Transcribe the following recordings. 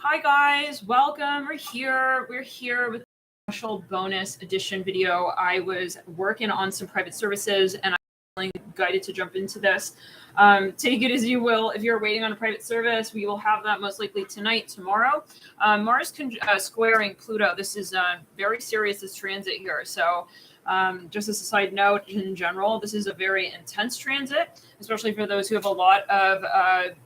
Hi guys, welcome. We're here with a special bonus edition video. I was working on some private services and I'm feeling guided to jump into this. Take it as you will. If you're waiting on a private service, we will have that most likely tonight, tomorrow. Mars squaring Pluto. This is very serious, this transit here. So just as a side note, in general, this is a very intense transit, especially for those who have a lot of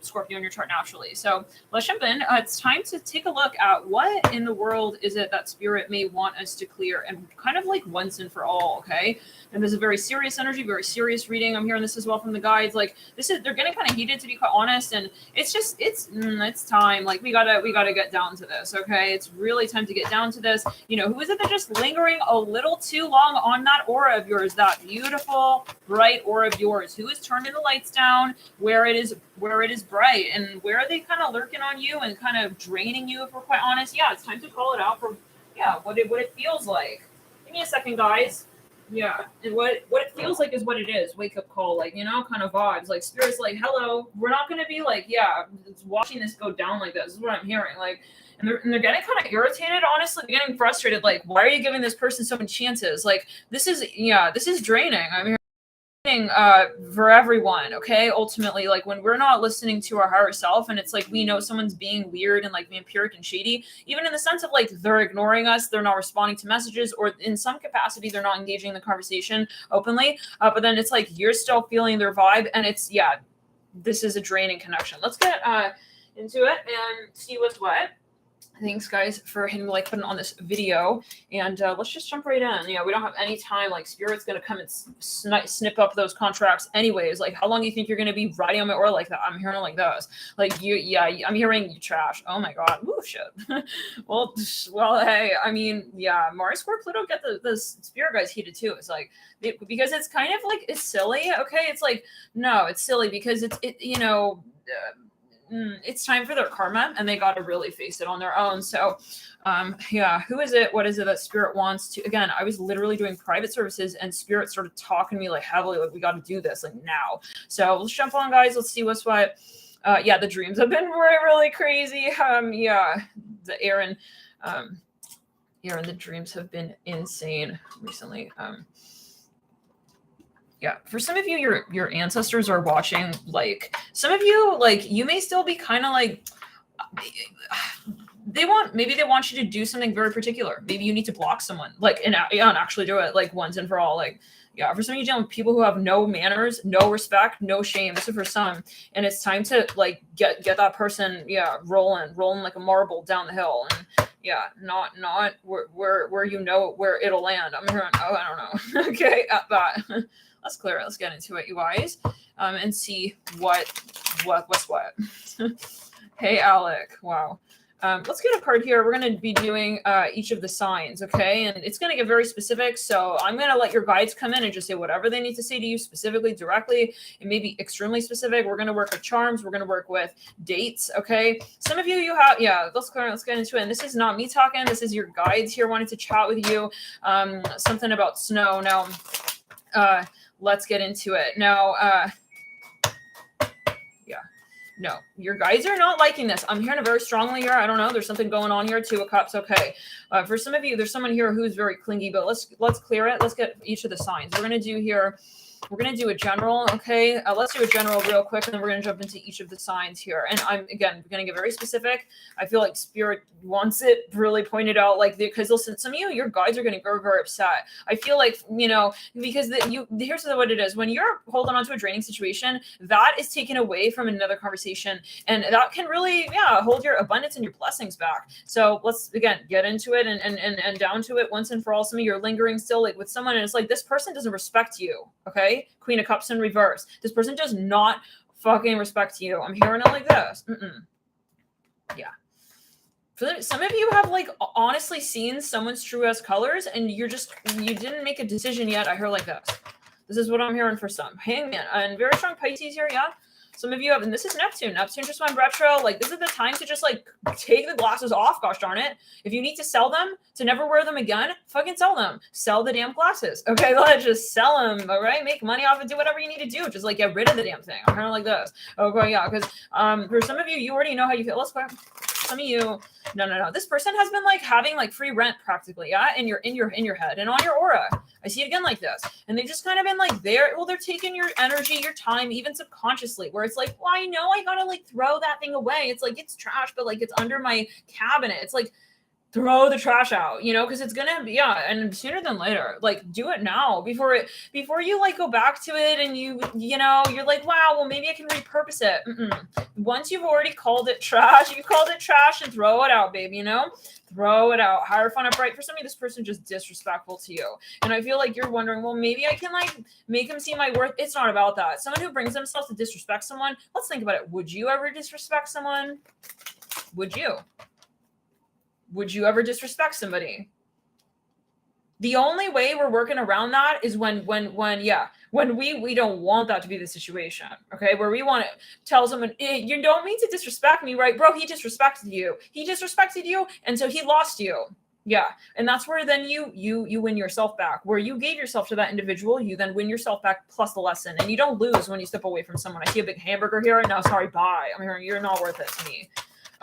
Scorpio in your chart naturally. So let's jump in. It's time to take a look at what in the world is it that Spirit may want us to clear, and kind of like once and for all, okay? And this is a very serious energy, very serious reading. I'm hearing this as well from the guides. Like they're getting kind of heated, to be quite honest, and it's time. Like we gotta get down to this, okay? It's really time to get down to this. You know, who is it that just lingering a little too long on that aura of yours, that beautiful, bright aura of yours? Who is turning the lights down where it is bright, and where are they kind of lurking on you and kind of draining you, if we're quite honest? Yeah, it's time to call it out for what it feels like. Give me a second, guys. Yeah, and what it feels like is what it is. Wake up call, like, you know, kind of vibes. Like Spirit's like, hello, we're not gonna be like, yeah, it's watching this go down like this. This is what I'm hearing. Like, and they're getting kind of irritated, honestly. They're getting frustrated. Like, why are you giving this person so many chances? Like, this is draining. I mean, for everyone, okay? Ultimately, like when we're not listening to our higher self, and it's like we know someone's being weird and like vampiric and shady, even in the sense of like they're ignoring us, they're not responding to messages, or in some capacity they're not engaging in the conversation openly, but then it's like you're still feeling their vibe, and it's this is a draining connection. Let's get into it and see what's what. Thanks, guys, for hitting the like button on this video, and let's just jump right in. Yeah, we don't have any time. Like, Spirit's gonna come and snip up those contracts anyways. Like, how long do you think you're gonna be riding on my aura like that? I'm hearing it like this. Like, I'm hearing you trash. Oh my god. Ooh, shit. well, hey, I mean, yeah, Mars square Pluto get the Spirit guys heated too. It's like, because it's kind of like, it's silly, okay? It's like, no, it's silly because it's time for their karma, and they got to really face it on their own. So who is it, what is it that Spirit wants to? Again, I was literally doing private services, and Spirit started talking to me like heavily, like, we got to do this like now. So let's jump on, guys. Let's see what's what. The dreams have been really crazy. The Aaron, the dreams have been insane recently. For some of you, your ancestors are watching. Like, some of you, like, you may still be kind of like, maybe they want you to do something very particular. Maybe you need to block someone, like, and actually do it, like, once and for all. Like, for some of you dealing with people who have no manners, no respect, no shame. This is for some, and it's time to like get that person, rolling like a marble down the hill, and not where you know where it'll land. I'm hearing, I don't know. Okay, at that. Let's clear it. Let's get into it, you guys, and see what's what. Hey, Alec. Wow. Let's get a card here. We're going to be doing each of the signs, okay? And it's going to get very specific. So I'm going to let your guides come in and just say whatever they need to say to you specifically, directly. It may be extremely specific. We're going to work with charms. We're going to work with dates, okay? Some of you have, let's get into it. And this is not me talking. This is your guides here wanting to chat with you. Something about snow. Now, let's get into it. Now, no, your guides are not liking this. I'm hearing it very strongly here. I don't know. There's something going on here. Two of Cups. Okay. For some of you, there's someone here who's very clingy, but let's clear it. Let's get each of the signs. We're going to do here. We're going to do a general. Okay. Let's do a general real quick, and then we're going to jump into each of the signs here. And I'm, again, going to get very specific. I feel like Spirit wants it really pointed out, like, because listen, some of you, your guides are going to get very upset. I feel like, because here's what it is. When you're holding on to a draining situation, that is taken away from another conversation, and that can really, hold your abundance and your blessings back. So let's, again, get into it and down to it once and for all. Some of you are lingering still, like, with someone, and it's like, this person doesn't respect you. Okay. Queen of Cups in reverse. This person does not fucking respect you. I'm hearing it like this. Yeah. Some of you have, like, honestly seen someone's true as colors, and you didn't make a decision yet. I hear like this. This is what I'm hearing for some. Hangman and very strong Pisces here. Yeah. Some of you have, and this is Neptune. Neptune just went retro. Like, this is the time to just, like, take the glasses off. Gosh darn it. If you need to sell them to never wear them again, fucking sell them. Sell the damn glasses. Okay, let's just sell them. All right, make money off it. Do whatever you need to do. Just, like, get rid of the damn thing. I'm kind of like this. Okay, yeah, because for some of you, you already know how you feel. Let's go. some of you, no. This person has been like having like free rent practically, yeah, in your head and on your aura. I see it again like this. And they've just kind of been like there. Well, they're taking your energy, your time, even subconsciously, where it's like, well, I know I gotta like throw that thing away. It's like it's trash, but like it's under my cabinet. It's like throw the trash out, you know, because it's gonna be, yeah, and sooner than later. Like do it now before you like go back to it and you know you're like, wow, well maybe I can repurpose it. Once you've already called it trash, you called it trash, and throw it out, baby, you know, throw it out. Higher fun upright. For some of you, this person just disrespectful to you, and I feel like you're wondering, well, maybe I can like make him see my worth. It's not about that. Someone who brings themselves to disrespect someone, let's think about it. Would you ever disrespect someone? Would you ever disrespect somebody? The only way we're working around that is when we don't want that to be the situation, okay? Where we want to tell someone, you don't mean to disrespect me, right? Bro, he disrespected you, and so he lost you. Yeah, and that's where then you win yourself back. Where you gave yourself to that individual, you then win yourself back plus the lesson. And you don't lose when you step away from someone. I see a big hamburger here. No, sorry, bye. I'm hearing you're not worth it to me.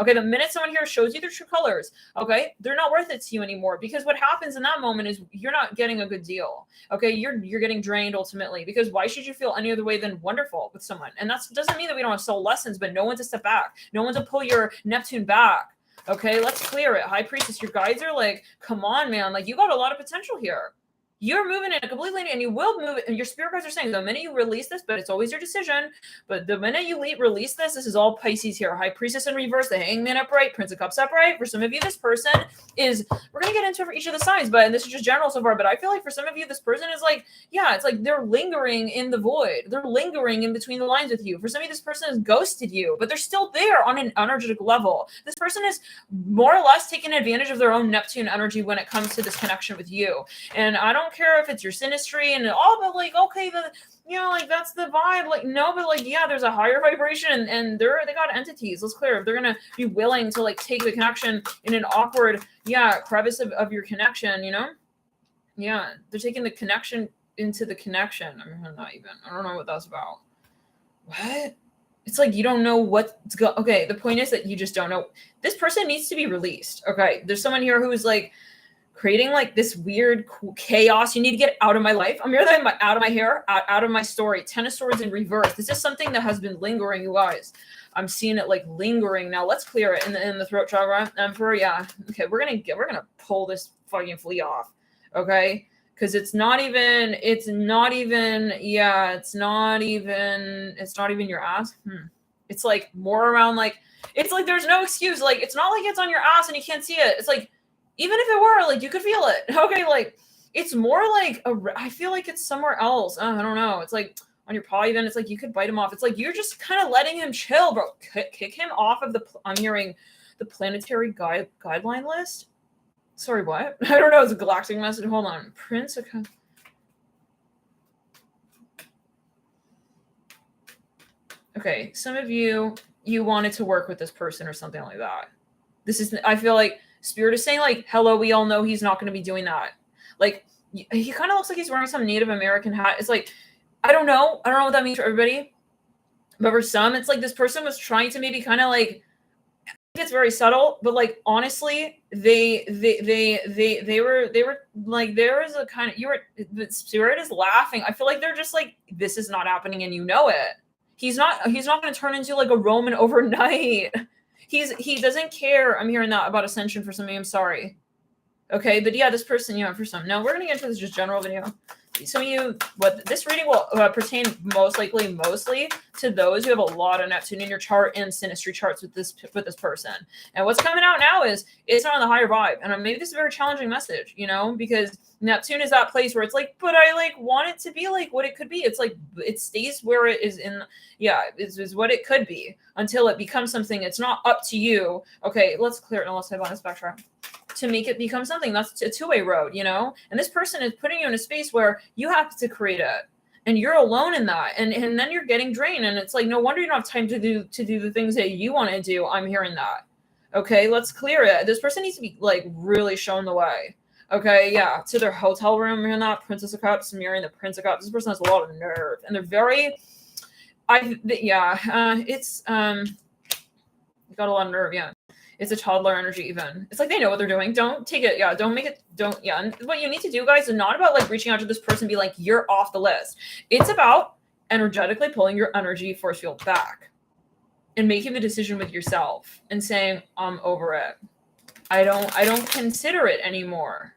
Okay, the minute someone here shows you their true colors, okay, they're not worth it to you anymore, because what happens in that moment is you're not getting a good deal. Okay, you're getting drained ultimately, because why should you feel any other way than wonderful with someone? And that doesn't mean that we don't have soul lessons, but no one to step back, no one to pull your Neptune back. Okay, let's clear it. High Priestess, your guides are like, come on, man, like you got a lot of potential here. You're moving in a completely, and you will move it. And your spirit guides are saying the minute you release this, but it's always your decision. But the minute you release this is all Pisces here. High Priestess in reverse, the Hangman upright, Prince of Cups upright. For some of you, this person is, we're going to get into it for each of the signs, but, and this is just general so far, but I feel like for some of you, this person is like, yeah, it's like they're lingering in the void. They're lingering in between the lines with you. For some of you, this person has ghosted you, but they're still there on an energetic level. This person is more or less taking advantage of their own Neptune energy when it comes to this connection with you. And I don't care if it's your synastry and all, but like, okay, like that's the vibe. Like, no, but like, yeah, there's a higher vibration, and they got entities. Let's clear if they're gonna be willing to like take the connection in an awkward, crevice of your connection, you know? Yeah, they're taking the connection into the connection. I mean, I don't know what that's about. What? It's like you don't know what's okay, the point is that you just don't know. This person needs to be released. Okay, there's someone here who is like creating like this weird chaos. You need to get out of my life. I'm here, out of my hair, out of my story. 10 of Swords in reverse. This is something that has been lingering, you guys. I'm seeing it like lingering. Now let's clear it in the throat chakra. Emperor, yeah. Okay, we're gonna pull this fucking flea off. Okay, because it's not even your ass. It's like more around like, it's like there's no excuse. Like it's not like it's on your ass and you can't see it. It's like, even if it were, like, you could feel it. Okay, like, it's more like, I feel like it's somewhere else. I don't know. It's like on your paw even. It's like you could bite him off. It's like you're just kind of letting him chill, bro. Kick him off of I'm hearing the planetary guideline list. Sorry, what? I don't know. It's a galactic message. Hold on. Prince of... Okay, some of you wanted to work with this person or something like that. I feel like Spirit is saying like, hello, we all know he's not going to be doing that. Like, he kind of looks like he's wearing some Native American hat. It's like, I don't know what that means for everybody, but for some, it's like this person was trying to maybe kind of like, it's very subtle, but like, honestly, they were like, there is a kind of, the Spirit is laughing. I feel like they're just like, this is not happening and you know it. He's not going to turn into like a Roman overnight. He doesn't care. I'm hearing that about ascension for some of you. I'm sorry. Okay, but yeah, this person, for some. No, we're going to get into this just general video. Some of you, what this reading will pertain mostly to those who have a lot of Neptune in your chart and synastry charts with this person. And what's coming out now is it's not on the higher vibe. And maybe this is a very challenging message, because Neptune is that place where it's like, but I like want it to be like what it could be. It's like it stays where it is is what it could be until it becomes something. It's not up to you. Okay, let's clear it. Let's have on this backtrack. To make it become something that's a two-way road, and this person is putting you in a space where you have to create it, and you're alone in that, and then you're getting drained, and it's like no wonder you don't have time to do the things that you want to do. I'm hearing that. Okay, let's clear it. This person needs to be like really shown the way. Okay, yeah, to their hotel room. Hearing that Princess of Cups mirroring the Prince of Cups. This person has a lot of nerve, and they're very, it's got a lot of nerve. Yeah. It's a toddler energy even. It's like they know what they're doing. Don't take it. Yeah, don't make it. Don't. Yeah. And what you need to do, guys, is not about like reaching out to this person and be like, you're off the list. It's about energetically pulling your energy force field back and making the decision with yourself and saying, I'm over it. I don't consider it anymore.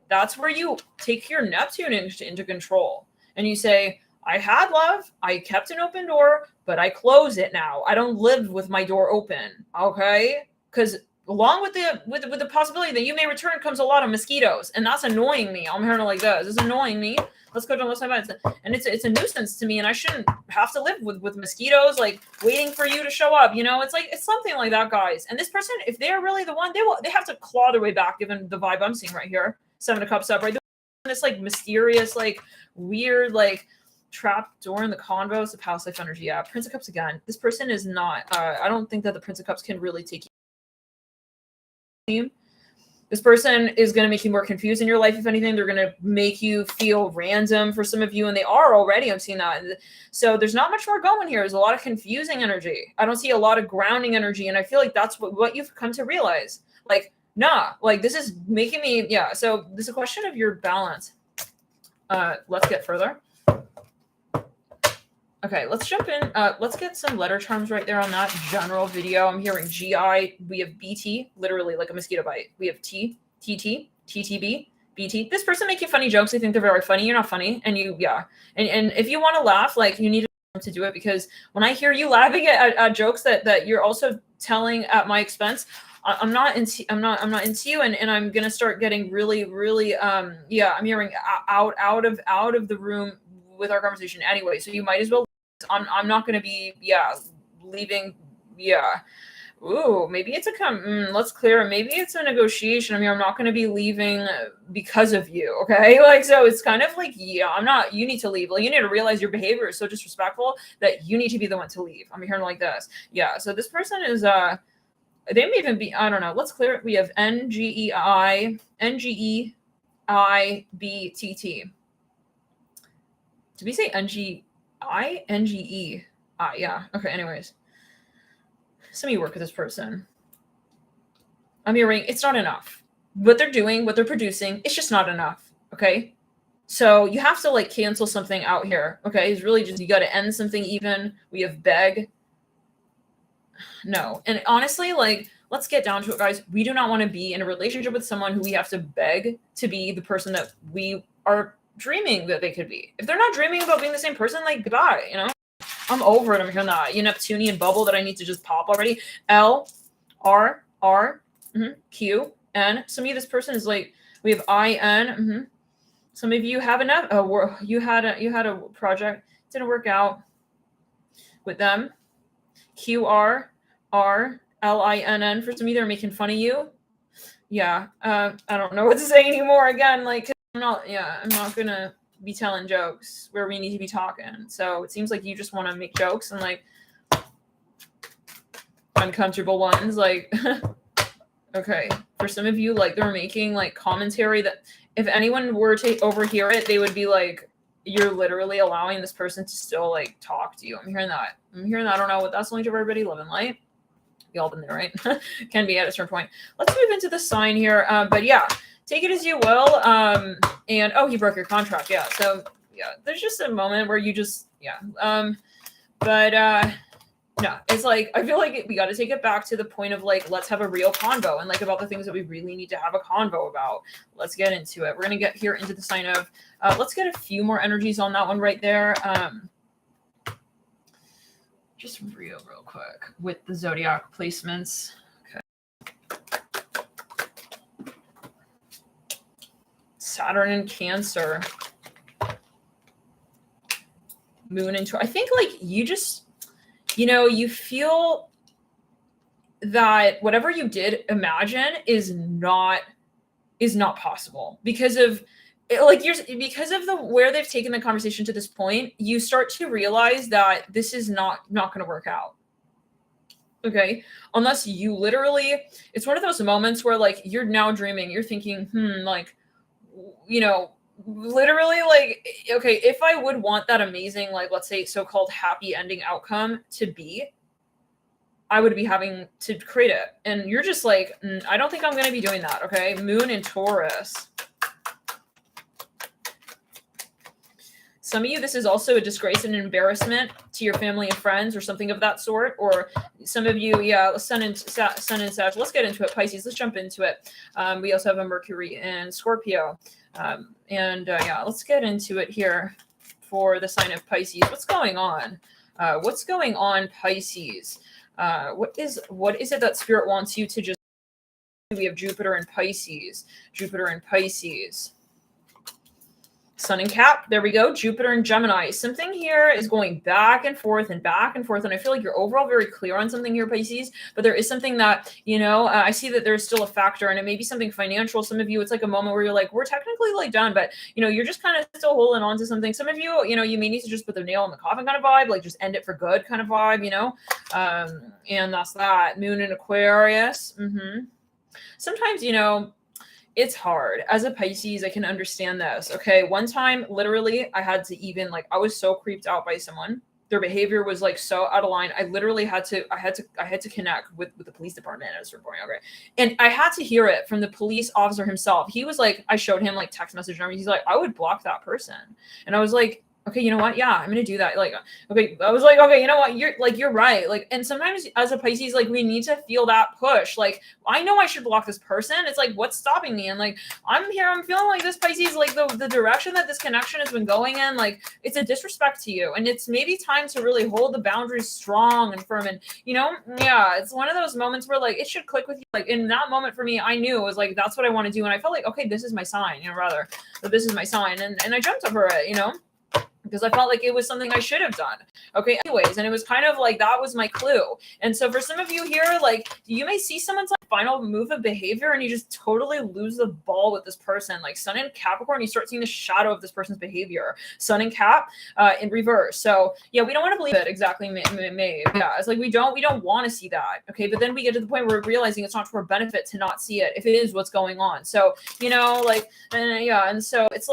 That's where you take your Neptune into control and you say, I had love, I kept an open door, but I close it now. I don't live with my door open, okay? Because along with the possibility that you may return comes a lot of mosquitoes, and that's annoying me. I'm hearing it like this. It's annoying me. Let's go to the side, and it's a nuisance to me, and I shouldn't have to live with mosquitoes like waiting for you to show up. You know, it's like it's something like that, guys. And this person, if they're really the one, they have to claw their way back, given the vibe I'm seeing right here. Seven of Cups up, right? This like mysterious, like weird, like trap door in the convos, the past life energy. Yeah, Prince of Cups again. This person is not. I don't think that the Prince of Cups can really take you. This person is going to make you more confused in your life. If anything, they're going to make you feel random for some of you, and they are already. I'm seeing that. So there's not much more going here. There's a lot of confusing energy. I don't see a lot of grounding energy, and I feel like that's what you've come to realize. Like, nah, like this is making me, yeah. So this is a question of your balance. Let's get further. Okay, let's jump in. Let's get some letter charms right there on that general video. I'm hearing GI. We have BT, literally like a mosquito bite. We have T, TT, TTB, BT. This person making funny jokes. They think they're very funny. You're not funny. And you, yeah. And if you want to laugh, like you need to do it, because when I hear you laughing at jokes that you're also telling at my expense, I'm not into you, and I'm gonna start getting really yeah, I'm hearing out of the room with our conversation anyway. So you might as well. I'm not gonna be leaving. Yeah. Ooh, maybe it's let's clear. Maybe it's a negotiation. I mean, I'm not going to be leaving because of you. Okay. Like, so it's kind of like, yeah, I'm not, you need to leave. Like, you need to realize your behavior is so disrespectful that you need to be the one to leave. I'm hearing like this. Yeah. So this person is, they may even be, I don't know. Let's clear it. We have NGEIBTT. Did we say NGE? Yeah. Okay. Anyways, some of you work with this person. I'm hearing it's not enough. What they're doing, what they're producing, it's just not enough. Okay. So you have to like cancel something out here. Okay. It's really just, you got to end something even. We have beg. No. And honestly, like, let's get down to it, guys. We do not want to be in a relationship with someone who we have to beg to be the person that we are dreaming that they could be. If they're not dreaming about being the same person, like, goodbye, you know? I'm over it. I'm hearing that Neptunian bubble that I need to just pop already. L, R, R, Q, N. Some of you, this person is like, we have I, N. Some of you have enough. You had a project, didn't work out with them. Q, R, R, L, I, N, N. For some of you, they're making fun of you. Yeah. I don't know what to say anymore. Again, like, I'm not gonna be telling jokes where we need to be talking. So it seems like you just want to make jokes and like uncomfortable ones. Like, okay, for some of you, like they're making like commentary that if anyone were to overhear it, they would be like, you're literally allowing this person to still like talk to you. I'm hearing that. I don't know what that's like to everybody. Love and light. We all been there, right? Can be at a certain point. Let's move into the sign here. But yeah, take it as you will. And oh, he broke your contract. Yeah. So yeah, there's just a moment where you just, yeah. No, it's like, I feel like we got to take it back to the point of like, let's have a real convo and like about the things that we really need to have a convo about. Let's get into it. We're going to get here into the sign of, let's get a few more energies on that one right there. Just real quick with the Zodiac placements. Saturn in Cancer, Moon into, I think like you just, you know, you feel that whatever you did imagine is not possible because of like because of the where they've taken the conversation to this point. You start to realize that this is not going to work out. Okay, unless you literally, it's one of those moments where like you're now dreaming, you're thinking, like, you know, literally like, okay, if I would want that amazing, like, let's say so-called happy ending outcome to be, I would be having to create it. And you're just like, I don't think I'm going to be doing that. Okay. Moon in Taurus. Some of you, this is also a disgrace and an embarrassment to your family and friends or something of that sort. Or some of you, yeah, Sun and Sag. Let's get into it, Pisces. Let's jump into it. We also have a Mercury in Scorpio. Yeah, let's get into it here for the sign of Pisces. What's going on? What's going on, Pisces? What is it that Spirit wants you to just... We have Jupiter in Pisces. Jupiter in Pisces. Sun and Cap, there we go. Jupiter and Gemini. Something here is going back and forth and back and forth. And I feel like you're overall very clear on something here, Pisces. But there is something that, I see that there's still a factor, and it may be something financial. Some of you, it's like a moment where you're like, we're technically like done, but you're just kind of still holding on to something. Some of you, you may need to just put the nail in the coffin kind of vibe, like just end it for good kind of vibe, and that's that. Moon in Aquarius. Sometimes, it's hard. As a Pisces, I can understand this. Okay. One time, literally, I had to even I was so creeped out by someone. Their behavior was like so out of line. I literally had to connect with the police department at a certain point. Okay. And I had to hear it from the police officer himself. He was like, I showed him like text message numbers. He's like, I would block that person. And I was like, okay, you know what? Yeah, I'm going to do that. Okay. I was like, okay, you know what? You're right. And sometimes as a Pisces, we need to feel that push. I know I should block this person. It's like, what's stopping me? And I'm here, I'm feeling like this Pisces, the direction that this connection has been going in, it's a disrespect to you. And it's maybe time to really hold the boundaries strong and firm. And, yeah, it's one of those moments where it should click with you. In that moment for me, I knew it was that's what I want to do. And I felt like, okay, this is my sign, this is my sign. And I jumped over it, because I felt like it was something I should have done. Okay. Anyways. And it was kind of that was my clue. And so for some of you here, you may see someone's final move of behavior and you just totally lose the ball with this person. Sun in Capricorn, you start seeing the shadow of this person's behavior. Sun in Cap, in reverse. So yeah, we don't want to believe it. Exactly. Maybe. Yeah. It's we don't want to see that. Okay. But then we get to the point where we're realizing it's not to our benefit to not see it if it is what's going on. So, and so it's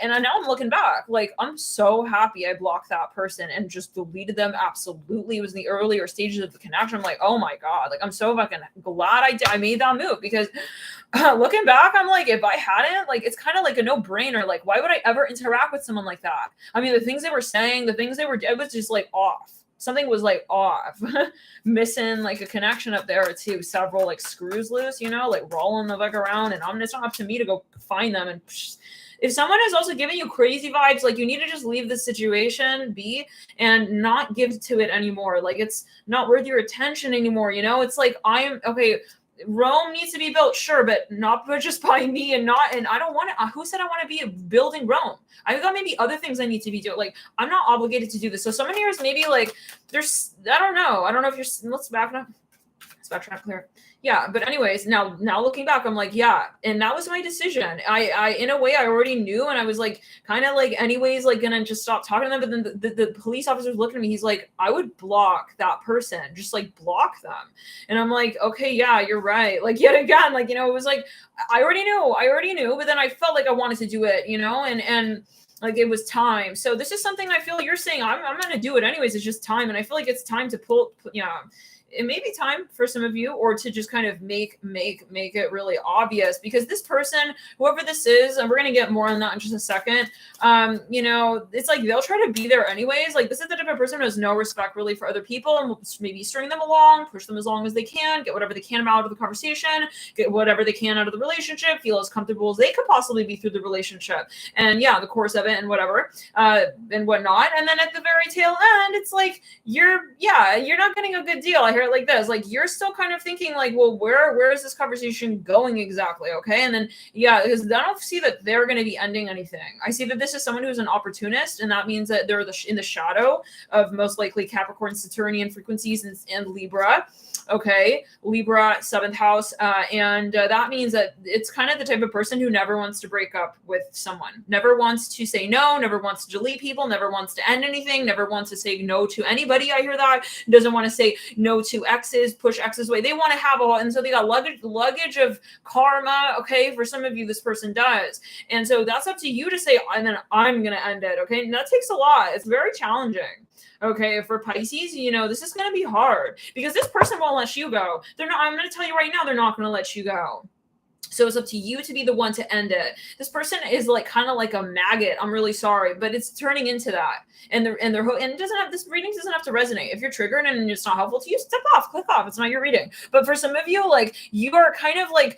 and now I'm looking back, I'm so happy I blocked that person and just deleted them. Absolutely. It was in the earlier stages of the connection. I'm like, oh my God, I'm so fucking glad I made that move, because looking back, I'm like, if I hadn't, it's kind of a no-brainer. Why would I ever interact with someone like that? I mean, the things they were saying, the things they were, it was just off. Something was off, missing a connection up there too. Several screws loose, rolling the around, and it's not up to me to go find them. And if someone is also giving you crazy vibes, you need to just leave the situation be and not give to it anymore. It's not worth your attention anymore. It's I'm okay. Rome needs to be built, sure, but not just by me, and I don't want to. Who said I want to be building Rome? I've got maybe other things I need to be doing. I'm not obligated to do this. So someone here is maybe there's, I don't know if you're, let's backtrack clear. Yeah. But anyways, now looking back, I'm yeah. And that was my decision. I in a way I already knew. And I was anyways, gonna just stop talking to them. But then the police officer's looking at me. He's like, I would block that person. Just block them. And I'm like, okay, yeah, you're right. Yet again, it was I already knew. But then I felt I wanted to do it, and it was time. So this is something I feel you're saying, I'm going to do it anyways. It's just time. And I feel it's time to pull, it may be time for some of you, or to just kind of make it really obvious, because this person, whoever this is, and we're going to get more on that in just a second, it's they'll try to be there anyways. This is the type of person who has no respect really for other people, and will maybe string them along, push them as long as they can, get whatever they can out of the conversation, get whatever they can out of the relationship, feel as comfortable as they could possibly be through the relationship, and yeah, the course of it and whatever, and whatnot. And then at the very tail end, it's you're not getting a good deal. I hear it like this, you're still kind of thinking well, where is this conversation going exactly? Okay. And then, yeah, because I don't see that they're going to be ending anything. I see that this is someone who's an opportunist, and that means that they're in the shadow of most likely Capricorn, Saturnian frequencies, and Libra. Okay. Libra, 7th house. And that means that it's kind of the type of person who never wants to break up with someone, never wants to say no, never wants to delete people, never wants to end anything, never wants to say no to anybody. I hear that. Doesn't want to say no to to exes, push exes away. They want to have and so they got luggage of karma. Okay, for some of you, this person does, and so that's up to you to say, and then I'm gonna end it. Okay, and that takes a lot. It's very challenging. Okay, for Pisces, this is going to be hard because this person won't let you go. They're not. I'm going to tell you right now, they're not going to let you go. So it's up to you to be the one to end it. This person is like kind of like a maggot. I'm really sorry, but it's turning into that. And it doesn't have, this reading doesn't have to resonate. If you're triggered and it's not helpful to you, step off, click off. It's not your reading. But for some of you, like you are kind of like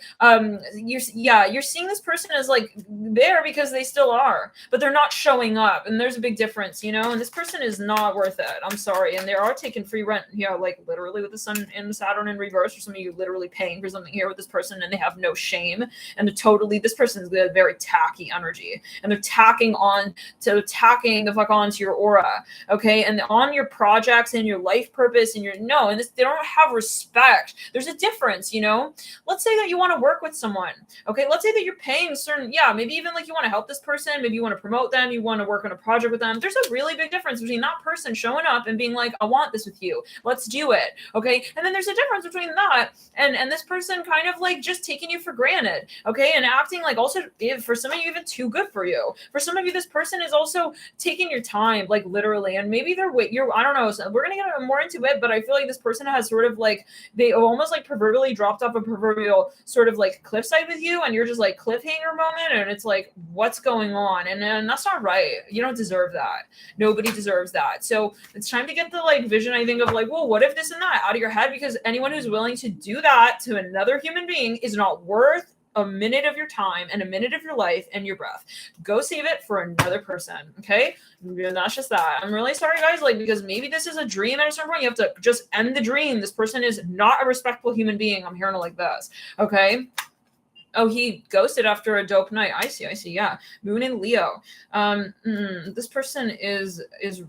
you're seeing this person as like there because they still are, but they're not showing up. And there's a big difference, and this person is not worth it. I'm sorry. And they are taking free rent, like literally with the sun and the Saturn in reverse, or some of you literally paying for something here with this person and they have no shame. And this person is a very tacky energy, and they're tacking the fuck onto your aura, okay, and on your projects and your life purpose and they don't have respect. There's a difference, Let's say that you want to work with someone, okay. Let's say that you're paying maybe even like you want to help this person, maybe you want to promote them, you want to work on a project with them. There's a really big difference between that person showing up and being like, I want this with you, let's do it, okay. And then there's a difference between that and this person kind of like just taking you for granted, okay, and acting like also, for some of you, even too good for you. For some of you, this person is also taking your time, like literally, and maybe I don't know, so we're gonna get more into it, but I feel like this person has sort of like, they almost like proverbially dropped off a proverbial sort of like cliffside with you, and you're just like cliffhanger moment, and it's like, what's going on? And that's not right. You don't deserve that. Nobody deserves that. So it's time to get the like vision, I think, of like, well, what if this and that out of your head, because anyone who's willing to do that to another human being is not worth a minute of your time and a minute of your life and your breath. Go save it for another person, okay? And that's just that. I'm really sorry, guys, like, because maybe this is a dream at a certain point. You have to just end the dream. This person is not a respectful human being. I'm hearing it like this, okay? Oh, he ghosted after a dope night. I see. Yeah. Moon in Leo. This person is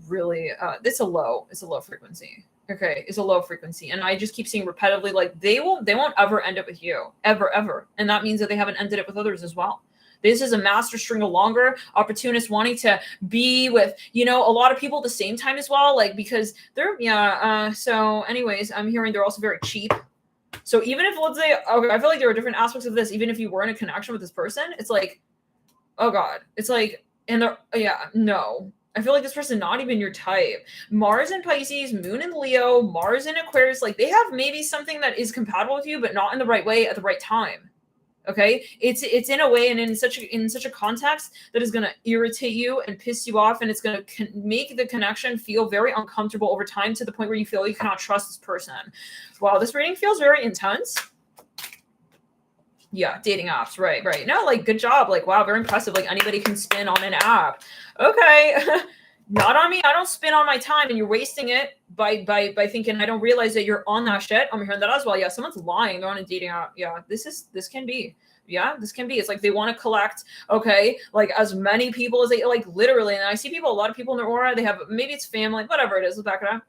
really, it's a low frequency. Okay, is a low frequency. And I just keep seeing repetitively, like they won't ever end up with you. Ever. And that means that they haven't ended it with others as well. This is a master string longer, opportunist wanting to be with, a lot of people at the same time as well. Like, because they're, so anyways, I'm hearing they're also very cheap. So even if, let's say, okay, I feel like there are different aspects of this. Even if you were in a connection with this person, it's like, oh God, it's like, and no. I feel like this person not even your type. Mars in Pisces, Moon in Leo, Mars in Aquarius, like they have maybe something that is compatible with you, but not in the right way at the right time. Okay, it's in a way and in such a context that is going to irritate you and piss you off, and it's going to make the connection feel very uncomfortable over time to the point where you feel you cannot trust this person. Wow, this reading feels very intense. Yeah, dating apps, right. No, like, good job. Like, wow, very impressive. Like, anybody can spin on an app. Okay, not on me. I don't spin on my time, and you're wasting it by thinking I don't realize that you're on that shit. I'm hearing that as well. Yeah, someone's lying. They're on a dating app. Yeah, this can be. Yeah, this can be. It's like they want to collect, okay, like as many people as they, like, literally. And I see a lot of people in their aura. They have, maybe it's family, whatever it is. Let's back it up.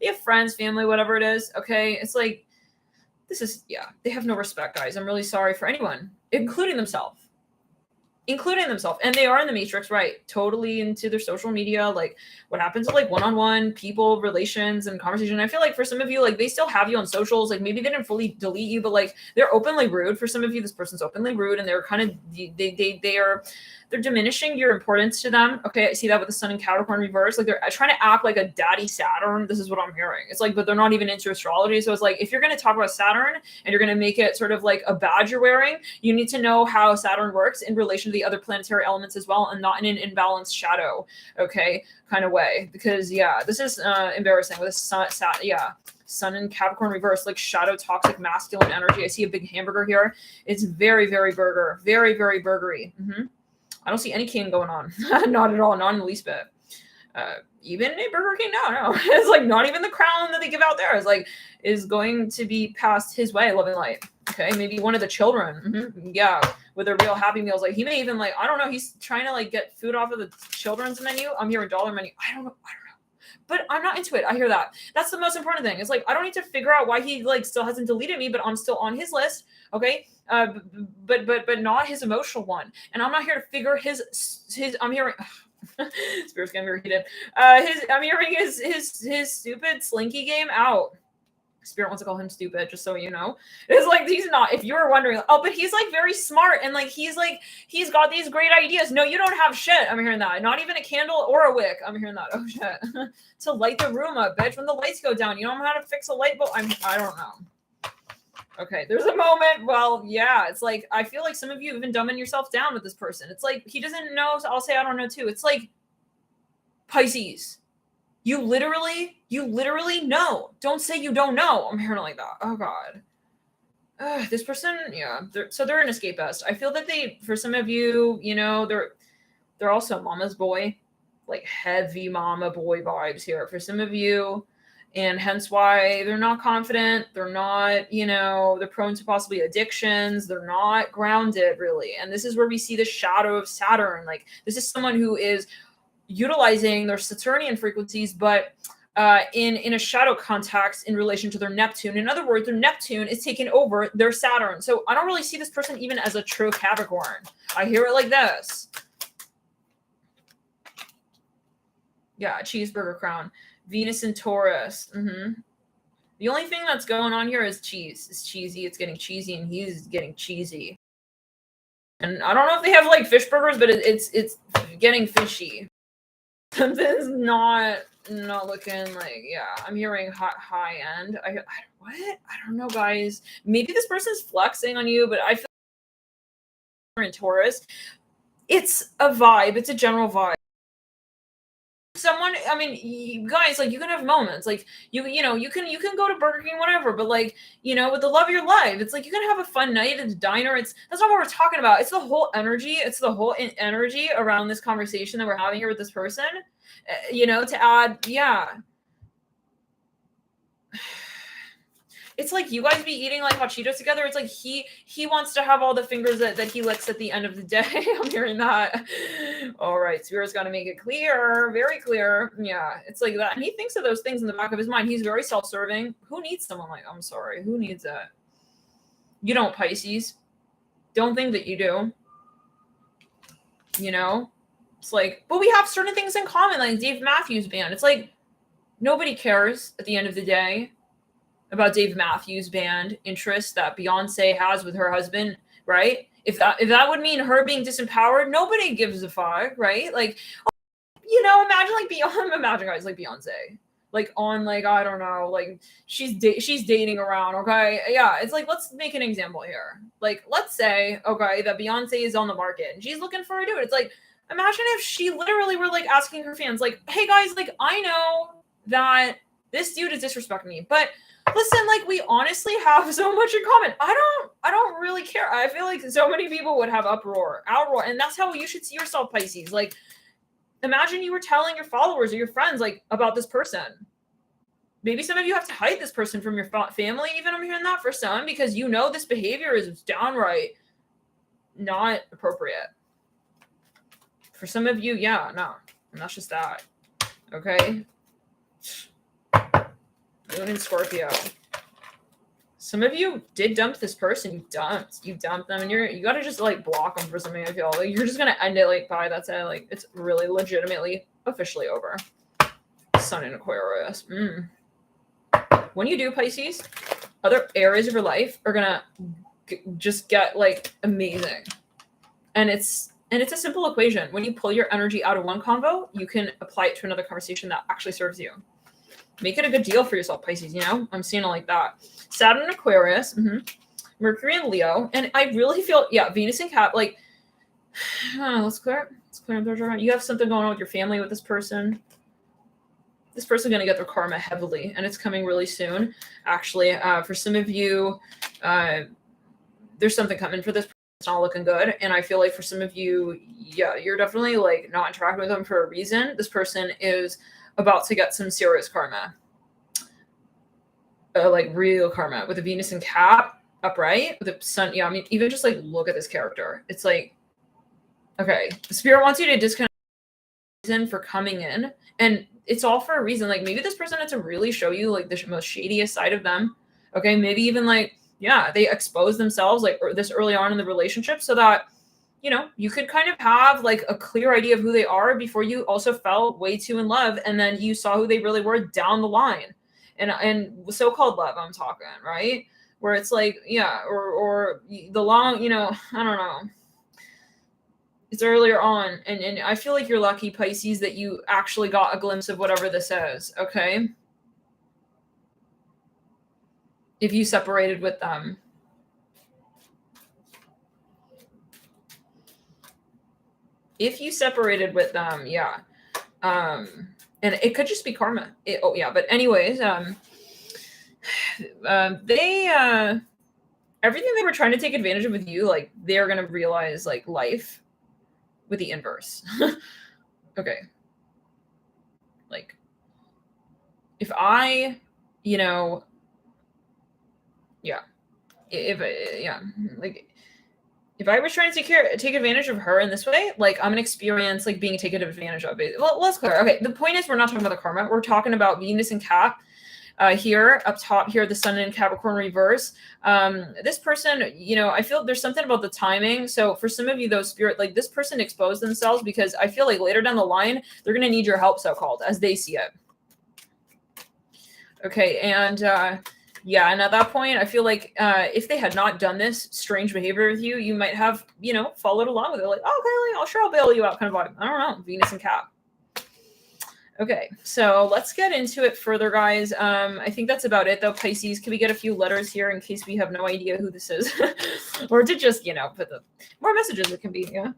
They have friends, family, whatever it is. Okay, it's like, they have no respect, guys. I'm really sorry for anyone, including themselves. And they are in the matrix, right? Totally into their social media. Like, what happens with like one-on-one people, relations, and conversation. I feel like for some of you, like, they still have you on socials. Like, maybe they didn't fully delete you, but like they're openly rude. For some of you, this person's openly rude, and they're kind of they're diminishing your importance to them. Okay, I see that with the Sun in Capricorn reverse. Like, they're trying to act like a daddy Saturn. This is what I'm hearing. It's like, but they're not even into astrology. So it's like, if you're going to talk about Saturn and you're going to make it sort of like a badge you're wearing, you need to know how Saturn works in relation to the other planetary elements as well, and not in an imbalanced shadow, okay, kind of way. Because this is embarrassing with a Sun in Capricorn reverse, like shadow toxic masculine energy. I see a big hamburger here. It's very, very burger, very, very burgery. I don't see any king going on. Not at all. Not in the least bit. Even a Burger King, no. It's like not even the crown that they give out there is going to be passed his way, love and light. Okay, maybe one of the children. Yeah, with their real Happy Meals. Like, he may even, like, I don't know, he's trying to like get food off of the children's menu. I'm hearing dollar menu. I don't know. But I'm not into it. I hear that. That's the most important thing. It's like, I don't need to figure out why he like still hasn't deleted me, but I'm still on his list. Okay. But not his emotional one. And I'm not here to figure his I'm hearing Spirit's getting very heated. I'm hearing his stupid slinky game out. Spirit wants to call him stupid, just so you know. It's like, he's not, if you were wondering, oh, but he's like very smart, and like he's got these great ideas. No, you don't have shit. I'm hearing that. Not even a candle or a wick. I'm hearing that. Oh shit. To light the room up, bitch. When the lights go down, you don't know how to fix a light bulb. I don't know. Okay, there's a moment. Well, yeah, it's like, I feel like some of you have been dumbing yourself down with this person. It's like, he doesn't know, so I'll say I don't know too. It's like, Pisces, you literally know. Don't say you don't know. I'm hearing it like that. Oh God. This person, yeah. They're an escapist. I feel that for some of you, you know, they're also mama's boy, like heavy mama boy vibes here for some of you. And hence why they're not confident. They're not, you know, they're prone to possibly addictions. They're not grounded really. And this is where we see the shadow of Saturn. Like, this is someone who is utilizing their Saturnian frequencies, but in a shadow context in relation to their Neptune. In other words, their Neptune is taking over their Saturn. So I don't really see this person even as a true Capricorn. I hear it like this. Yeah, cheeseburger crown. Venus and Taurus. The only thing that's going on here is cheese. It's cheesy. It's getting cheesy, and he's getting cheesy. And I don't know if they have like fish burgers, but it's getting fishy. Something's not looking like, yeah, I'm hearing high end. What? I don't know, guys. Maybe this person's flexing on you, but I feel like in Taurus, it's a vibe. It's a general vibe. Someone, I mean, you guys, like, you can have moments, like, you know, you can go to Burger King, whatever, but like, you know, with the love of your life, it's like, you can have a fun night at the diner. That's not what we're talking about. It's the whole energy. It's the whole energy around this conversation that we're having here with this person, you know, to add, yeah. It's like you guys be eating like hot Cheetos together. It's like he wants to have all the fingers that he licks at the end of the day. I'm hearing that. All right, Spirit's got to make it clear, very clear. Yeah, it's like that. And he thinks of those things in the back of his mind. He's very self-serving. Who needs someone like, I'm sorry, who needs that? You don't, Pisces. Don't think that you do. You know? It's like, but we have certain things in common, like Dave Matthews Band. It's like, nobody cares at the end of the day about Dave Matthews Band interests that Beyonce has with her husband, right? If that would mean her being disempowered, nobody gives a fuck, right? Like, you know, imagine guys like Beyonce, like on like, I don't know, like she's dating around, okay? Yeah, it's like, let's make an example here. Like, let's say, okay, that Beyonce is on the market and she's looking for a dude. It's like, imagine if she literally were like asking her fans, like, hey guys, like, I know that this dude is disrespecting me, but listen, like, we honestly have so much in common. I don't really care. I feel like so many people would have outroar, and that's how you should see yourself, Pisces. Like, imagine you were telling your followers or your friends, like, about this person. Maybe some of you have to hide this person from your family, even. I'm hearing that for some, because you know this behavior is downright not appropriate. For some of you, yeah, no. And that's just that. Okay? Moon in Scorpio. Some of you did dump this person. You dumped them, and you gotta just like block them for something. I feel like you're just gonna end it like, bye, that's it. Like, it's really legitimately officially over. Sun in Aquarius. When you do, Pisces, other areas of your life are gonna just get like amazing, and it's a simple equation. When you pull your energy out of one convo, you can apply it to another conversation that actually serves you. Make it a good deal for yourself, Pisces, you know? I'm seeing it like that. Saturn, Aquarius, Mercury and Leo. And I really feel, yeah, Venus and Cap, like, let's clear up. You have something going on with your family with this person. This person's going to get their karma heavily, and it's coming really soon. Actually, for some of you, there's something coming for this person. It's not looking good. And I feel like for some of you, yeah, you're definitely like not interacting with them for a reason. This person is about to get some serious karma, like real karma, with a Venus and Cap upright, with the sun. Yeah, I mean, even just like look at this character. It's like, okay, the Spirit wants you to disconnect reason for coming in, and it's all for a reason. Like, maybe this person had to really show you like the most shadiest side of them. Okay, maybe even like, yeah, they expose themselves like this early on in the relationship so that, you know, you could kind of have like a clear idea of who they are before you also fell way too in love, and then you saw who they really were down the line. and so-called love I'm talking, right? Where it's like, yeah, or the long, you know, I don't know. It's earlier on, and I feel like you're lucky, Pisces, that you actually got a glimpse of whatever this is, okay? If you separated with them. If you separated with them, yeah. And it could just be karma. But anyways, they everything they were trying to take advantage of with you, like they're gonna realize like life with the inverse. Okay. Like if I, you know, yeah, like if I was trying to take advantage of her in this way, like I'm gonna experience like being taken advantage of. It. Well, let's clear. Okay, the point is we're not talking about the karma. We're talking about Venus and Cap. Here up top here, the Sun in Capricorn reverse. This person, you know, I feel there's something about the timing. So for some of you, those spirit, like this person exposed themselves because I feel like later down the line, they're going to need your help, so-called, as they see it. Okay. And, yeah. And at that point, I feel like, if they had not done this strange behavior with you, you might have, you know, followed along with it. Like, oh, okay, I'll bail you out kind of vibe. I don't know. Venus and Cap. Okay, so let's get into it further, guys. I think that's about it, though. Pisces, can we get a few letters here in case we have no idea who this is? Or to just, you know, put the more messages it can be, yeah.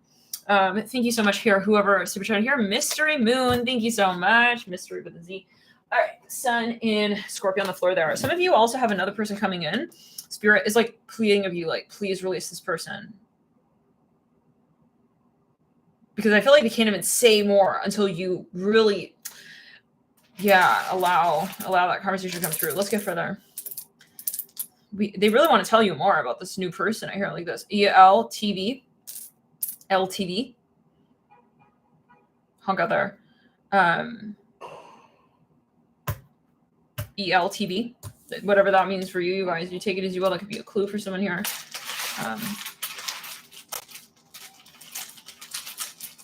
Thank you so much here, whoever super chat here. Mystery Moon, thank you so much. Mystery with a Z. All right, Sun in Scorpio on the floor there. Some of you also have another person coming in. Spirit is like pleading of you, like, please release this person. Because I feel like they can't even say more until you really... yeah, allow that conversation to come through. Let's get further. They really want to tell you more about this new person. I hear it like this. LTV. Hunk out there. ELTV. Whatever that means for you guys. You take it as you will. That could be a clue for someone here.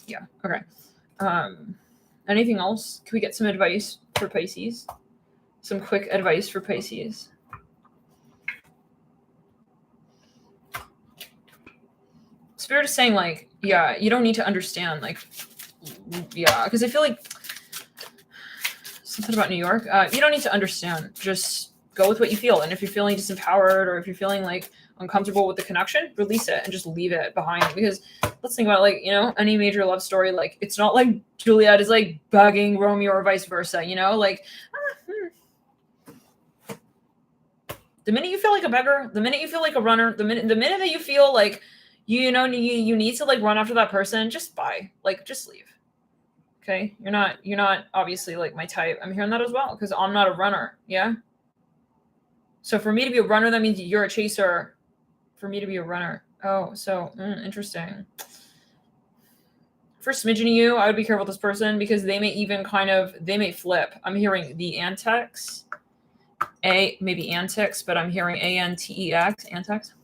Yeah, okay. Anything else? Can we get some advice for Pisces? Some quick advice for Pisces. Spirit is saying, like, yeah, you don't need to understand, like, yeah, because I feel like something about New York. You don't need to understand. Just go with what you feel. And if you're feeling disempowered or if you're feeling like uncomfortable with the connection, release it and just leave it behind. Because let's think about it, like, you know, any major love story, like it's not like Juliet is like bugging Romeo or vice versa, you know, like the minute you feel like a beggar, the minute you feel like a runner, the minute that you feel like, you know, you need to like run after that person, just just leave. Okay. You're not obviously like my type. I'm hearing that as well because I'm not a runner. Yeah. So for me to be a runner, that means you're a chaser. For me to be a runner. Oh, so interesting. For a smidgen of you, I would be careful with this person because they may even they may flip. I'm hearing the antics. Maybe antics, but I'm hearing ANTEX, antics.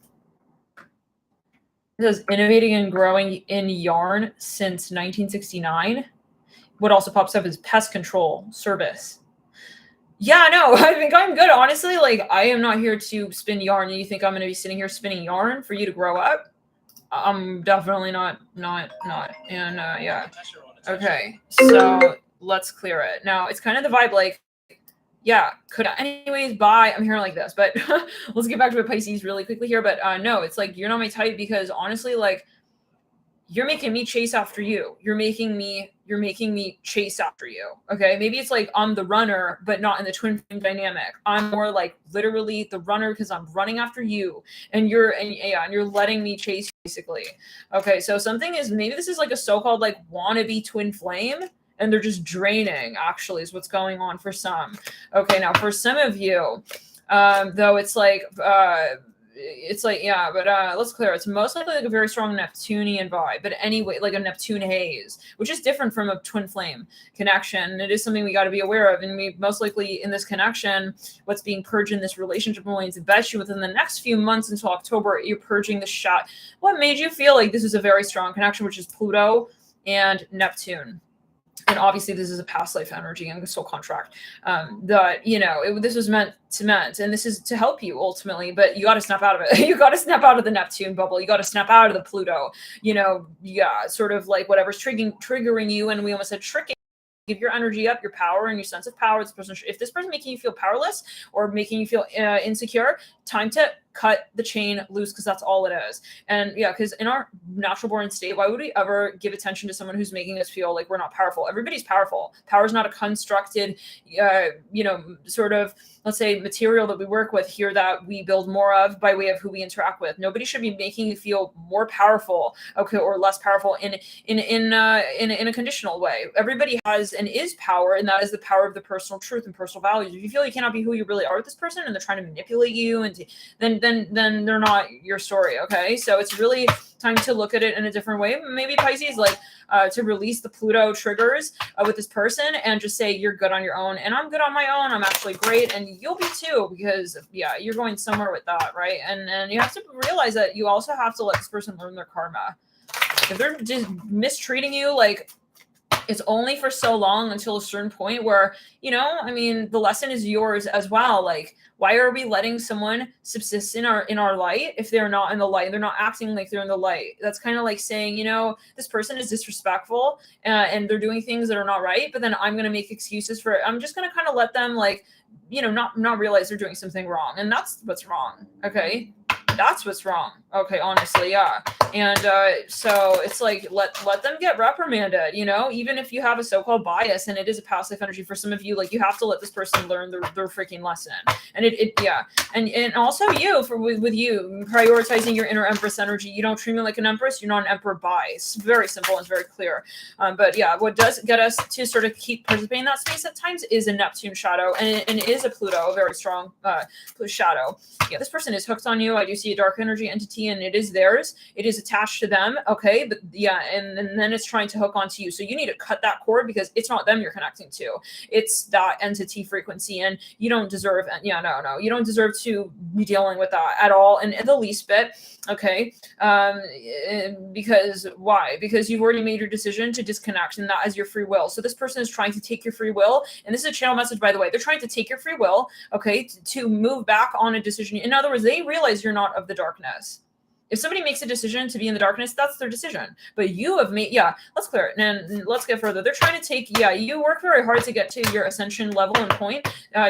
It says innovating and growing in yarn since 1969. What also pops up is pest control service. Yeah, no, I think I'm good. Honestly, like I am not here to spin yarn. You think I'm going to be sitting here spinning yarn for you to grow up? I'm definitely not. And yeah. Okay, so let's clear it. Now it's kind of the vibe like, yeah, anyways, bye. I'm hearing like this, but let's get back to Pisces really quickly here. But no, it's like, you're not my type because honestly, like, you're making me chase after you. You're making me chase after you. Okay. Maybe it's like I'm the runner, but not in the twin flame dynamic. I'm more like literally the runner because I'm running after you and you're letting me chase basically. Okay. So something is, maybe this is like a so-called like wannabe twin flame and they're just draining actually is what's going on for some. Okay. Now for some of you, though it's like, yeah, but let's clear. It's most likely like a very strong Neptunian vibe, but anyway, like a Neptune haze, which is different from a twin flame connection. It is something we got to be aware of. And we most likely in this connection, what's being purged in this relationship, I'm willing to bet you within the next few months until October, you're purging the shot. What made you feel like this is a very strong connection, which is Pluto and Neptune. and obviously this is a past life energy and a soul contract, that, this was meant, and this is to help you ultimately, but you got to snap out of it. You got to snap out of the Neptune bubble. You got to snap out of the Pluto, sort of like whatever's triggering you. And we almost said tricking. Give your energy up, your power and your sense of power. If this person making you feel powerless or making you feel insecure, time to cut the chain loose, because that's all it is. And because in our natural born state, why would we ever give attention to someone who's making us feel like we're not powerful? Everybody's powerful. Power is not a constructed, sort of, let's say, material that we work with here that we build more of by way of who we interact with. Nobody should be making you feel more powerful, okay, or less powerful in a conditional way. Everybody has and is power, and that is the power of the personal truth and personal values. If you feel you cannot be who you really are with this person, and they're trying to manipulate you, and then they're not your story, okay? So it's really time to look at it in a different way. Maybe Pisces, to release the Pluto triggers with this person and just say, you're good on your own, and I'm good on my own. I'm actually great, and you'll be too, because you're going somewhere with that, right? And you have to realize that you also have to let this person learn their karma. If they're just mistreating you, it's only for so long until a certain point where, the lesson is yours as well. Why are we letting someone subsist in our light if they're not in the light? They're not acting like they're in the light. That's kind of like saying, this person is disrespectful and they're doing things that are not right, but then I'm going to make excuses for it. I'm just going to kind of let them not realize they're doing something wrong. And that's what's wrong. Okay. That's what's wrong. Okay, honestly, yeah. And so it's like, let them get reprimanded, even if you have a so-called bias and it is a past life energy for some of you, you have to let this person learn their freaking lesson. And and also with you prioritizing your inner empress energy. You don't treat me like an empress, you're not an emperor by. It's very simple and it's very clear. But what does get us to sort of keep participating in that space at times is a Neptune shadow, and it is a Pluto, a very strong shadow. Yeah, this person is hooked on you. I do see a dark energy entity, and it is theirs. It is attached to them. Okay. But and then it's trying to hook onto you. So you need to cut that cord, because it's not them you're connecting to. It's that entity frequency, and you don't deserve it. You don't deserve to be dealing with that at all. And the least bit. Okay. Because why? Because you've already made your decision to disconnect, and that is your free will. So this person is trying to take your free will. And this is a channel message, by the way. They're trying to take your free will. Okay. To move back on a decision. In other words, they realize you're not of the darkness. If somebody makes a decision to be in the darkness, that's their decision. But you have made, let's clear it. And let's get further. They're trying to take, you work very hard to get to your ascension level and point.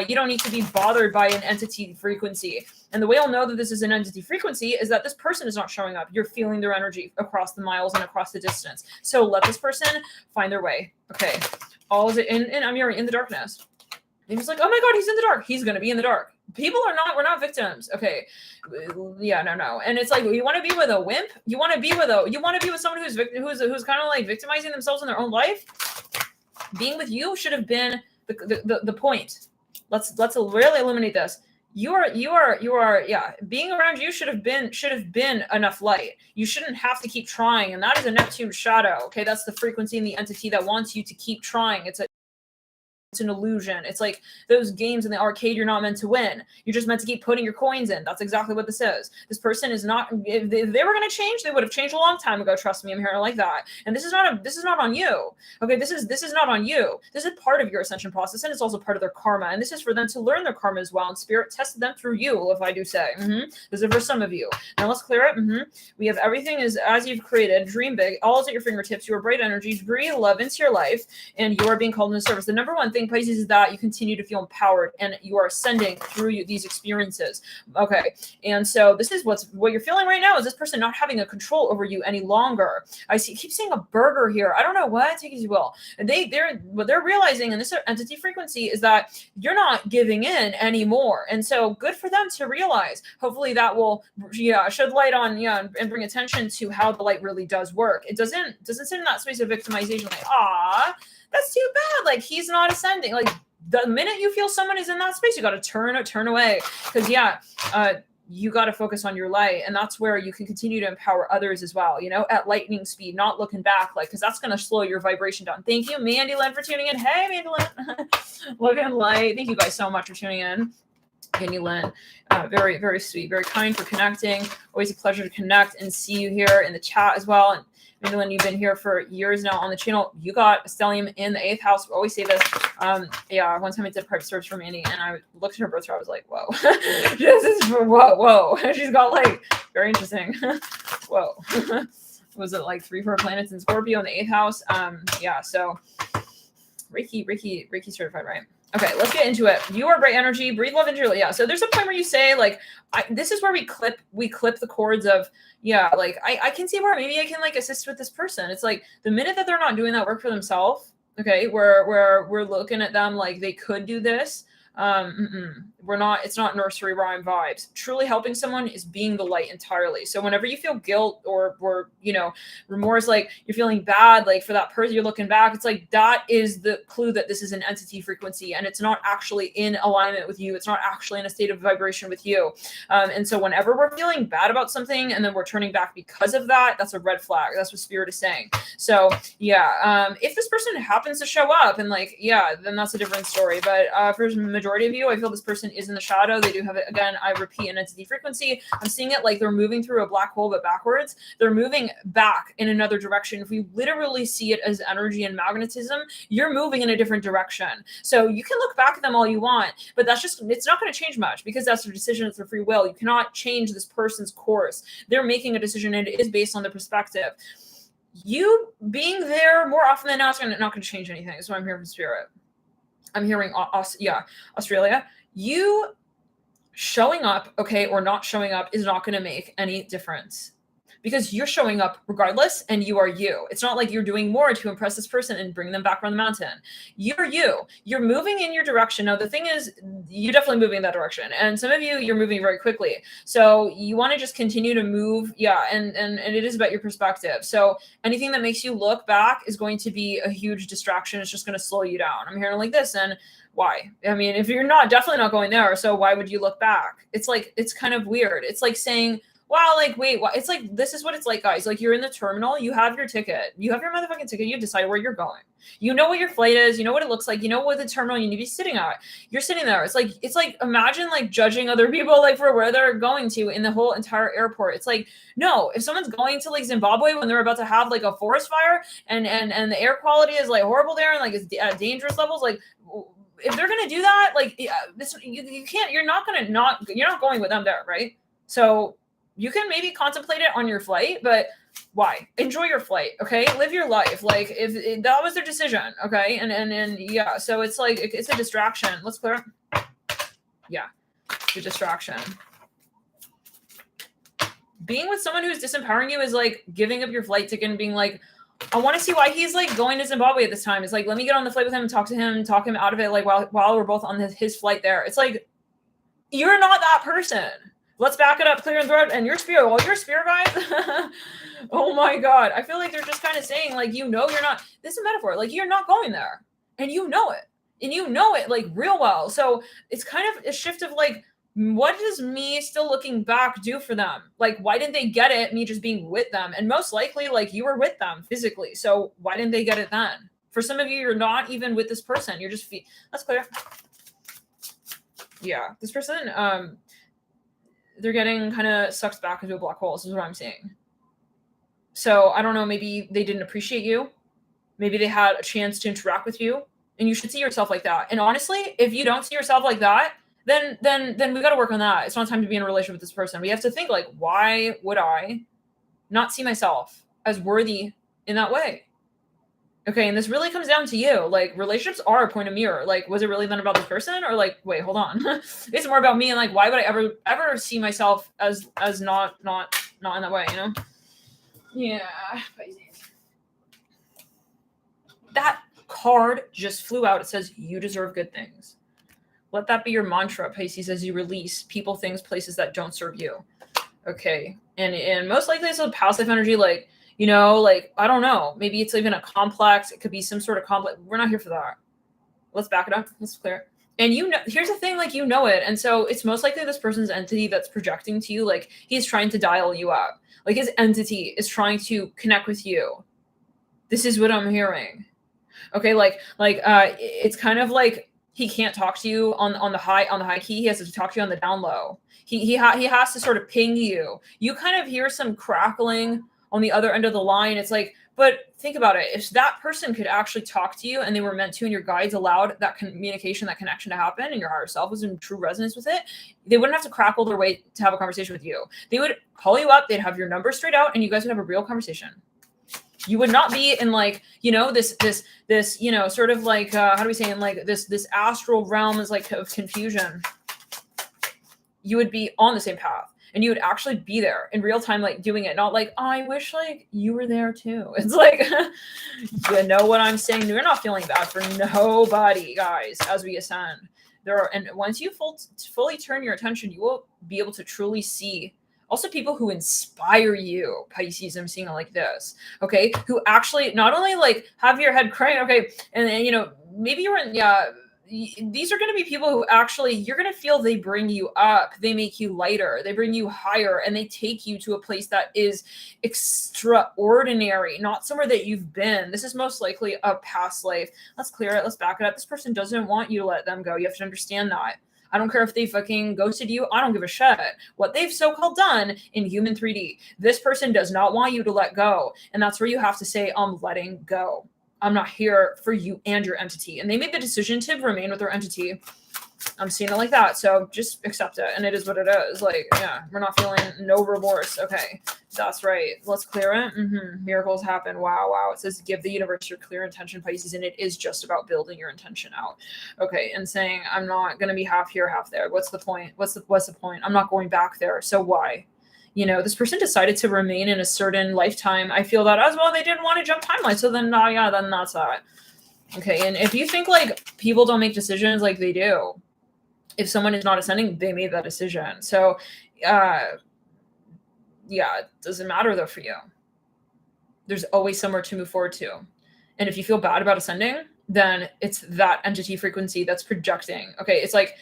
You don't need to be bothered by an entity frequency. And the way you'll know that this is an entity frequency is that this person is not showing up. You're feeling their energy across the miles and across the distance. So let this person find their way. Okay. All is it in I'm in the darkness. And he's like, oh my God, he's in the dark. He's going to be in the dark. We're not victims. Okay. No. And it's like, you want to be with a wimp? You want to be with someone who's kind of like victimizing themselves in their own life? Being with you should have been the point. Let's really eliminate this. You are being around you should have been enough light. You shouldn't have to keep trying. And that is a Neptune shadow. Okay. That's the frequency and the entity that wants you to keep trying. It's an illusion. It's like those games in the arcade you're not meant to win. You're just meant to keep putting your coins in. That's exactly what this is. This person is not, if they were going to change, they would have changed a long time ago. Trust me, I'm hearing like that. And this is not on you. Okay, this is not on you. This is part of your ascension process, and it's also part of their karma. And this is for them to learn their karma as well. And spirit tested them through you, if I do say. This is for some of you. Now let's clear it. We have everything is as you've created. Dream big. All is at your fingertips. You are bright energies. Breathe love into your life, and you are being called into service. The number one thing, Pisces, is that you continue to feel empowered and you are ascending through these experiences. Okay. And so this is what you're feeling right now is this person not having a control over you any longer. Keep seeing a burger here. I don't know what, take it as you will. And what they're realizing in this entity frequency is that you're not giving in anymore. And so good for them to realize. Hopefully that will shed light on and bring attention to how the light really does work. It doesn't sit in that space of victimization like, that's too bad. Like he's not ascending. Like the minute you feel someone is in that space, you got to turn away. Because you got to focus on your light. And that's where you can continue to empower others as well, at lightning speed, not looking back, because that's going to slow your vibration down. Thank you, Mandy Lynn, for tuning in. Hey, Mandy Lynn. Looking light. Thank you guys so much for tuning in. Annie Lynn, very, very sweet, very kind for connecting. Always a pleasure to connect and see you here in the chat as well. And Annie Lynn, you've been here for years now on the channel. You got a stellium in the 8th house. We always say this. Yeah, one time I did a private search for Mandy and I looked at her birth chart. I was like, whoa, this is whoa. She's got like, very interesting. Whoa. Was it like 3-4 planets in Scorpio in the 8th house? Yeah, so Reiki certified, right? Okay, let's get into it. You are bright energy, breathe love into your, yeah. So there's a point where you say like, this is where we clip the cords of, yeah, like I can see where maybe I can like assist with this person. It's like the minute that they're not doing that work for themselves, okay, where we're looking at them like they could do this. We're not, it's not nursery rhyme vibes. Truly helping someone is being the light entirely. So whenever you feel guilt or you know, remorse, like you're feeling bad, like for that person, you're looking back, it's like, that is the clue that this is an entity frequency and it's not actually in alignment with you. It's not actually in a state of vibration with you. And so whenever we're feeling bad about something and then we're turning back because of that, that's a red flag. That's what spirit is saying. So yeah, if this person happens to show up and like, yeah, then that's a different story. But for the majority of you, I feel this person is in the shadow. They do have it. Again, I repeat, an entity frequency. I'm seeing it like they're moving through a black hole, but backwards. They're moving back in another direction. If we literally see it as energy and magnetism, you're moving in a different direction. So you can look back at them all you want, but that's just, it's not going to change much because that's their decision. It's their free will. You cannot change this person's course. They're making a decision and it is based on their perspective. You being there more often than not is not going to change anything. That's what I'm hearing from spirit. I'm hearing, Australia. You showing up, okay, or not showing up is not going to make any difference because you're showing up regardless and you are you. It's not like you're doing more to impress this person and bring them back around the mountain. You're you. You're moving in your direction. Now, the thing is, you're definitely moving in that direction. And some of you, you're moving very quickly. So you want to just continue to move. Yeah. And it is about your perspective. So anything that makes you look back is going to be a huge distraction. It's just going to slow you down. I'm hearing like this. And why? I mean, if you're definitely not going there, so why would you look back? It's like, it's kind of weird. It's like saying, wow, like, wait, what? It's like, this is what it's like, guys. Like, you're in the terminal, you have your ticket, you have your motherfucking ticket, you decide where you're going. You know what your flight is, you know what it looks like, you know what the terminal you need to be sitting at. You're sitting there. It's like, imagine like judging other people like for where they're going to in the whole entire airport. It's like, no, if someone's going to like Zimbabwe when they're about to have like a forest fire and the air quality is like horrible there and like it's at dangerous levels, like, if they're gonna do that, like, yeah, this you can't. You're not going with them there, right? So you can maybe contemplate it on your flight, but why? Enjoy your flight, okay? Live your life. Like if that was their decision, okay? And yeah, so it's like it's a distraction. Let's clear up. Yeah, it's a distraction. Being with someone who's disempowering you is like giving up your flight ticket and being like, I want to see why he's like going to Zimbabwe at this time. It's like, let me get on the flight with him and talk to him and talk him out of it. Like while we're both on his flight there, it's like, you're not that person. Let's back it up, clear and throat. And your spirit, well, your spirit guys, oh my God. I feel like they're just kind of saying like, you're not, this is a metaphor. Like you're not going there and you know it and you know it like real well. So it's kind of a shift of like, what does me still looking back do for them? Like, why didn't they get it? Me just being with them. And most likely, like, you were with them physically. So why didn't they get it then? For some of you, you're not even with this person. You're just, that's clear. Yeah, this person, they're getting kind of sucked back into a black hole. This is what I'm seeing. So I don't know, maybe they didn't appreciate you. Maybe they had a chance to interact with you. And you should see yourself like that. And honestly, if you don't see yourself like that, then we got to work on that. It's not time to be in a relationship with this person. We have to think like, why would I not see myself as worthy in that way? Okay. And this really comes down to you. Like relationships are a point of mirror. Like, was it really then about this person or like, wait, hold on. It's more about me. And like, why would I ever see myself as not in that way, you know? Yeah. That card just flew out. It says you deserve good things. Let that be your mantra, Pisces, as you release people, things, places that don't serve you. Okay. And most likely it's a passive energy, like, you know, like, I don't know. Maybe it's even a complex. It could be some sort of complex. We're not here for that. Let's back it up. Let's clear it. And you know, here's the thing, like, you know it. And so it's most likely this person's entity that's projecting to you, like he's trying to dial you up. Like his entity is trying to connect with you. This is what I'm hearing. Okay. Like it's kind of like, he can't talk to you on the high key. He has to talk to you on the down low. He has to sort of ping you. You kind of hear some crackling on the other end of the line. It's like, but think about it. If that person could actually talk to you and they were meant to, and your guides allowed that communication, that connection to happen, and your higher self was in true resonance with it, they wouldn't have to crackle their way to have a conversation with you. They would call you up, they'd have your number straight out, and you guys would have a real conversation. You would not be in like, this, sort of like, how do we say, in like this astral realm is like of confusion. You would be on the same path. And you would actually be there in real time, like doing it. Not like, oh, I wish like you were there too. It's like, you know what I'm saying? You're not feeling bad for nobody, guys, as we ascend. And once you fully turn your attention, you will be able to truly see also people who inspire you, Pisces. I'm seeing it like this, okay? Who actually not only like have your head crying, okay, and maybe you're in, these are going to be people who actually, you're going to feel they bring you up, they make you lighter, they bring you higher, and they take you to a place that is extraordinary, not somewhere that you've been. This is most likely a past life. Let's clear it. Let's back it up. This person doesn't want you to let them go. You have to understand that. I don't care if they fucking ghosted you. I don't give a shit what they've so-called done in human 3D. This person does not want you to let go. And that's where you have to say, I'm letting go. I'm not here for you and your entity. And they made the decision to remain with their entity. I'm seeing it like that. So just accept it. And it is what it is. Like, yeah, we're not feeling no remorse. Okay, that's right. Let's clear it. Miracles happen. Wow. It says, give the universe your clear intention, Pisces. And it is just about building your intention out. Okay, and saying, I'm not going to be half here, half there. What's the point? What's the point? I'm not going back there. So why? This person decided to remain in a certain lifetime. I feel that as well. They didn't want to jump timeline. So then, then that's that. Okay. And if you think like people don't make decisions, like they do, if someone is not ascending, they made that decision. So, it doesn't matter though for you. There's always somewhere to move forward to. And if you feel bad about ascending, then it's that entity frequency that's projecting. Okay. It's like,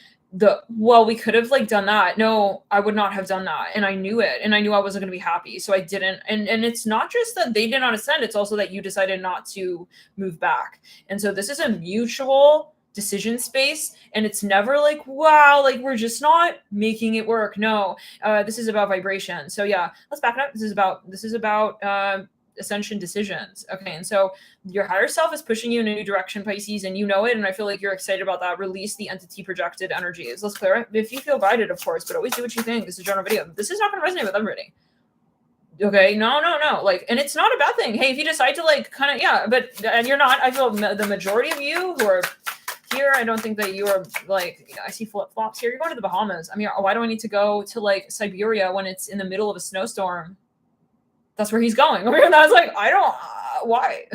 we could have like done that. No, I would not have done that. And I knew it. And I knew I wasn't going to be happy. So I didn't. And it's not just that they did not ascend. It's also that you decided not to move back. And so this is a mutual decision space. And it's never like, wow, like we're just not making it work. No, this is about vibration. So yeah, let's back it up. This is about ascension decisions. Okay. And so your higher self is pushing you in a new direction, Pisces, and you know it. And I feel like you're excited about that. Release the entity projected energies. Let's clear it. If you feel guided, of course, but always do what you think. This is a general video. This is not going to resonate with everybody. Okay. No. Like, and it's not a bad thing. Hey, if you decide to like kind of, and you're not, I feel the majority of you who are here, I don't think that you are like, I see flip-flops here. You're going to the Bahamas. I mean, why do I need to go to like Siberia when it's in the middle of a snowstorm? That's where he's going. And I was like, I don't, why?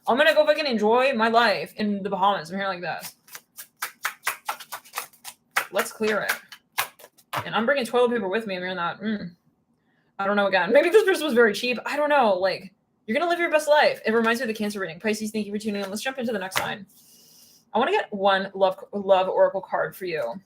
I'm going to go fucking enjoy my life in the Bahamas. I'm here like this. Let's clear it. And I'm bringing toilet paper with me. I'm hearing that. I don't know again. Maybe this person was very cheap. I don't know. Like, you're going to live your best life. It reminds me of the Cancer reading. Pisces, thank you for tuning in. Let's jump into the next sign. I want to get one love oracle card for you.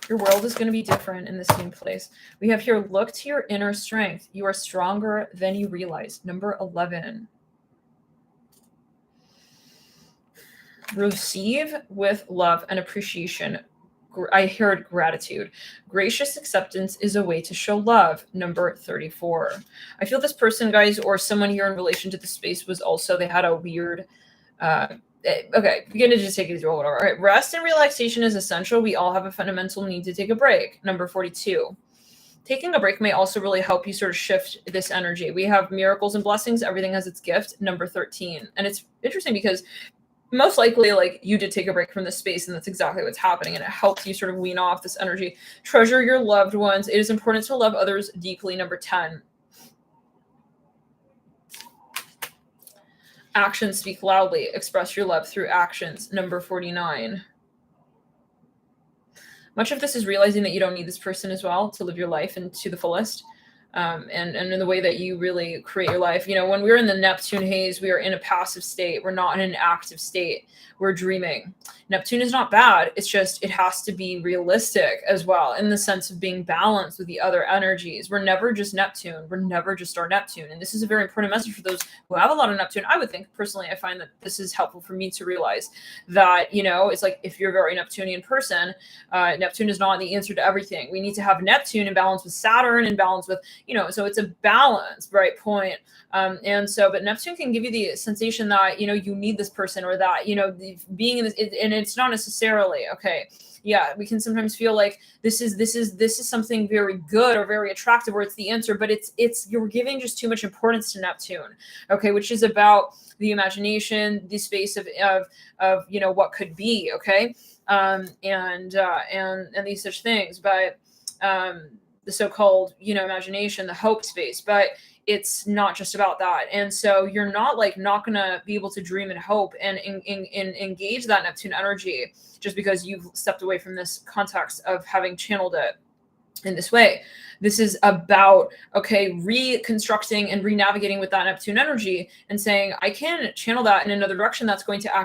Your world is going to be different in the same place. We have here, look to your inner strength. You are stronger than you realize. Number 11. Receive with love and appreciation. I heard gratitude. Gracious acceptance is a way to show love. Number 34. I feel this person, guys, or someone here in relation to the space was also, they had a weird, okay, begin to just take it through whatever. All right, rest and relaxation is essential. We all have a fundamental need to take a break. Number 42. Taking a break may also really help you sort of shift this energy. We have miracles and blessings. Everything has its gift. Number 13. And it's interesting because most likely, like, you did take a break from this space, and that's exactly what's happening. And it helps you sort of wean off this energy. Treasure your loved ones. It is important to love others deeply. Number 10. Actions speak loudly. Express your love through actions. Number 49. Much of this is realizing that you don't need this person as well to live your life and to the fullest. and in the way that you really create your life. When we're in the Neptune haze, we are in a passive state. We're not in an active state. We're dreaming. Neptune is not bad. It's just, it has to be realistic as well, in the sense of being balanced with the other energies. We're never just Neptune. We're never just our Neptune. And this is a very important message for those who have a lot of Neptune. I would think, personally, I find that this is helpful for me to realize that, it's like, if you're a very Neptunian person, Neptune is not the answer to everything. We need to have Neptune in balance with Saturn, in balance with, so it's a balance, right, point. But Neptune can give you the sensation that, you need this person, or that, being in this, and it's not necessarily, okay. Yeah, we can sometimes feel like this is something very good or very attractive, or it's the answer, but it's you're giving just too much importance to Neptune, okay, which is about the imagination, the space of what could be, okay, and these such things, but the so-called imagination, the hope space, but it's not just about that. And so you're not gonna be able to dream and hope and engage that Neptune energy just because you've stepped away from this context of having channeled it in this way. This is about, okay, reconstructing and re-navigating with that Neptune energy and saying, I can channel that in another direction that's going to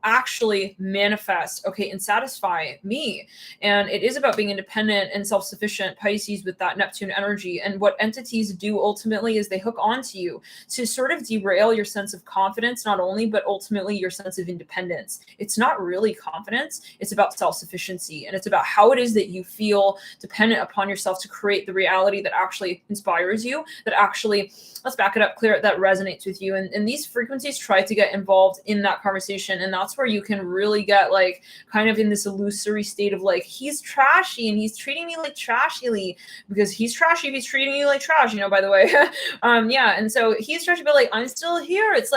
actually manifest, okay, and satisfy me. And it is about being independent and self-sufficient, Pisces, with that Neptune energy. And what entities do ultimately is they hook onto you to sort of derail your sense of confidence, not only, but ultimately your sense of independence. It's not really confidence. It's about self-sufficiency. And it's about how it is that you feel dependent upon yourself to create the reality that actually inspires you, that actually, let's back it up, clear it, that resonates with you. And these frequencies try to get involved in that conversation. And that's where you can really get kind of in this illusory state of he's trashy and he's treating me like trashily, because he's trashy if he's treating you like trash, by the way. Yeah. And so he's trashy, but I'm still here. It's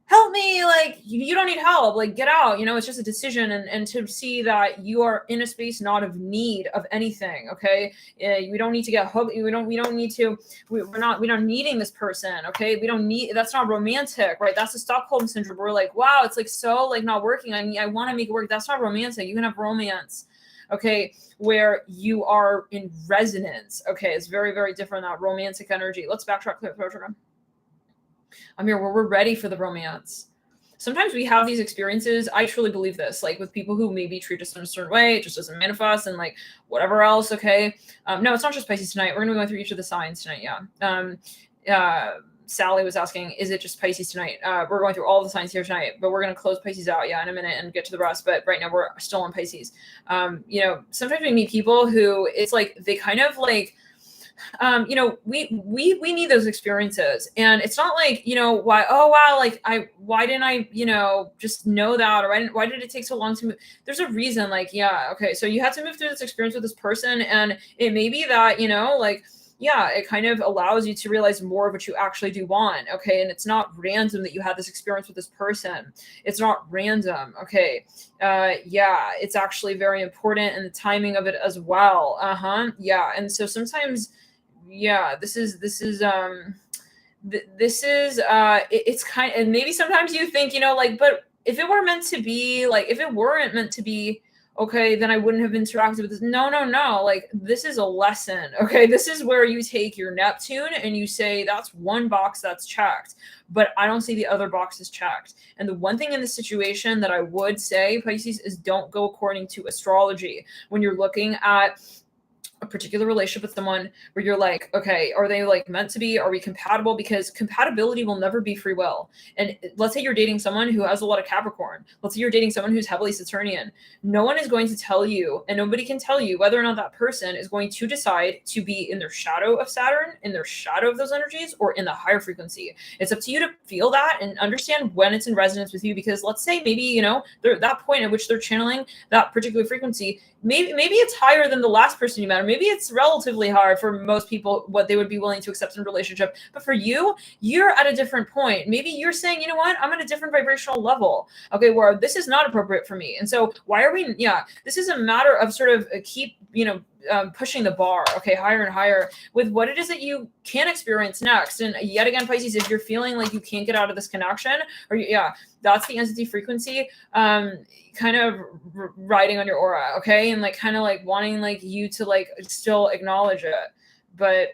help me, you don't need help, get out, it's just a decision. And to see that you are in a space not of need of anything, okay? We don't need to get hooked. We're not needing this person, okay? We don't need, that's not romantic, right? That's the Stockholm syndrome. We're wow, it's so not working. I want to make it work. That's not romantic. You can have romance, okay, where you are in resonance, okay? It's very, very different, that romantic energy. Let's backtrack. I'm here where we're ready for the romance. Sometimes we have these experiences. I truly believe this, with people who maybe treat us in a certain way, it just doesn't manifest, and whatever else. Okay. No, it's not just Pisces tonight. We're going to go through each of the signs tonight. Yeah. Sally was asking, is it just Pisces tonight? We're going through all the signs here tonight, but we're going to close Pisces out, in a minute, and get to the rest. But right now we're still on Pisces. Sometimes we meet people who it's they kind of we need those experiences, and it's not why, oh wow, why didn't I just know that, or why did it take so long to move? There's a reason, yeah, okay, so you had to move through this experience with this person, and it may be that yeah, it kind of allows you to realize more of what you actually do want, okay? And it's not random that you had this experience with this person. It's not random, okay? Yeah, it's actually very important, and the timing of it as well. Yeah, and so sometimes, yeah, it's kind, and maybe sometimes you think, but if it were meant to be, if it weren't meant to be, okay, then I wouldn't have interacted with this. No. This is a lesson, okay? This is where you take your Neptune and you say, that's one box that's checked, but I don't see the other boxes checked. And the one thing in this situation that I would say, Pisces, is don't go according to astrology. When you're looking at a particular relationship with someone where you're okay, are they meant to be? Are we compatible? Because compatibility will never be free will. And let's say you're dating someone who has a lot of Capricorn. Let's say you're dating someone who's heavily Saturnian. No one is going to tell you, and nobody can tell you whether or not that person is going to decide to be in their shadow of Saturn, in their shadow of those energies, or in the higher frequency. It's up to you to feel that and understand when it's in resonance with you. Because let's say maybe, that point at which they're channeling that particular frequency, maybe it's higher than the last person you met, or maybe it's relatively high for most people, what they would be willing to accept in a relationship. But for you, you're at a different point. Maybe you're saying, you know what, I'm at a different vibrational level, okay, where this is not appropriate for me. And so why are we, this is a matter of sort of keep, pushing the bar, okay, higher and higher with what it is that you can experience next. And yet again, Pisces, if you're feeling like you can't get out of this connection, or that's the entity frequency, kind of riding on your aura, okay, and kind of wanting you to still acknowledge it. But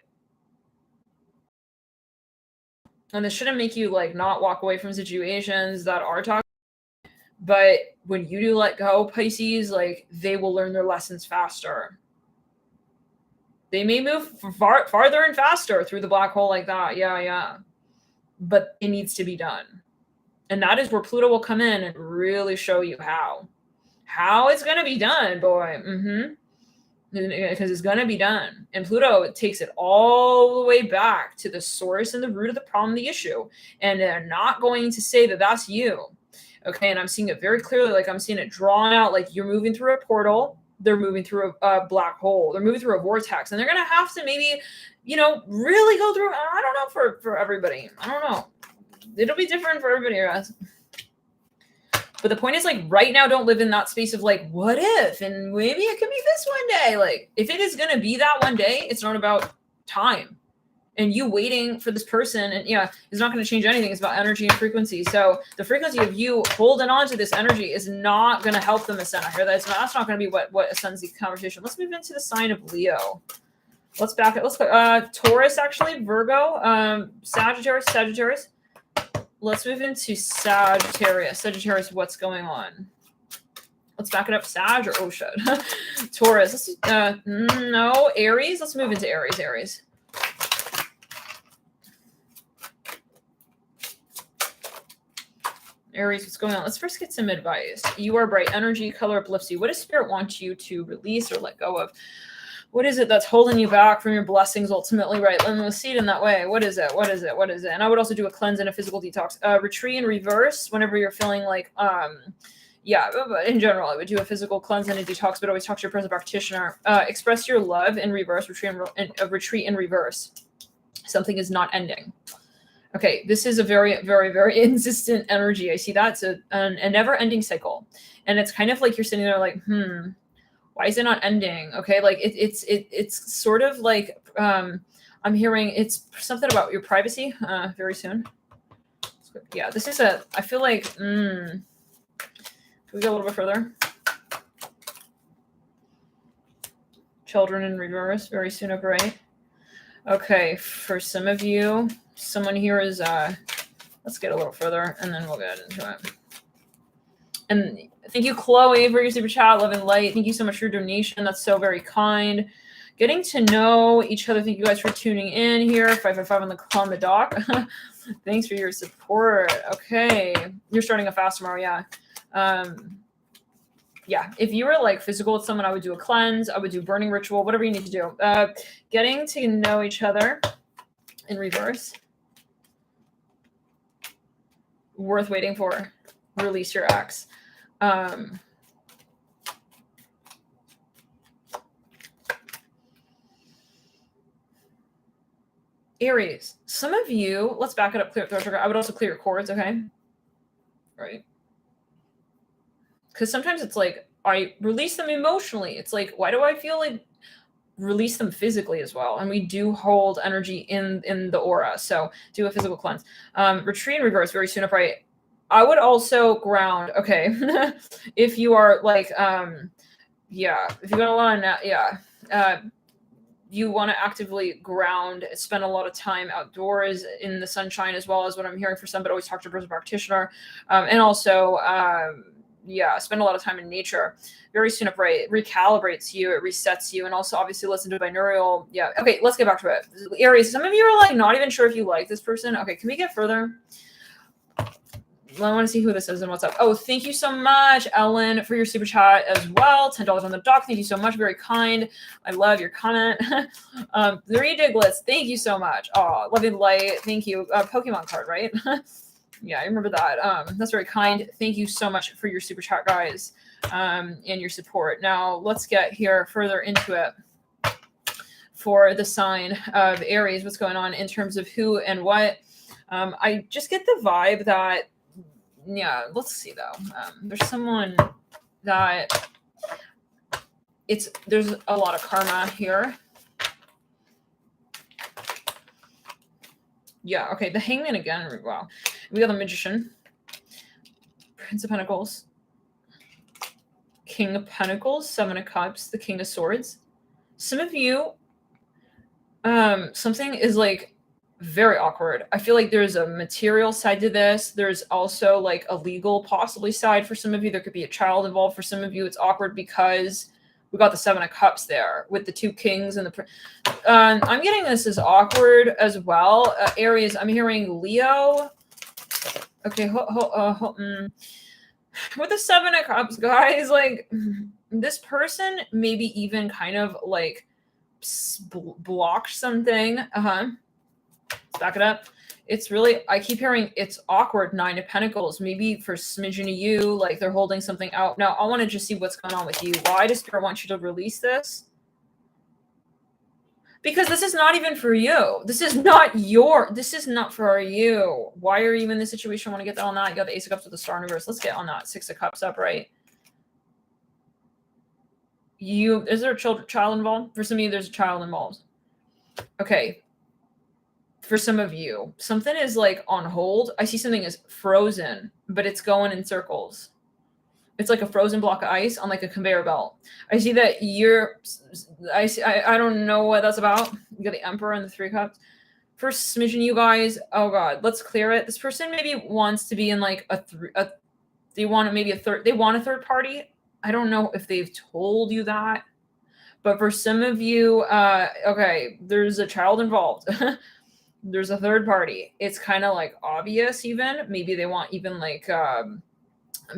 And this shouldn't make you like not walk away from situations that are toxic. But when you do let go, Pisces, like they will learn their lessons faster. They may move farther and faster through the black hole like that. Yeah. But it needs to be done. And that is where Pluto will come in and really show you how. How it's going to be done, boy. Because it's going to be done. And Pluto takes it all the way back to the source and the root of the problem, the issue. And they're not going to say that that's you. Okay, and I'm seeing it very clearly. Like I'm seeing it drawn out like you're moving through a portal. They're moving through a black hole. They're moving through a vortex. And they're going to have to maybe, really go through. I don't know for everybody. I don't know. It'll be different for everybody else. But the point is, like, right now, don't live in that space of like, what if? And maybe it could be this one day. Like, if it is going to be that one day, it's not about time. And you waiting for this person, and it's not going to change anything. It's about energy and frequency. So the frequency of you holding on to this energy is not going to help them ascend. I hear that. That's not going to be what ascends the conversation. Let's move into the sign of Leo. Let's back it. Let's go. Taurus, actually, Virgo, Sagittarius. Let's move into Sagittarius. Sagittarius, what's going on? Let's back it up. Sag or oh shit. Taurus. No, Aries. Let's move into Aries. Aries, what's going on? Let's first get some advice. You are bright energy, color uplifts you. What does spirit want you to release or let go of? What is it that's holding you back from your blessings ultimately, right? Let me see it in that way. What is it? And I would also do a cleanse and a physical detox. Retreat and reverse whenever you're feeling like, but in general, I would do a physical cleanse and a detox, but always talk to your present practitioner. Express your love in reverse, retreat in reverse. Something is not ending. Okay, this is a very, very, very insistent energy. I see that. It's a never-ending cycle. And it's kind of like you're sitting there like, why is it not ending? Okay, like it's sort of like I'm hearing it's something about your privacy very soon. Yeah, this is I feel like, can we go a little bit further? Children in reverse, very soon, upright. Okay, for some of you, someone here is, let's get a little further and then we'll get into it. And thank you, Chloe, for your super chat. Love and light. Thank you so much for your donation. That's so very kind. Getting to know each other. Thank you guys for tuning in here. 555 on the dock. Thanks for your support. Okay. You're starting a fast tomorrow. Yeah. If you were like physical with someone, I would do a cleanse. I would do burning ritual, whatever you need to do. Getting to know each other in reverse. Worth waiting for. Release your ex. Aries, some of you, let's back it up, clear throat chakra. I would also clear your cords, okay? Right. Because sometimes it's like, I release them emotionally. It's like, why do I feel like release them physically as well? And we do hold energy in the aura. So do a physical cleanse. Retreat in reverse, very soon upright. I would also ground. Okay. If you are like, if you got a lot of, you want to actively ground, spend a lot of time outdoors in the sunshine, as well as what I'm hearing for some, but always talk to a person practitioner. And also, spend a lot of time in nature. Very soon upright, recalibrates you, it resets you, and also obviously listen to binaural. Yeah. Okay, let's get back to it. Aries, some of you are like not even sure if you like this person. Okay, can we get further? I want to see who this is and what's up. Oh, thank you so much, Ellen, for your super chat as well. $10 on the dock. Thank you so much. Very kind. I love your comment. 3 Diglets. Thank you so much. Oh, love and light. Thank you. Pokemon card, right? Yeah, I remember that. That's very kind. Thank you so much for your super chat, guys, and your support. Now, let's get here further into it for the sign of Aries. What's going on in terms of who and what? I just get the vibe that, let's see though. There's someone that there's a lot of karma here. Yeah, okay, the Hangman again. Wow. We got the Magician, Prince of Pentacles, King of Pentacles, 7 of Cups, the King of Swords. Some of you, something is like Very awkward. I feel like there's a material side to this. There's also like a legal possibly side for some of you. There could be a child involved for some of you. It's awkward because we got the 7 of Cups there with the 2 kings and the I'm getting this as awkward as well. Aries, I'm hearing Leo. Okay, with the 7 of Cups, guys, like this person maybe even kind of like blocked something. Let's back it up. It's really, I keep hearing it's awkward. 9 of Pentacles, maybe for smidgen of you, like they're holding something out. Now, I want to just see what's going on with you. Why does Spirit want you to release this? Because this is not even for you. This is not for you. Why are you in this situation? I want to get on that. You got the Ace of Cups with the Star in reverse. Let's get on that. 6 of Cups upright. Is there a child involved? For some of you, there's a child involved. Okay. For some of you, something is like on hold. I see something is frozen, but it's going in circles. It's like a frozen block of ice on like a conveyor belt. I see that I don't know what that's about. You got the Emperor and the 3 Cups. First smidgen, you guys. Oh God, let's clear it. This person maybe wants to be in like they want a third party. I don't know if they've told you that, but for some of you, okay, there's a child involved. There's a third party. It's kind of like obvious even. Maybe they want even like, I'm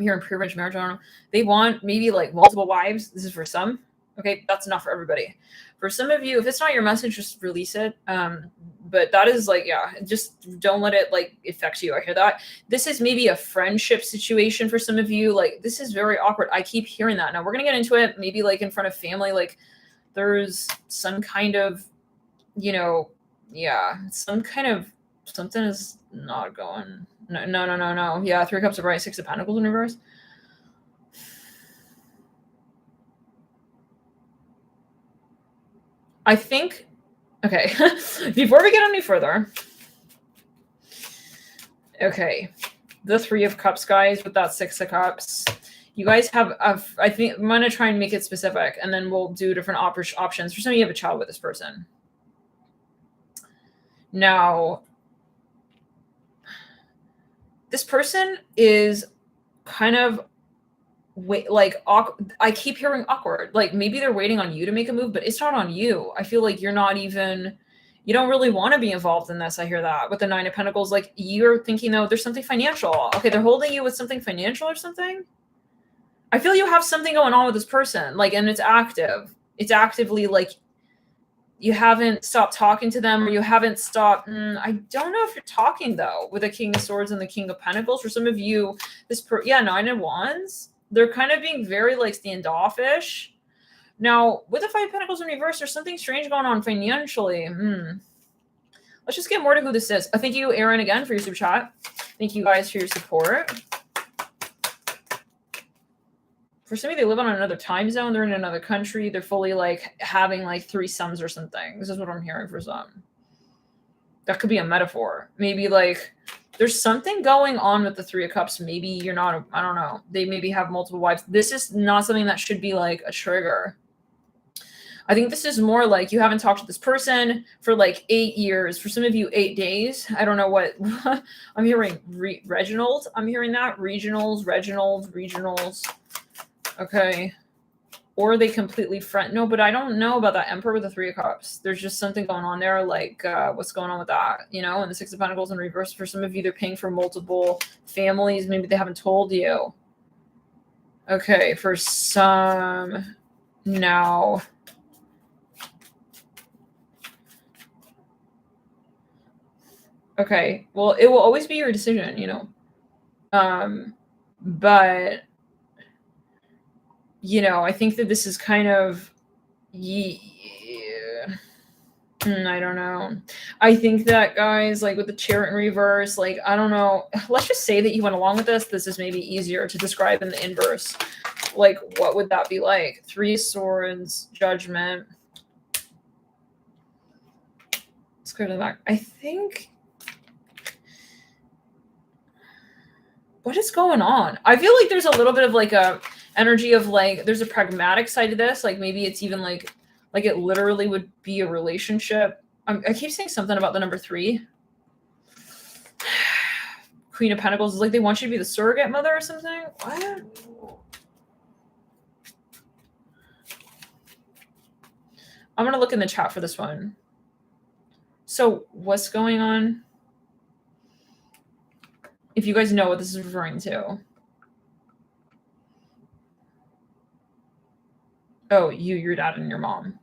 hearing pre-arranged marriage. I don't know. They want maybe like multiple wives. This is for some. Okay, that's not for everybody. For some of you, if it's not your message, just release it. But that is like, yeah, just don't let it like affect you. I hear that. This is maybe a friendship situation for some of you. Like this is very awkward. I keep hearing that. Now we're going to get into it. Maybe like in front of family, like there's some kind of, yeah, something is not going. No. Yeah, 3 Cups of Rice, 6 of Pentacles in reverse. I think, okay, before we get any further, okay, the 3 of Cups, guys, with that 6 of Cups, you guys have, I think, I'm going to try and make it specific, and then we'll do different options. For some of you have a child with this person. Now, this person is kind of like I keep hearing awkward. Like maybe they're waiting on you to make a move, but it's not on you. I feel like you don't really want to be involved in this. I hear that with the 9 of Pentacles. Like you're thinking though, there's something financial. Okay, they're holding you with something financial or something. I feel you have something going on with this person, like, and it's active. It's actively like you haven't stopped talking to them, or you haven't stopped. I don't know if you're talking though with the King of Swords and the King of Pentacles. For some of you, 9 of Wands, they're kind of being very like standoffish. Now with the 5 of Pentacles in reverse, there's something strange going on financially. Let's just get more to who this is. Thank you, Aaron, again for your super chat. Thank you guys for your support. For some of you, they live on another time zone. They're in another country. They're fully like having like 3 sums or something. This is what I'm hearing for some. That could be a metaphor. Maybe like there's something going on with the 3 of Cups. Maybe you're not, I don't know. They maybe have multiple wives. This is not something that should be like a trigger. I think this is more like you haven't talked to this person for like 8 years. For some of you, 8 days. I don't know what I'm hearing. Reginald. I'm hearing that. Regionals. Okay. Or they completely no, but I don't know about that Emperor with the 3 of Cups. There's just something going on there, like what's going on with that, and the 6 of Pentacles in reverse. For some of you, they're paying for multiple families. Maybe they haven't told you. Okay, for some now. Okay, well, it will always be your decision, but I think that this is kind of, I don't know. I think that, guys, like with the Chariot in reverse, like, I don't know. Let's just say that you went along with this. This is maybe easier to describe in the inverse. Like, what would that be like? 3 of Swords, Judgment. Let's go to the back. I think... What is going on? I feel like there's a little bit of like a energy of like, there's a pragmatic side to this. Like maybe it's even like it literally would be a relationship. I keep saying something about the number 3. Queen of Pentacles is like they want you to be the surrogate mother or something. What? I'm going to look in the chat for this one. So what's going on? If you guys know what this is referring to. Oh, your dad and your mom.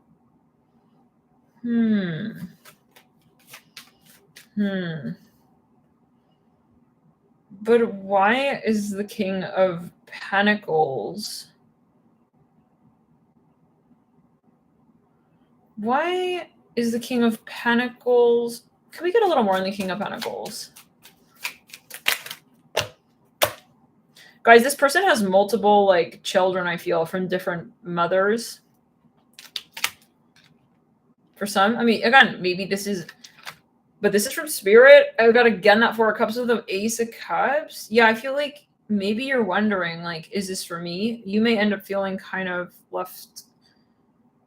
But why is the King of Pentacles? Why is the King of Pentacles? Can we get a little more on the King of Pentacles? Guys, this person has multiple like children, I feel, from different mothers. For some, I mean, again, maybe this is, but this is from Spirit. I've got again that 4 of Cups with the Ace of Cups. Yeah, I feel like maybe you're wondering, like, is this for me? You may end up feeling kind of left,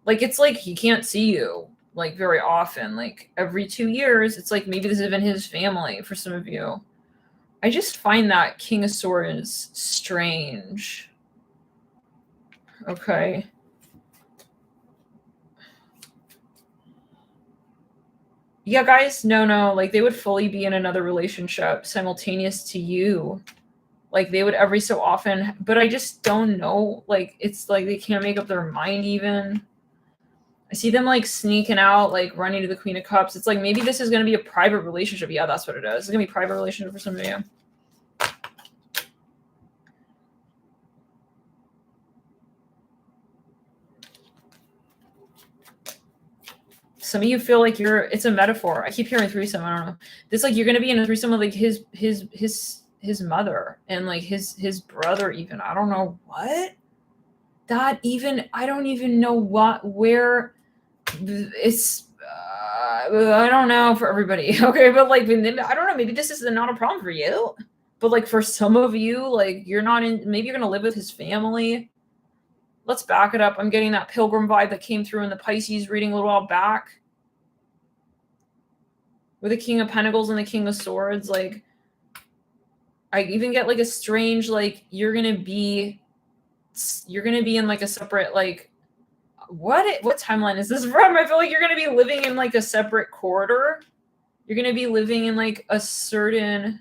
like it's like he can't see you like very often. Like every 2 years, it's like maybe this has been his family for some of you. I just find that King of Swords strange. Okay. Yeah, guys, no. Like, they would fully be in another relationship simultaneous to you. Like, they would every so often, but I just don't know. Like, it's like they can't make up their mind even. I see them, like, sneaking out, like, running to the Queen of Cups. It's like, maybe this is going to be a private relationship. Yeah, that's what it is. It's going to be a private relationship for some of you. Some of you feel like it's a metaphor. I keep hearing threesome. I don't know. This, like, you're going to be in a threesome with, like, his mother and, like, his brother even. I don't know what. That even, I don't even know where it's, I don't know for everybody. Okay, but, like, I don't know. Maybe this is not a problem for you. But, like, for some of you, like, you're not in, maybe you're going to live with his family. Let's back it up. I'm getting that pilgrim vibe that came through in the Pisces reading a little while back. With the King of Pentacles and the King of Swords. Like, I even get, like, a strange, like, you're going to be in, like, a separate, like, what timeline is this from? I feel like you're going to be living in, like, a separate corridor. You're going to be living in, like, a certain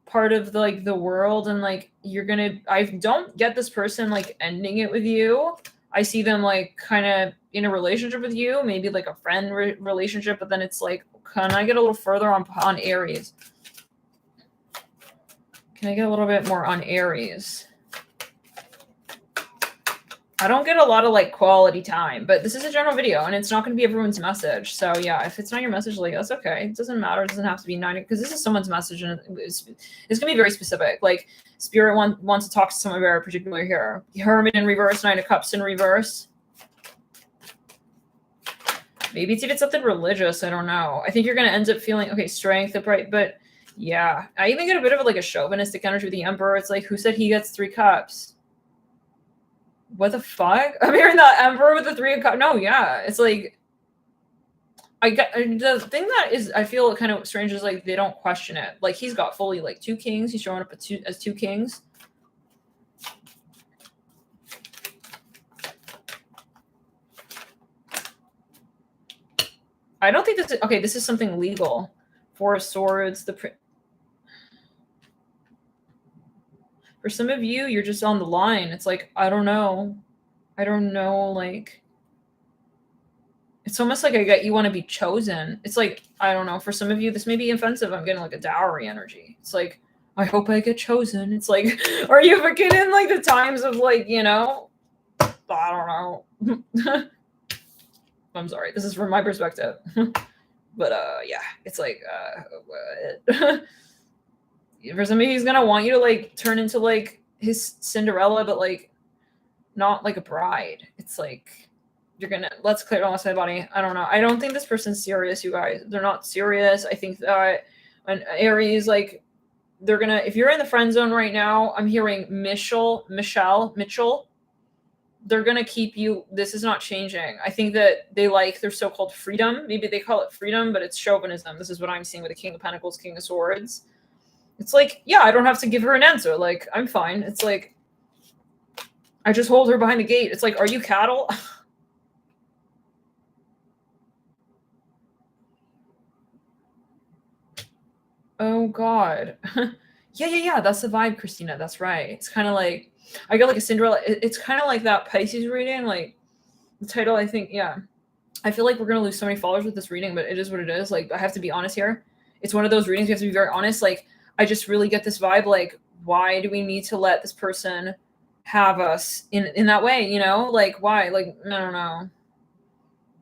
part of the, like, the world, and, like, you're going to, I don't get this person, like, ending it with you. I see them, like, kind of in a relationship with you, maybe, like, a friend relationship, but then it's like, can I get a little further on Aries? Can I get a little bit more on Aries? I don't get a lot of, like, quality time, but this is a general video and it's not going to be everyone's message. So yeah, if it's not your message, like, that's okay. It doesn't matter. It doesn't have to be 90, because this is someone's message and it's going to be very specific. Like, Spirit wants to talk to someone very particular here. Hermit in reverse, Knight of Cups in reverse. Maybe it's even something religious. I don't know. I think you're going to end up feeling, okay, strength, upright, but yeah. I even get a bit of, like, a chauvinistic energy with the Emperor. It's like, who said he gets 3 cups? What the fuck? I'm hearing the Emperor with the 3 of Cups. No, yeah. It's like, the thing that is, I feel kind of strange is, like, they don't question it. Like, he's got fully, like, 2 kings. He's showing up as 2 kings. I don't think this is, okay, this is something legal. 4 of Swords, for some of you, you're just on the line. It's like, I don't know, like, it's almost like you want to be chosen. It's like, I don't know, for some of you, this may be offensive. I'm getting, like, a dowry energy. It's like, I hope I get chosen. It's like, are you fucking in, like, the times of, like, you know, I don't know. I'm sorry. This is from my perspective. But, yeah, it's like, what? For somebody, he's gonna want you to, like, turn into, like, his Cinderella, but, like, not like a bride. It's like, you're gonna, let's clear it on my body. I don't know. I don't think this person's serious, you guys. They're not serious. I think that an Aries, like, they're gonna, if you're in the friend zone right now, I'm hearing Mitchell. they're going to keep you. This is not changing. I think that they like their so-called freedom. Maybe they call it freedom, but it's chauvinism. This is what I'm seeing with the King of Pentacles, King of Swords. It's like, yeah, I don't have to give her an answer. Like, I'm fine. It's like, I just hold her behind the gate. It's like, are you cattle? Oh, God. Yeah. That's the vibe, Christina. That's right. It's kind of like, I got like a Cinderella. It's kind of like that Pisces reading. Like, the title, I think, yeah. I feel like we're going to lose so many followers with this reading, but it is what it is. Like, I have to be honest here. It's one of those readings you have to be very honest. Like, I just really get this vibe. Like, why do we need to let this person have us in that way? You know, like, why? Like, I don't know.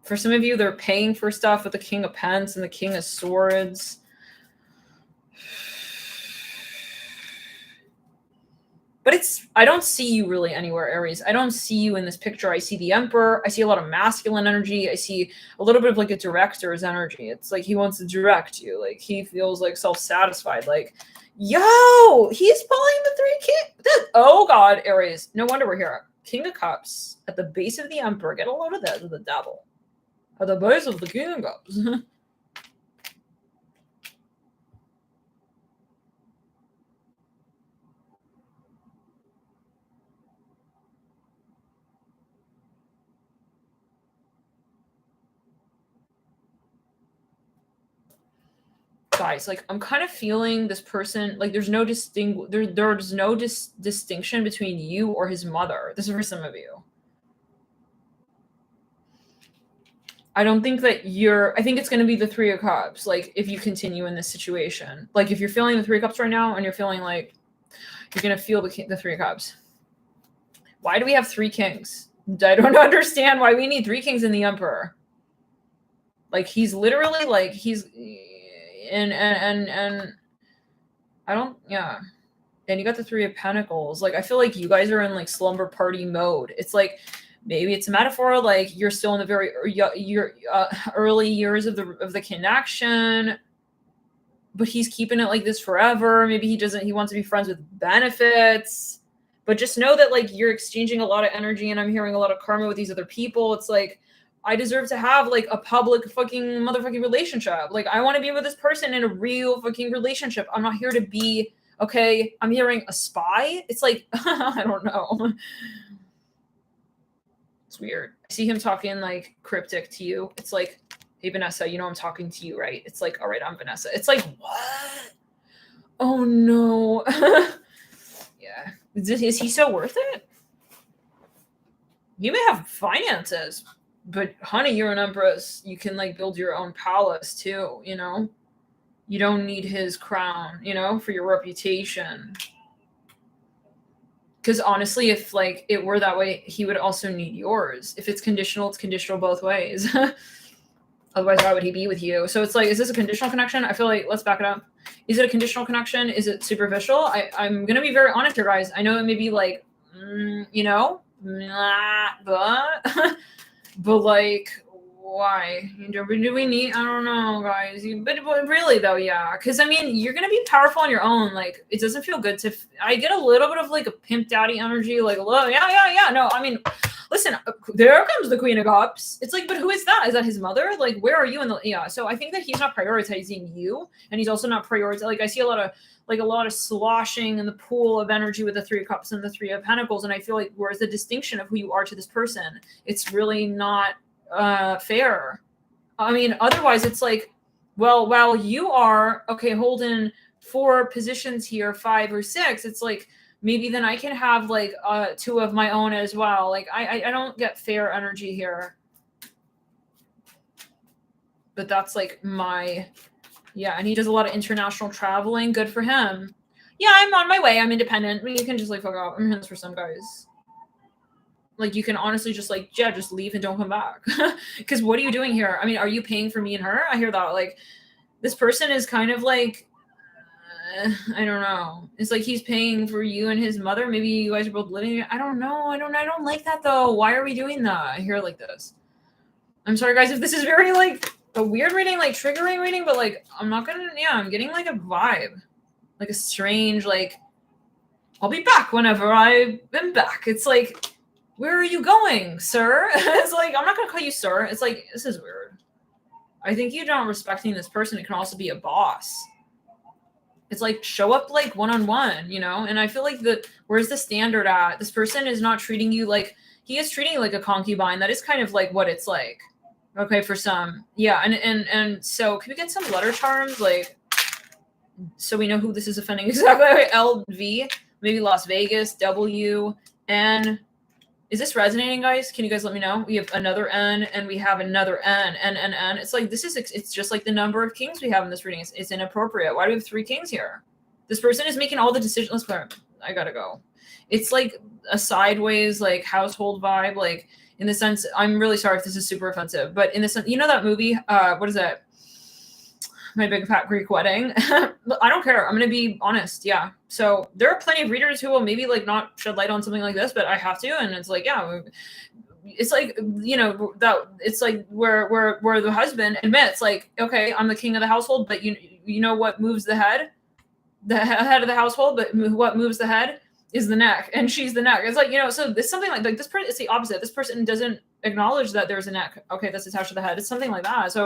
For some of you, they're paying for stuff with the King of Pence and the King of Swords. But I don't see you really anywhere, Aries. I don't see you in this picture. I see the Emperor. I see a lot of masculine energy. I see a little bit of like a director's energy. It's like he wants to direct you. Like he feels like self-satisfied. Like, yo, he's pulling the 3 king. Oh God, Aries. No wonder we're here. King of Cups at the base of the Emperor. Get a load of that, of the devil. At the base of the King of Cups. Guys, like I'm kind of feeling this person, like there's no distinction between you or his mother. This is for some of you. I don't think that I think it's going to be the 3 of Cups. Like if you continue in this situation, like if you're feeling the 3 of Cups right now and you're feeling like you're going to feel the 3 of Cups. Why do we have 3 kings? I don't understand why we need 3 kings in the Emperor. Like he's literally like he's and I don't, yeah. And you got the 3 of Pentacles. Like I feel like you guys are in like slumber party mode. It's like maybe it's a metaphor, like you're still in the very early years of the connection, but he's keeping it like this forever. Maybe he wants to be friends with benefits, but just know that like you're exchanging a lot of energy, and I'm hearing a lot of karma with these other people. It's like I deserve to have like a public fucking motherfucking relationship. Like I want to be with this person in a real fucking relationship. I'm not here to be, okay, I'm hearing a spy. It's like, I don't know. It's weird. I see him talking like cryptic to you. It's like, hey, Vanessa, you know I'm talking to you, right? It's like, all right, I'm Vanessa. It's like, what? Oh no. Yeah. Is he so worth it? You may have finances, but honey, you're an empress. You can like build your own palace too, you know? You don't need his crown, you know, for your reputation. Because honestly, if like it were that way, he would also need yours. If it's conditional both ways. Otherwise, why would he be with you? So it's like, is this a conditional connection? I feel like, let's back it up. Is it a conditional connection? Is it superficial? I'm going to be very honest here, guys. I know it may be like, you know, but like, why? Do we need? I don't know, guys. But really, though, yeah. Because, I mean, you're going to be powerful on your own. Like, it doesn't feel good to... I get a little bit of, like, a pimp daddy energy. Like, yeah. No, I mean, listen, there comes the Queen of Cups. It's like, but who is that? Is that his mother? Like, where are you in the... Yeah, so I think that he's not prioritizing you. And he's also not prioritizing... Like, I see a lot of sloshing in the pool of energy with the 3 of Cups and the 3 of Pentacles. And I feel like, where's the distinction of who you are to this person? It's really not... fair. I mean, otherwise it's like, well, while you are okay holding 4 positions here, 5 or 6, it's like maybe then I can have like 2 of my own as well. Like I don't get fair energy here, but that's like my, yeah. And he does a lot of international traveling. Good for him. Yeah, I'm on my way. I'm independent. I mean, you can just like fuck off. I'm this for some guys. Like, you can honestly just, like, yeah, just leave and don't come back. Because what are you doing here? I mean, are you paying for me and her? I hear that. Like, this person is kind of, like, I don't know. It's like he's paying for you and his mother. Maybe you guys are both living. I don't know. I don't like that, though. Why are we doing that? I hear it like this. I'm sorry, guys, if this is very, like, a weird reading, like, triggering reading. But, like, I'm not going to, yeah, I'm getting, like, a vibe. Like, a strange, like, I'll be back whenever I've been back. It's like... where are you going, sir? It's like, I'm not going to call you sir. It's like, this is weird. I think you're not respecting this person. It can also be a boss. It's like, show up like one-on-one, you know? And I feel like where's the standard at? This person is not treating you like, he is treating you like a concubine. That is kind of like what it's like. Okay, for some. Yeah, and so can we get some letter charms? Like, so we know who this is offending exactly. LV, maybe Las Vegas, W, N. Is this resonating, guys? Can you guys let me know? We have another N and we have another N, N, N, N. It's like, it's just like the number of kings we have in this reading. It's inappropriate. Why do we have 3 kings here? This person is making all the decisions. Let's clear. I gotta go. It's like a sideways, like household vibe. Like in the sense, I'm really sorry if this is super offensive, but in the sense, you know that movie, what is that? My Big Fat Greek Wedding. I don't care. I'm going to be honest. Yeah. So there are plenty of readers who will maybe like not shed light on something like this, but I have to. And it's like, yeah, it's like, you know, that it's like where the husband admits like, okay, I'm the king of the household, but you know what moves the head of the household, but what moves the head is the neck, and she's the neck. It's like, you know, so it's something like this person, it's the opposite. This person doesn't acknowledge that there's a neck. Okay, that's attached to the head. It's something like that. So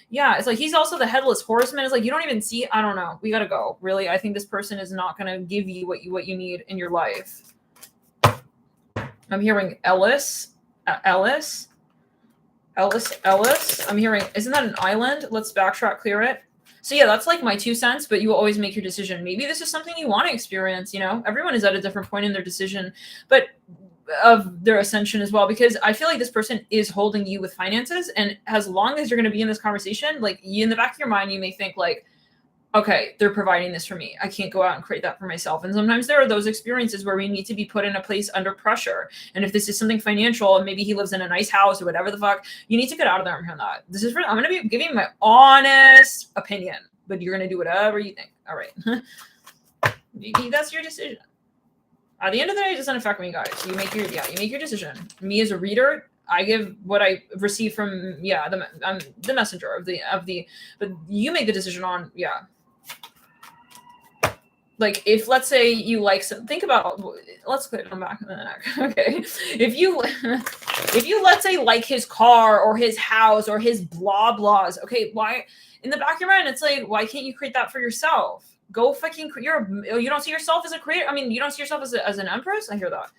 yeah, it's like he's also the headless horseman. It's like you don't even see. I don't know. We gotta go. Really, I think this person is not gonna give you what you need in your life. I'm hearing Ellis. I'm hearing. Isn't that an island? Let's backtrack, clear it. So yeah, that's like my 2 cents, but you will always make your decision. Maybe this is something you want to experience, you know? Everyone is at a different point in their decision, but of their ascension as well, because I feel like this person is holding you with finances, and as long as you're going to be in this conversation, like in the back of your mind, you may think like, okay, they're providing this for me. I can't go out and create that for myself. And sometimes there are those experiences where we need to be put in a place under pressure. And if this is something financial, and maybe he lives in a nice house or whatever the fuck, you need to get out of there and hear that. I'm going to be giving my honest opinion, but you're going to do whatever you think. All right. Maybe that's your decision. At the end of the day, it doesn't affect me, guys. You make your decision. Me as a reader, I give what I receive from, I'm the messenger of the, but you make the decision on, like if let's say you like some, think about, let's put it on back of the neck. Okay. If you let's say like his car or his house or his blah blahs, okay, why in the back of your mind, it's like, why can't you create that for yourself? Go fucking, you don't see yourself as a creator. I mean, you don't see yourself as an empress. I hear that.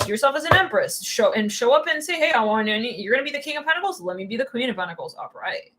See yourself as an empress. Show up and say, hey, you're going to be the King of Pentacles. Let me be the Queen of Pentacles. Upright.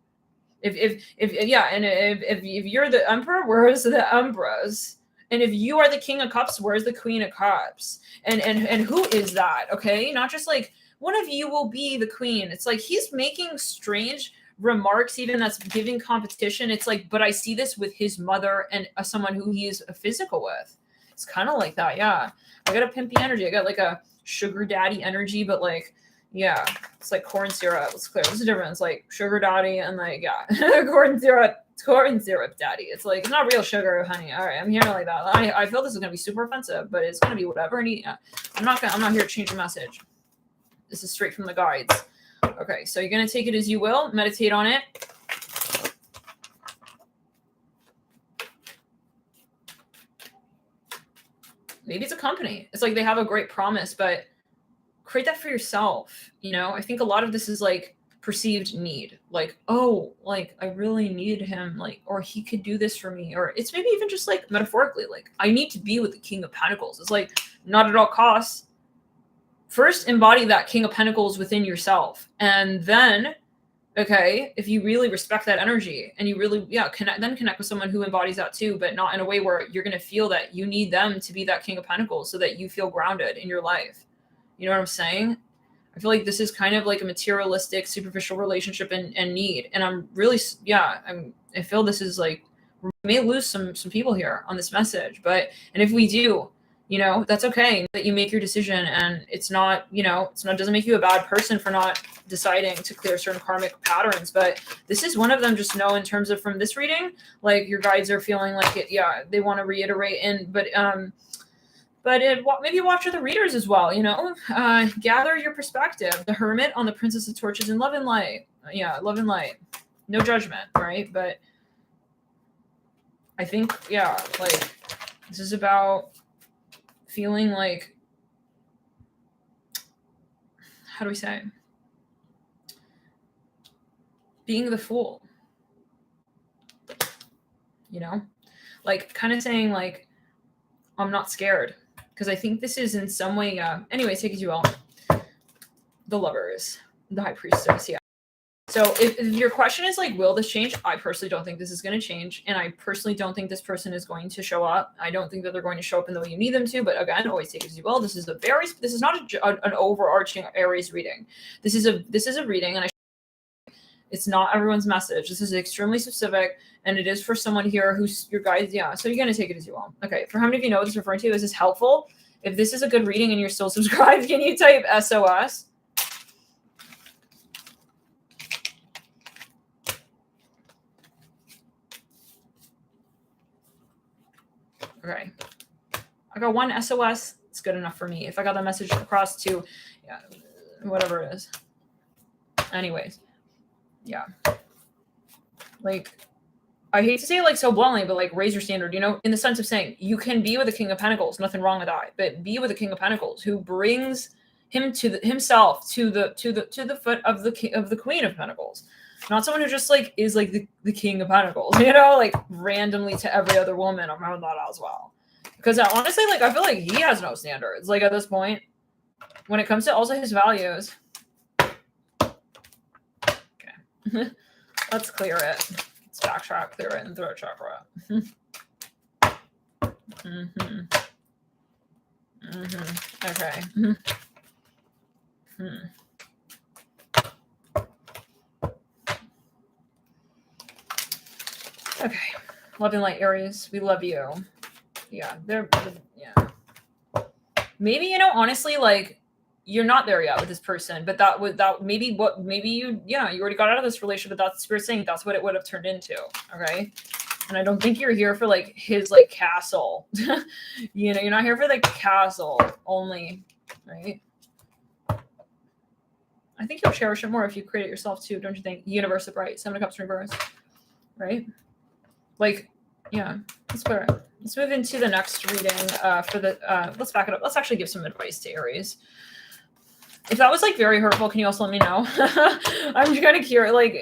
If you're the Emperor, where's the Empress? And if you are the King of Cups, where's the Queen of Cups? And who is that? Okay. Not just like one of you will be the queen. It's like, he's making strange remarks, even that's giving competition. It's like, but I see this with his mother and someone who he is physical with. It's kind of like that. Yeah. I got a pimpy energy. I got like a sugar daddy energy, but like, yeah, it's like corn syrup. It's clear. There's a difference. Like sugar daddy and like, yeah, corn syrup daddy. It's like, it's not real sugar, honey. All right. I'm hearing like that. I feel this is going to be super offensive, but it's going to be whatever. I'm not here to change the message. This is straight from the guides. Okay. So you're going to take it as you will, meditate on it. Maybe it's a company. It's like they have a great promise, but create that for yourself. You know, I think a lot of this is like perceived need. Like, oh, like I really need him, like, or he could do this for me. Or it's maybe even just like metaphorically, like I need to be with the King of Pentacles. It's like not at all costs. First, embody that King of Pentacles within yourself. And then, okay, if you really respect that energy and you really, connect with someone who embodies that too, but not in a way where you're going to feel that you need them to be that King of Pentacles so that you feel grounded in your life. You know what I'm saying? I feel like this is kind of like a materialistic, superficial relationship and need. And I'm really, I feel this is like, we may lose some people here on this message, and if we do, you know, that's okay, that you make your decision, and it's not, doesn't make you a bad person for not deciding to clear certain karmic patterns. But this is one of them. Just know in terms of from this reading, like your guides are feeling like it. Yeah. They want to reiterate maybe watch other readers as well, gather your perspective. The Hermit on the Princess of Torches and Love and Light. Yeah. Love and light, no judgment. Right. But I think, like this is about feeling like how do we say? Being the fool. You know? Like, kind of saying, like, I'm not scared. Because I think this is in some way, anyways, take it as you will. The Lovers, the High Priestess, yeah. So if your question is like, will this change? I personally don't think this is going to change. And I personally don't think this person is going to show up. I don't think that they're going to show up in the way you need them to. But again, always take it as you will. This is not an overarching Aries reading. This is a reading, and it's not everyone's message. This is extremely specific, and it is for someone here who's your guide. Yeah, so you're going to take it as you will. Okay, for how many of you know what this is referring to? Is this helpful? If this is a good reading and you're still subscribed, can you type SOS? Okay. I got one SOS. It's good enough for me. If I got the message across to, yeah, whatever it is. Anyways. Yeah. Like, I hate to say it like so bluntly, but like raise your standard, you know, in the sense of saying you can be with the King of Pentacles, nothing wrong with that, but be with the King of Pentacles who brings him to himself to the foot of the Queen of Pentacles. Not someone who just like is like the King of Pentacles, you know, like randomly to every other woman. I'm around that as well. Because honestly, like I feel like he has no standards. Like at this point, when it comes to also his values. Okay. Let's clear it. Let's backtrack, clear it, and throat chakra. Okay. Okay. Love and light, Aries. We love you. Yeah, yeah. Maybe, you know, honestly, like, you're not there yet with this person, but maybe you already got out of this relationship, but that's Spirit saying that's what it would have turned into. Okay. And I don't think you're here for like his like castle. You know, you're not here for the castle only, right? I think you'll cherish it more if you create it yourself too, don't you think? Universe of Bright, Seven of Cups reverse, right? Like, yeah, let's clear it. Let's move into the next reading for the, let's back it up. Let's actually give some advice to Aries. If that was like very hurtful, can you also let me know? I'm kind of curious, like,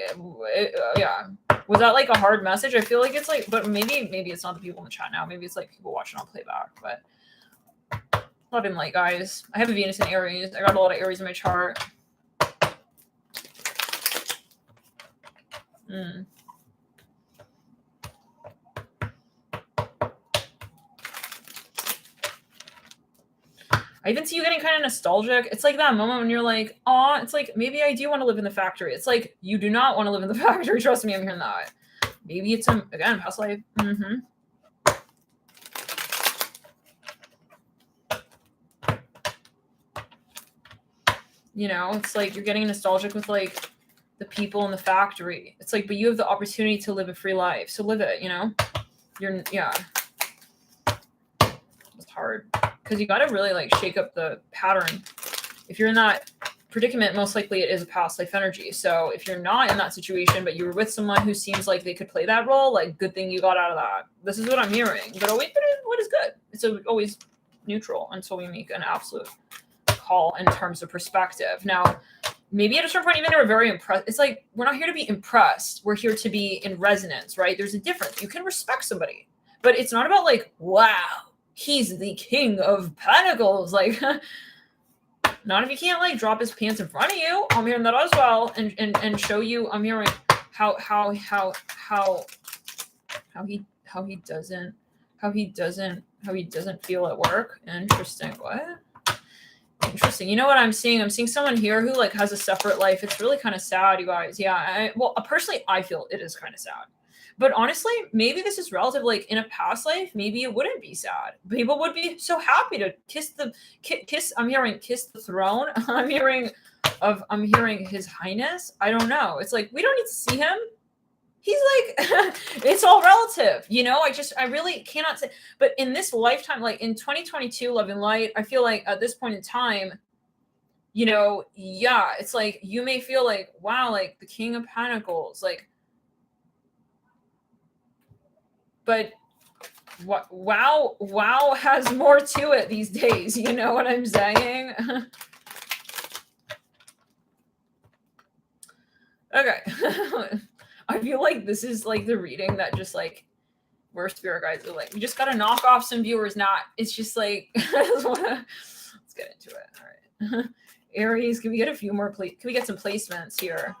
yeah. Was that like a hard message? I feel like it's like, but maybe it's not the people in the chat now. Maybe it's like people watching on playback, but love and light, guys. I have a Venus in Aries. I got a lot of Aries in my chart. I even see you getting kind of nostalgic. It's like that moment when you're like, oh, it's like, maybe I do want to live in the factory. It's like, you do not want to live in the factory. Trust me, I'm hearing that. Maybe it's, again, past life. You know, it's like you're getting nostalgic with like the people in the factory. It's like, but you have the opportunity to live a free life. So live it, you know? Yeah. It's hard. Because you got to really like shake up the pattern. If you're in that predicament, most likely it is a past life energy. So if you're not in that situation, but you were with someone who seems like they could play that role, like good thing you got out of that. This is what I'm hearing. But always, what is good? It's always neutral until we make an absolute call in terms of perspective. Now, maybe at a certain point, even we're very impressed. It's like, we're not here to be impressed. We're here to be in resonance, right? There's a difference. You can respect somebody, but it's not about like, wow, he's the King of Pentacles. Like, not if you can't like drop his pants in front of you. I'm hearing that as well, and show you. I'm hearing how he doesn't feel at work. Interesting. What? Interesting. You know what I'm seeing? I'm seeing someone here who like has a separate life. It's really kind of sad, you guys. Yeah. Personally, I feel it is kind of sad. But honestly, maybe this is relative. Like in a past life, maybe it wouldn't be sad. People would be so happy to kiss. I'm hearing kiss the throne. I'm hearing His Highness. I don't know. It's like we don't need to see him. He's like, it's all relative, you know. I really cannot say. But in this lifetime, like in 2022, Love and Light, I feel like at this point in time, you know, yeah, it's like you may feel like, wow, like the King of Pentacles, like. But wow has more to it these days. You know what I'm saying? Okay. I feel like this is like the reading that just like where spirit guides are like, we just gotta knock off some viewers. Not, it's just like, let's get into it. All right. Aries, can we get a few more, can we get some placements here?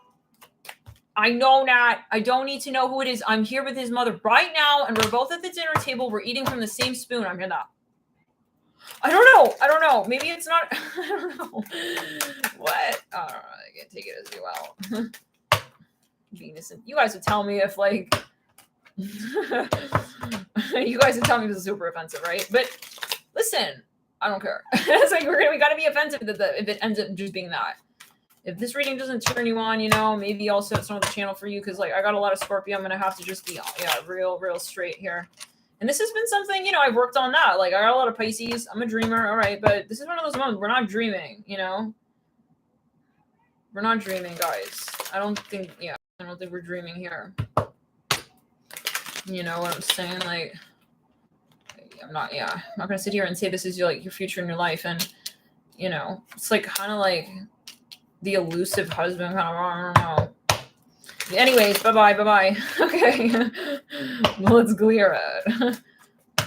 I know Nat. I don't need to know who it is. I'm here with his mother right now, and we're both at the dinner table. We're eating from the same spoon. I'm gonna. I don't know. Maybe it's not. I don't know. What? I don't know. I can take it as well. Venus and you guys would tell me if like you guys would tell me this is super offensive, right? But listen, I don't care. It's like we gotta be offensive if it ends up just being that. If this reading doesn't turn you on, you know, maybe also it's not the channel for you because like I got a lot of Scorpio. I'm gonna have to just be real straight here. And this has been something, you know, I've worked on that. Like I got a lot of Pisces. I'm a dreamer, all right, but this is one of those moments we're not dreaming, you know. We're not dreaming, guys. I don't think we're dreaming here. You know what I'm saying? Like I'm not gonna sit here and say this is your future in your life, and you know, it's like kind of like the elusive husband, kind of, I don't know. Anyways, bye-bye. Okay. Let's clear it.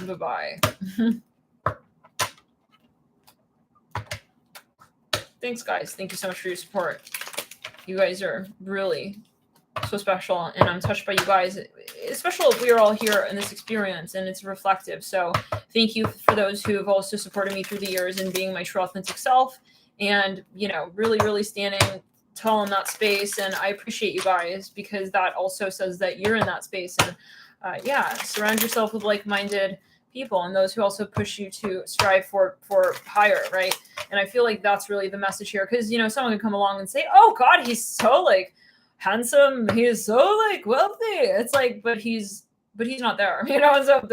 Bye-bye. Thanks, guys. Thank you so much for your support. You guys are really so special, and I'm touched by you guys. It's special if we are all here in this experience, and it's reflective. So thank you for those who have also supported me through the years and being my true authentic self. And, you know, really standing tall in that space. And I appreciate you guys because that also says that you're in that space. And surround yourself with like-minded people and those who also push you to strive for higher, right? And I feel like that's really the message here. Because, you know, someone can come along and say, oh, God, he's so like handsome. He is so like wealthy. It's like, but he's not there, you know? And so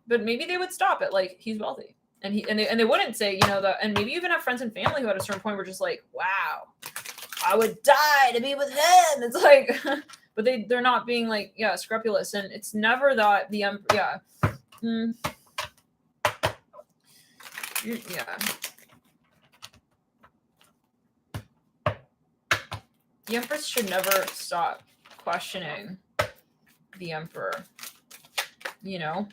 but maybe they would stop at like, he's wealthy. And they wouldn't say, you know, and maybe even have friends and family who at a certain point were just like, wow, I would die to be with him. It's like, but they're not being like, scrupulous. And it's never that the the Empress should never stop questioning the Emperor, you know?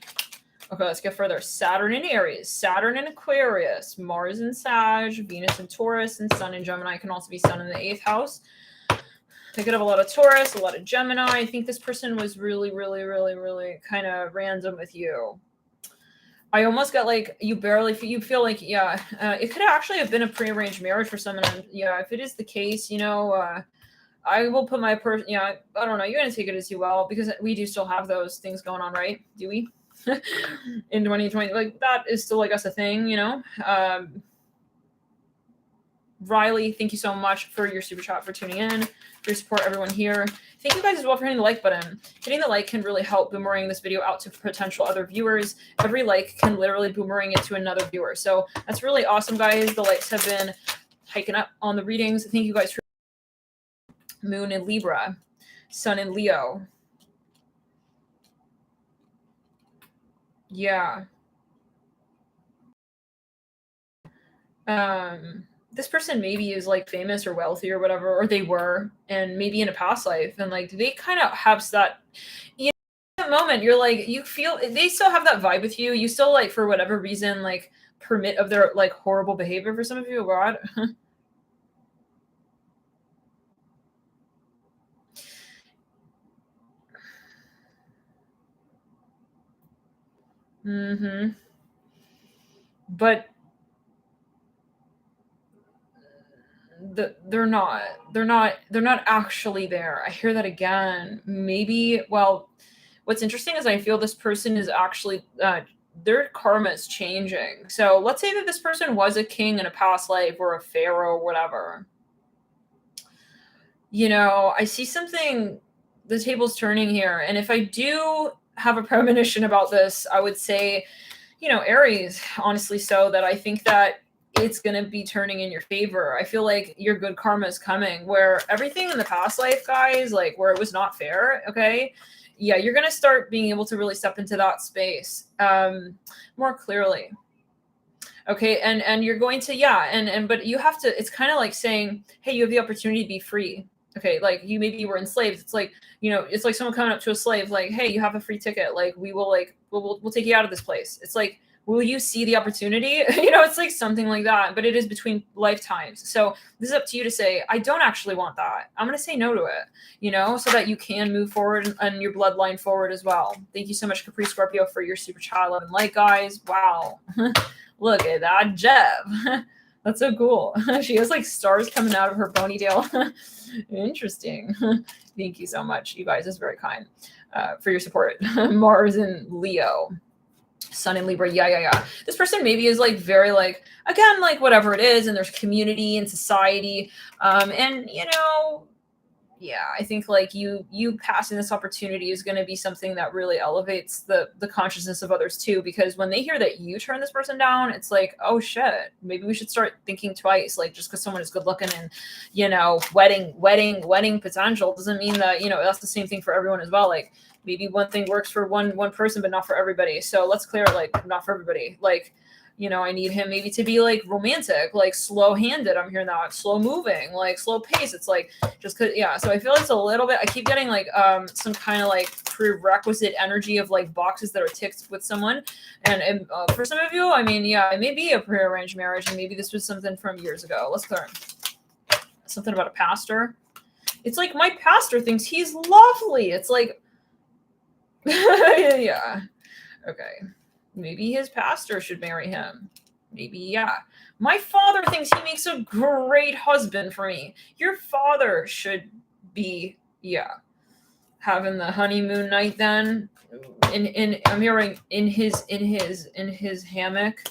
Okay, let's get further. Saturn in Aries, Saturn in Aquarius, Mars in Sag, Venus in Taurus, and Sun in Gemini. Can also be Sun in the 8th house. They could have a lot of Taurus, a lot of Gemini. I think this person was really kind of random with you. I almost got like you feel like, it could actually have been a prearranged marriage for someone. If it is the case, you know, I will put my I don't know. You're going to take it as you will because we do still have those things going on, right? Do we? In 2020, like that is still, I guess, a thing, you know. Riley, thank you so much for your super chat, for tuning in, for your support, everyone here. Thank you guys as well for hitting the like button. Hitting the like can really help boomerang this video out to potential other viewers. Every like can literally boomerang it to another viewer. So that's really awesome, guys. The likes have been hiking up on the readings. Thank you guys for Moon in Libra, Sun in Leo. Yeah. This person maybe is like famous or wealthy or whatever, or they were, and maybe in a past life, and like they kind of have that, you know, at that moment you're like, you feel they still have that vibe with you. You still like, for whatever reason, like permit of their like horrible behavior for some of you. God. But they're not actually there. I hear that again. Maybe, well, what's interesting is I feel this person is actually their karma is changing. So let's say that this person was a king in a past life or a pharaoh or whatever. You know, I see something, the table's turning here. And if I do have a premonition about this, I would say, you know, Aries, honestly, so that I think that it's going to be turning in your favor. I feel like your good karma is coming, where everything in the past life, guys, like where it was not fair. Okay. Yeah. You're going to start being able to really step into that space more clearly. Okay. And you're going to, yeah. But you have to, it's kind of like saying, hey, you have the opportunity to be free. Okay. Like maybe you were enslaved. It's like, it's like someone coming up to a slave, like, hey, you have a free ticket. Like we will like, we'll take you out of this place. It's like, will you see the opportunity? It's like something like that, but it is between lifetimes. So this is up to you to say, I don't actually want that. I'm going to say no to it, so that you can move forward and your bloodline forward as well. Thank you so much, Capri Scorpio, for your super child love and light, guys. Wow. Look at that, Jeb. That's so cool. She has like stars coming out of her ponytail. Interesting. Thank you so much, you guys. It's very kind for your support. Mars and Leo. Sun in Libra. Yeah. This person maybe is like very like, again, like whatever it is, and there's community and society. And yeah, I think like you passing this opportunity is going to be something that really elevates the consciousness of others too, because when they hear that you turn this person down, it's like, oh shit, maybe we should start thinking twice. Like just because someone is good looking and wedding potential doesn't mean that that's the same thing for everyone as well. Like maybe one thing works for one person but not for everybody. So let's clear like not for everybody. Like I need him maybe to be like romantic, like slow handed. I'm hearing that slow moving, like slow pace. It's like just cause, yeah. So I feel it's a little bit, I keep getting like some kind of like prerequisite energy of like boxes that are ticked with someone. And for some of you, I mean, yeah, it may be a prearranged marriage and maybe this was something from years ago. Let's clear something about a pastor. It's like my pastor thinks he's lovely. It's like, yeah. Okay. Maybe his pastor should marry him. Maybe, yeah. My father thinks he makes a great husband for me. Your father should be, yeah, having the honeymoon night then. I'm hearing in his hammock,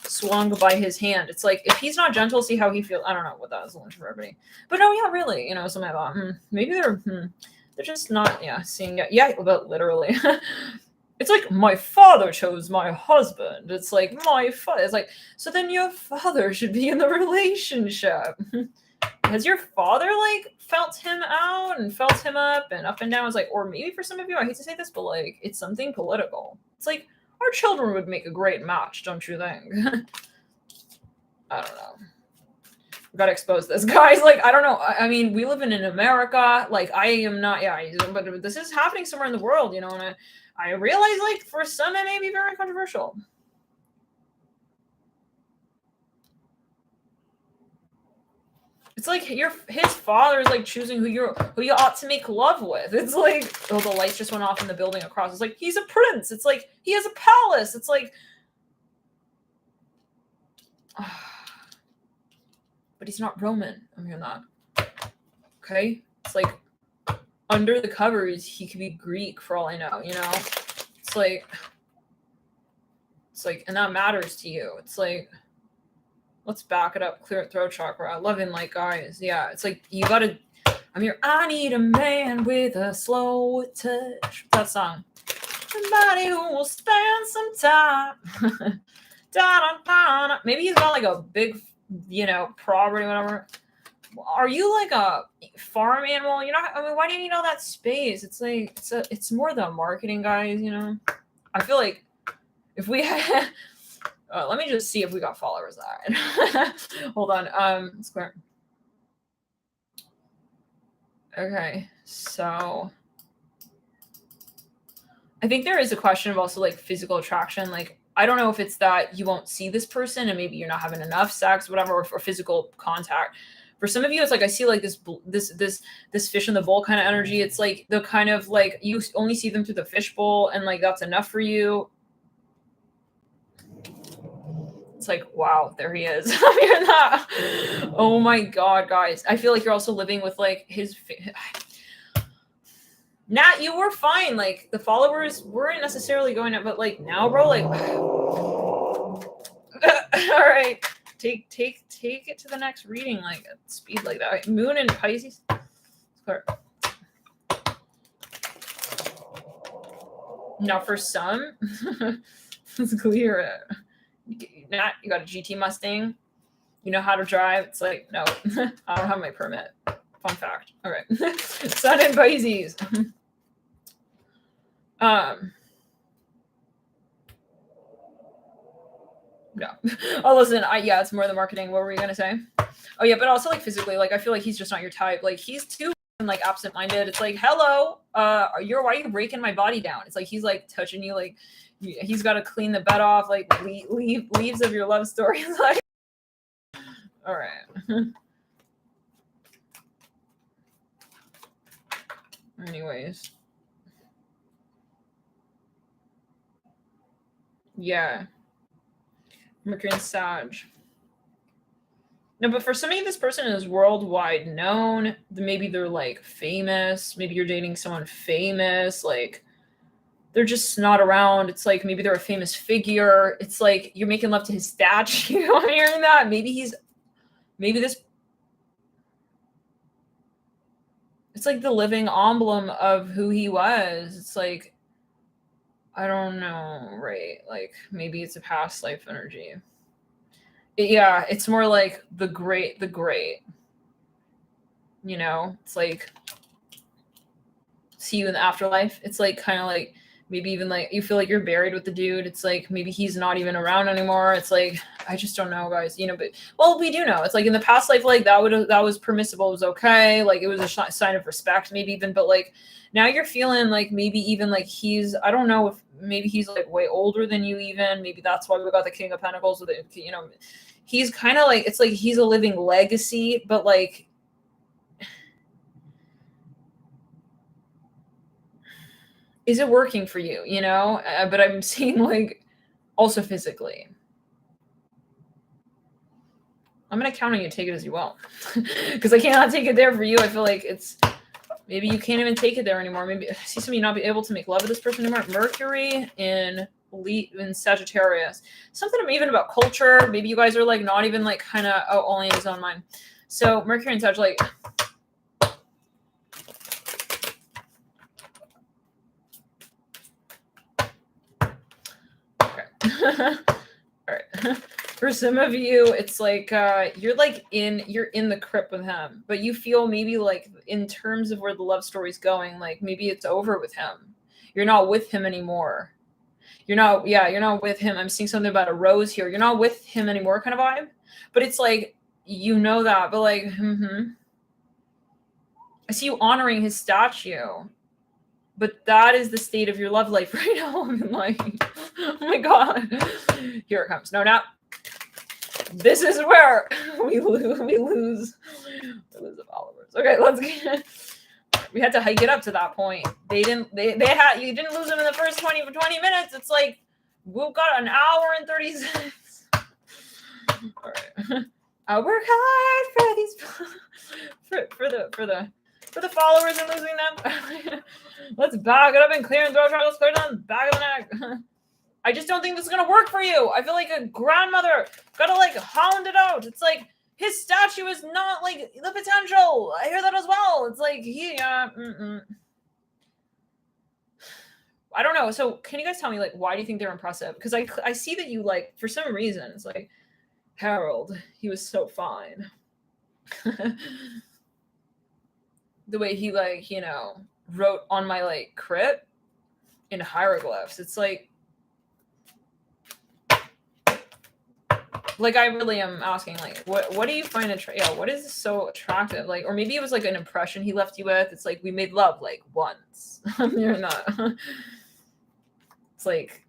swung by his hand. It's like if he's not gentle, see how he feels. I don't know what that is for everybody. But no, yeah, really, something I thought, maybe they're just not, yeah, seeing it. Yeah, but literally. It's like my father chose my husband. It's like my father. It's like, so then your father should be in the relationship. Has your father like felt him out and felt him up and down? It's like, or maybe for some of you, I hate to say this, but like it's something political. It's like our children would make a great match, don't you think? I don't know. We gotta expose this, guys. Like, I don't know. I mean, we live in America. Like, I am not, yeah, but this is happening somewhere in the world, and I realize, like, for some, it may be very controversial. It's like his father is like choosing who you ought to make love with. It's like, oh, the lights just went off in the building across. It's like he's a prince. It's like he has a palace. It's like, but he's not Roman. I'm hearing that. Okay, it's like under the covers he could be Greek for all I know. It's like, and that matters to you. It's like, let's back it up. Clear throat chakra. Loving like guys. Yeah, it's like you gotta. I need a man with a slow touch. That song. Somebody who will spend some time. Maybe he's got like a big, property, whatever. Are you like a farm animal? Why do you need all that space? It's like it's more the marketing, guys. I feel like if we had. Let me just see if we got followers that. Hold on. Let's clear. Okay, so I think there is a question of also like physical attraction. Like, I don't know if it's that you won't see this person and maybe you're not having enough sex, whatever, or physical contact. For some of you, it's like I see like this fish in the bowl kind of energy. It's like the kind of like you only see them through the fish bowl, and like that's enough for you. It's like, wow, there he is. Oh my God, guys. I feel like you're also living with like his. Nat, you were fine. Like the followers weren't necessarily going up, but like now, bro, like. All right. Take it to the next reading, like at speed like that. All right. Moon and Pisces. Now for some, let's clear it. Nat, you got a GT Mustang. You know how to drive. It's like, no, I don't have my permit. Fun fact. All right. Sun and Pisces. Yeah. Oh, listen, yeah, it's more the marketing. What were you gonna say? Oh yeah, but also like physically, like I feel like he's just not your type. Like he's too like absent-minded. It's like, hello, why are you breaking my body down? It's like he's like touching you, like he's got to clean the bed off, like leaves of your love story. It's like, all right. Anyways, yeah, Mercury and Sag. No, but for somebody, this person is worldwide known. Maybe they're like famous. Maybe you're dating someone famous. Like they're just not around. It's like maybe they're a famous figure. It's like you're making love to his statue. I'm hearing that. Maybe this. It's like the living emblem of who he was. It's like, I don't know, right? Like maybe it's a past life energy. Yeah, it's more like the great. You know, it's like see you in the afterlife. It's like kind of like maybe even like you feel like you're buried with the dude. It's like maybe he's not even around anymore. It's like I just don't know, guys. You know, but well, we do know. It's like in the past life, like that was permissible. It was okay. Like it was a sign of respect, maybe even. But like now you're feeling like maybe even like he's, I don't know if maybe he's like way older than you even. Maybe that's why we got the King of Pentacles with it. You know, he's kind of like, it's like he's a living legacy, but like is it working for you, you know? But I'm seeing like also physically. I'm going to count on you to take it as you will. Because I cannot take it there for you. I feel like it's, maybe you can't even take it there anymore. Maybe I see some of you not be able to make love with this person anymore. Mercury in Sagittarius. Something even about culture. Maybe you guys are like not even like kind of, only in his own mind. So Mercury and Sag, like, all right. For some of you, it's like you're in the crypt with him, but you feel maybe like in terms of where the love story's going, like maybe it's over with him. You're not with him anymore. You're not with him. I'm seeing something about a rose here. You're not with him anymore kind of vibe. But it's like, you know that, but like, I see you honoring his statue. But that is the state of your love life right now. I'm like, oh my God. Here it comes. No, now. This is where we lose the followers. Okay, let's get. We had to hike it up to that point. You didn't lose them in the first 20 minutes. It's like we've got an hour and 30 seconds. All right. I'll work hard for these for the followers and losing them. Let's back it up and clear and throw triangles clear down the back of the neck. I just don't think this is going to work for you. I feel like a grandmother got to like hound it out. It's like his statue is not like the potential. I hear that as well. It's like, I don't know. So can you guys tell me, like, why do you think they're impressive? Because I see that you like, for some reason, it's like, Harold, he was so fine. The way he like, you know, wrote on my like crypt in hieroglyphs. It's like I really am asking, like, what do you find what is so attractive? Like, or maybe it was like an impression he left you with. It's like we made love like once. You're not. It's like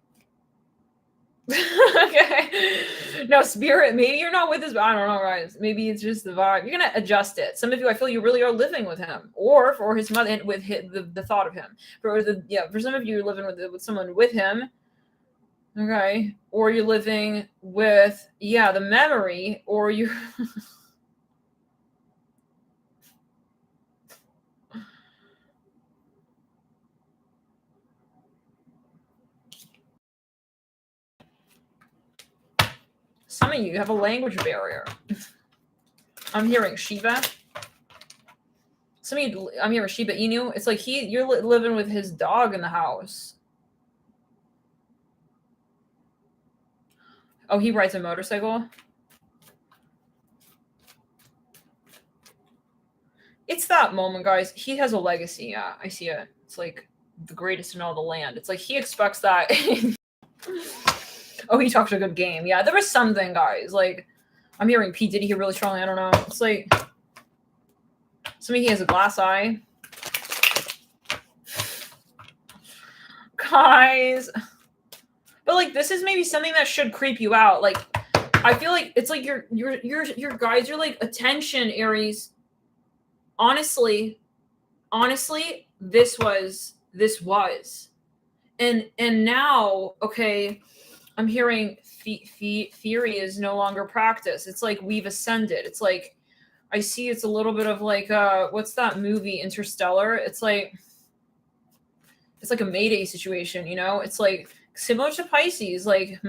okay. No, spirit, maybe you're not with this, I don't know, guys. Maybe it's just the vibe. You're gonna adjust it. Some of you, I feel you really are living with him, or for his mother, with the thought of him. For some of you, you're living with someone with him. Okay. Or you're living with, the memory, or you're some of you have a language barrier. I'm hearing Shiva. Some of you, I'm hearing Shiba Inu. It's like you're living with his dog in the house. Oh, he rides a motorcycle? It's that moment, guys. He has a legacy. Yeah, I see it. It's like the greatest in all the land. It's like he expects that. Oh, he talked a good game. Yeah, there was something, guys. Like, I'm hearing P. Diddy here really strongly. I don't know. It's like, somebody has a glass eye. Guys. But, like, this is maybe something that should creep you out. Like, I feel like it's like your guys are like, attention, Aries. Honestly, this was. And now, okay, I'm hearing theory is no longer practice. It's like we've ascended. It's like, I see it's a little bit of like, what's that movie, Interstellar? It's like a Mayday situation, you know? It's like similar to Pisces, like,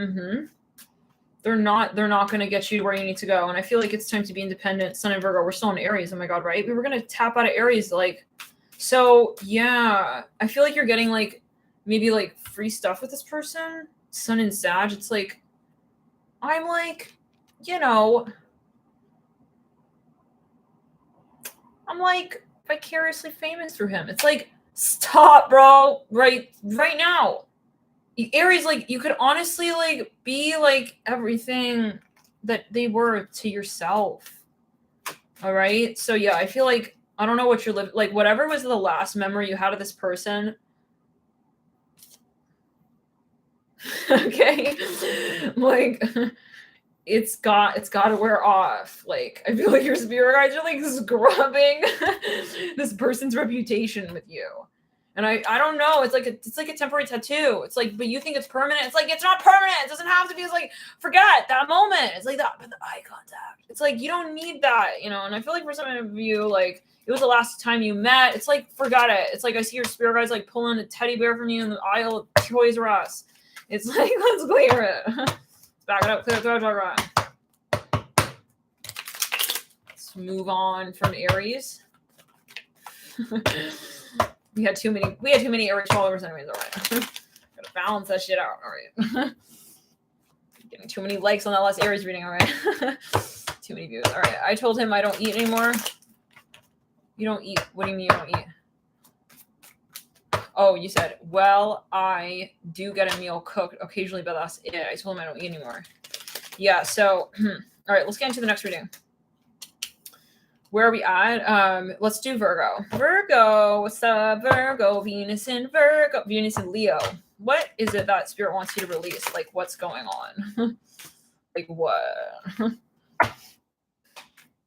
they're not going to get you to where you need to go. And I feel like it's time to be independent. Sun and Virgo, we're still in Aries. Oh my God, right? We were going to tap out of Aries. Like, so yeah, I feel like you're getting like, maybe like free stuff with this person. Sun and Sag. It's like, I'm like, you know, I'm like vicariously famous through him. It's like, stop, bro. Right now. Aries, like, you could honestly like be like everything that they were to yourself. All right. So yeah, I feel like, I don't know what you're living, like whatever was the last memory you had of this person. Okay. Like, it's got to wear off. Like, I feel like your spirit guides are like scrubbing this person's reputation with you. And I don't know. It's like a temporary tattoo. It's like, but you think it's permanent. It's like, it's not permanent. It doesn't have to be. It's like, forget that moment. It's like that, but the eye contact. It's like, you don't need that, you know? And I feel like for some of you, like, it was the last time you met. It's like, forget it. It's like, I see your spirit guides like pulling a teddy bear from you in the aisle of Toys R Us. It's like, let's clear it. Let's back it up. Clear it. Right. Let's move on from Aries. We had too many Aries followers anyways. All right. Gotta balance that shit out. All right. Getting too many likes on that last Aries reading. All right. Too many views. All right. I told him I don't eat anymore. You don't eat. What do you mean you don't eat? Oh, you said, well, I do get a meal cooked occasionally, but that's it. I told him I don't eat anymore. Yeah, so, all right, let's get into the next reading. Where are we at? Let's do Virgo. Virgo, what's up, Virgo? Venus in Leo. What is it that Spirit wants you to release? Like, what's going on? Like, what?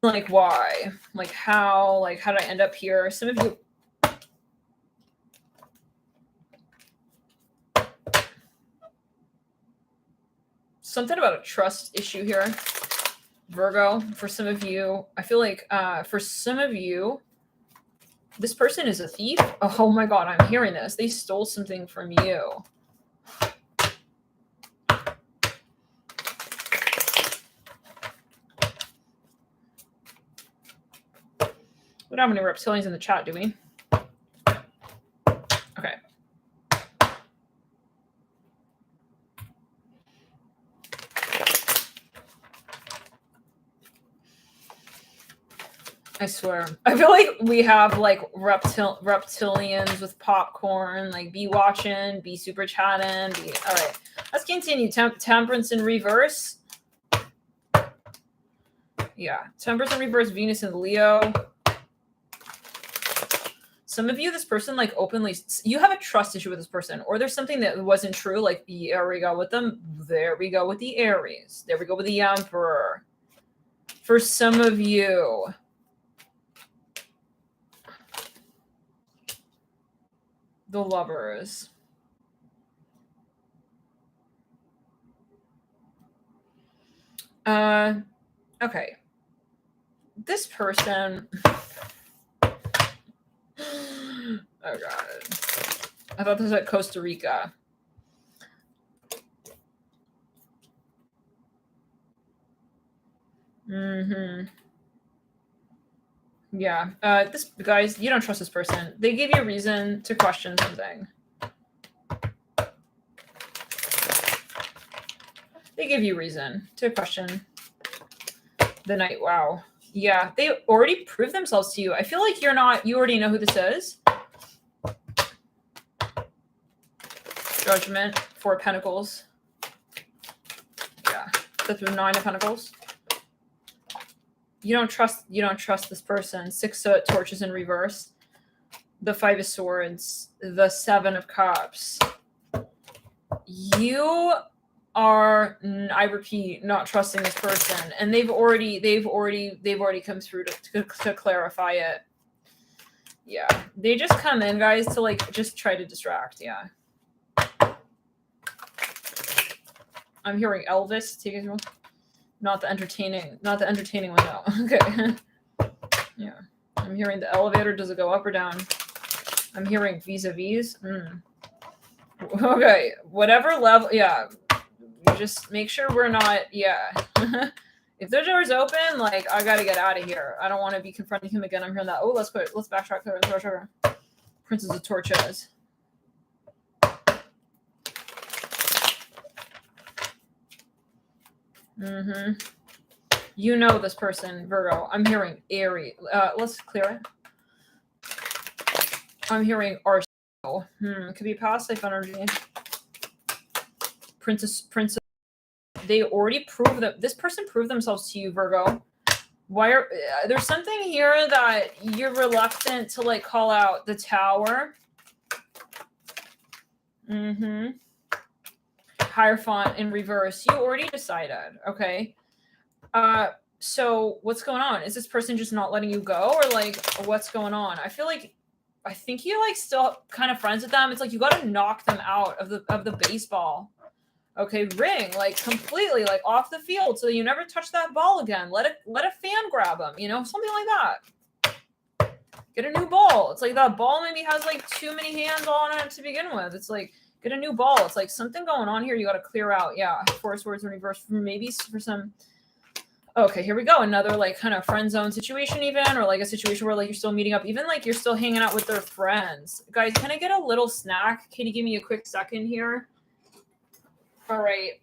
Like, why? Like, how? Like, how did I end up here? Some of you... Something about a trust issue here, Virgo. For some of you, I feel like for some of you, this person is a thief. Oh my God, I'm hearing this. They stole something from you. We don't have any reptilians in the chat, do we? Okay. I swear. I feel like we have like reptilians with popcorn, like be watching, be super chatting. All right. Let's continue. Temperance in reverse. Yeah. Temperance in reverse, Venus and Leo. Some of you, this person like openly, you have a trust issue with this person, or there's something that wasn't true. Like, there we go with them. There we go with the Aries. There we go with the Emperor. For some of you, the Lovers. Okay. This person. Oh God. I thought this was at Costa Rica. Yeah. This guys, you don't trust this person. They give you a reason to question something. They give you reason to question the night. Wow. Yeah, they already proved themselves to you. I feel like you already know who this is. Judgment, Four of Pentacles. That's the 9 of Pentacles. You don't trust this person. 6 of Torches in reverse. The 5 of Swords. The 7 of Cups. You are, I repeat, not trusting this person, and they've already come through to clarify it. Yeah, they just come in, guys, to like just try to distract. Yeah, I'm hearing Elvis. Take it, not the entertaining one. No. Okay. Yeah, I'm hearing the elevator. Does it go up or down? I'm hearing vis-a-vis. Okay, whatever level. Yeah. Just make sure we're not, yeah. If the door's open, like, I gotta get out of here. I don't want to be confronting him again. I'm hearing that. Oh, let's backtrack there. Princess of Torches. You know this person, Virgo. I'm hearing Aries. Let's clear it. I'm hearing Arsenal. Could be past life energy. Princess. They already proved that this person proved themselves to you, Virgo. Why are there's something here that you're reluctant to like call out? The Tower. Hierophant in reverse. You already decided. Okay. So what's going on? Is this person just not letting you go, or like what's going on? I think you like still kind of friends with them. It's like you got to knock them out of the baseball. Okay, ring like completely like off the field, so you never touch that ball again. Let a fan grab them, you know, something like that. Get a new ball. It's like that ball maybe has like too many hands on it to begin with. It's like get a new ball. It's like something going on here. You got to clear out. Yeah, 4 swords in reverse. Maybe for some. Okay, here we go. Another like kind of friend zone situation, even, or like a situation where like you're still meeting up, even like you're still hanging out with their friends. Guys, can I get a little snack? Can you give me a quick second here? All right.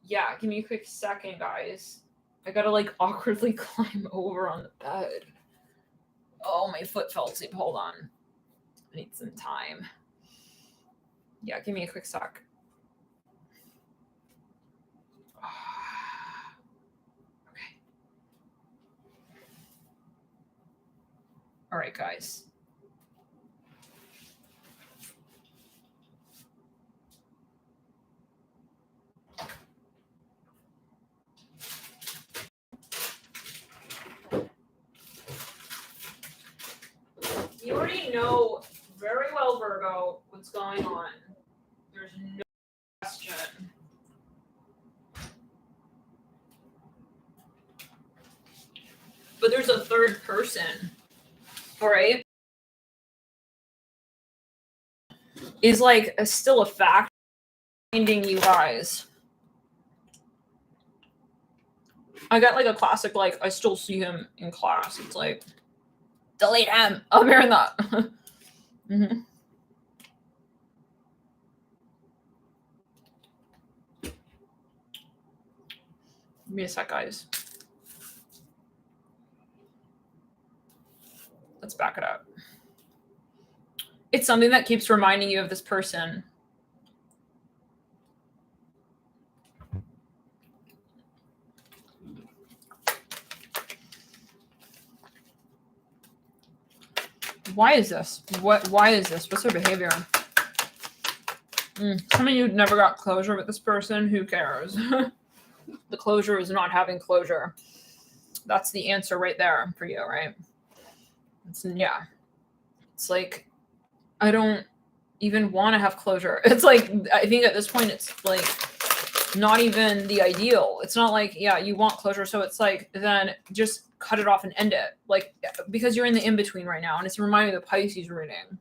Yeah, give me a quick second, guys. I gotta like awkwardly climb over on the bed. Oh, my foot fell asleep. Hold on. I need some time. Yeah, give me a quick sec. Okay. All right, guys. You already know very well, Virgo, what's going on. There's no question. But there's a third person, all right? Is like still a fact finding you guys. I got like a classic, like, I still see him in class. It's like, delete him. I'm hearing that. Give me a sec, guys. Let's back it up. It's something that keeps reminding you of this person. Why is this? Why is this? What's their behavior? Some of you never got closure with this person. Who cares? The closure is not having closure. That's the answer right there for you, right? Yeah. It's like, I don't even want to have closure. It's like, I think at this point, it's like not even the ideal. It's not like, yeah, you want closure. So it's like, then just cut it off and end it. Like, because you're in the in-between right now. And it's reminding me of the Pisces reading.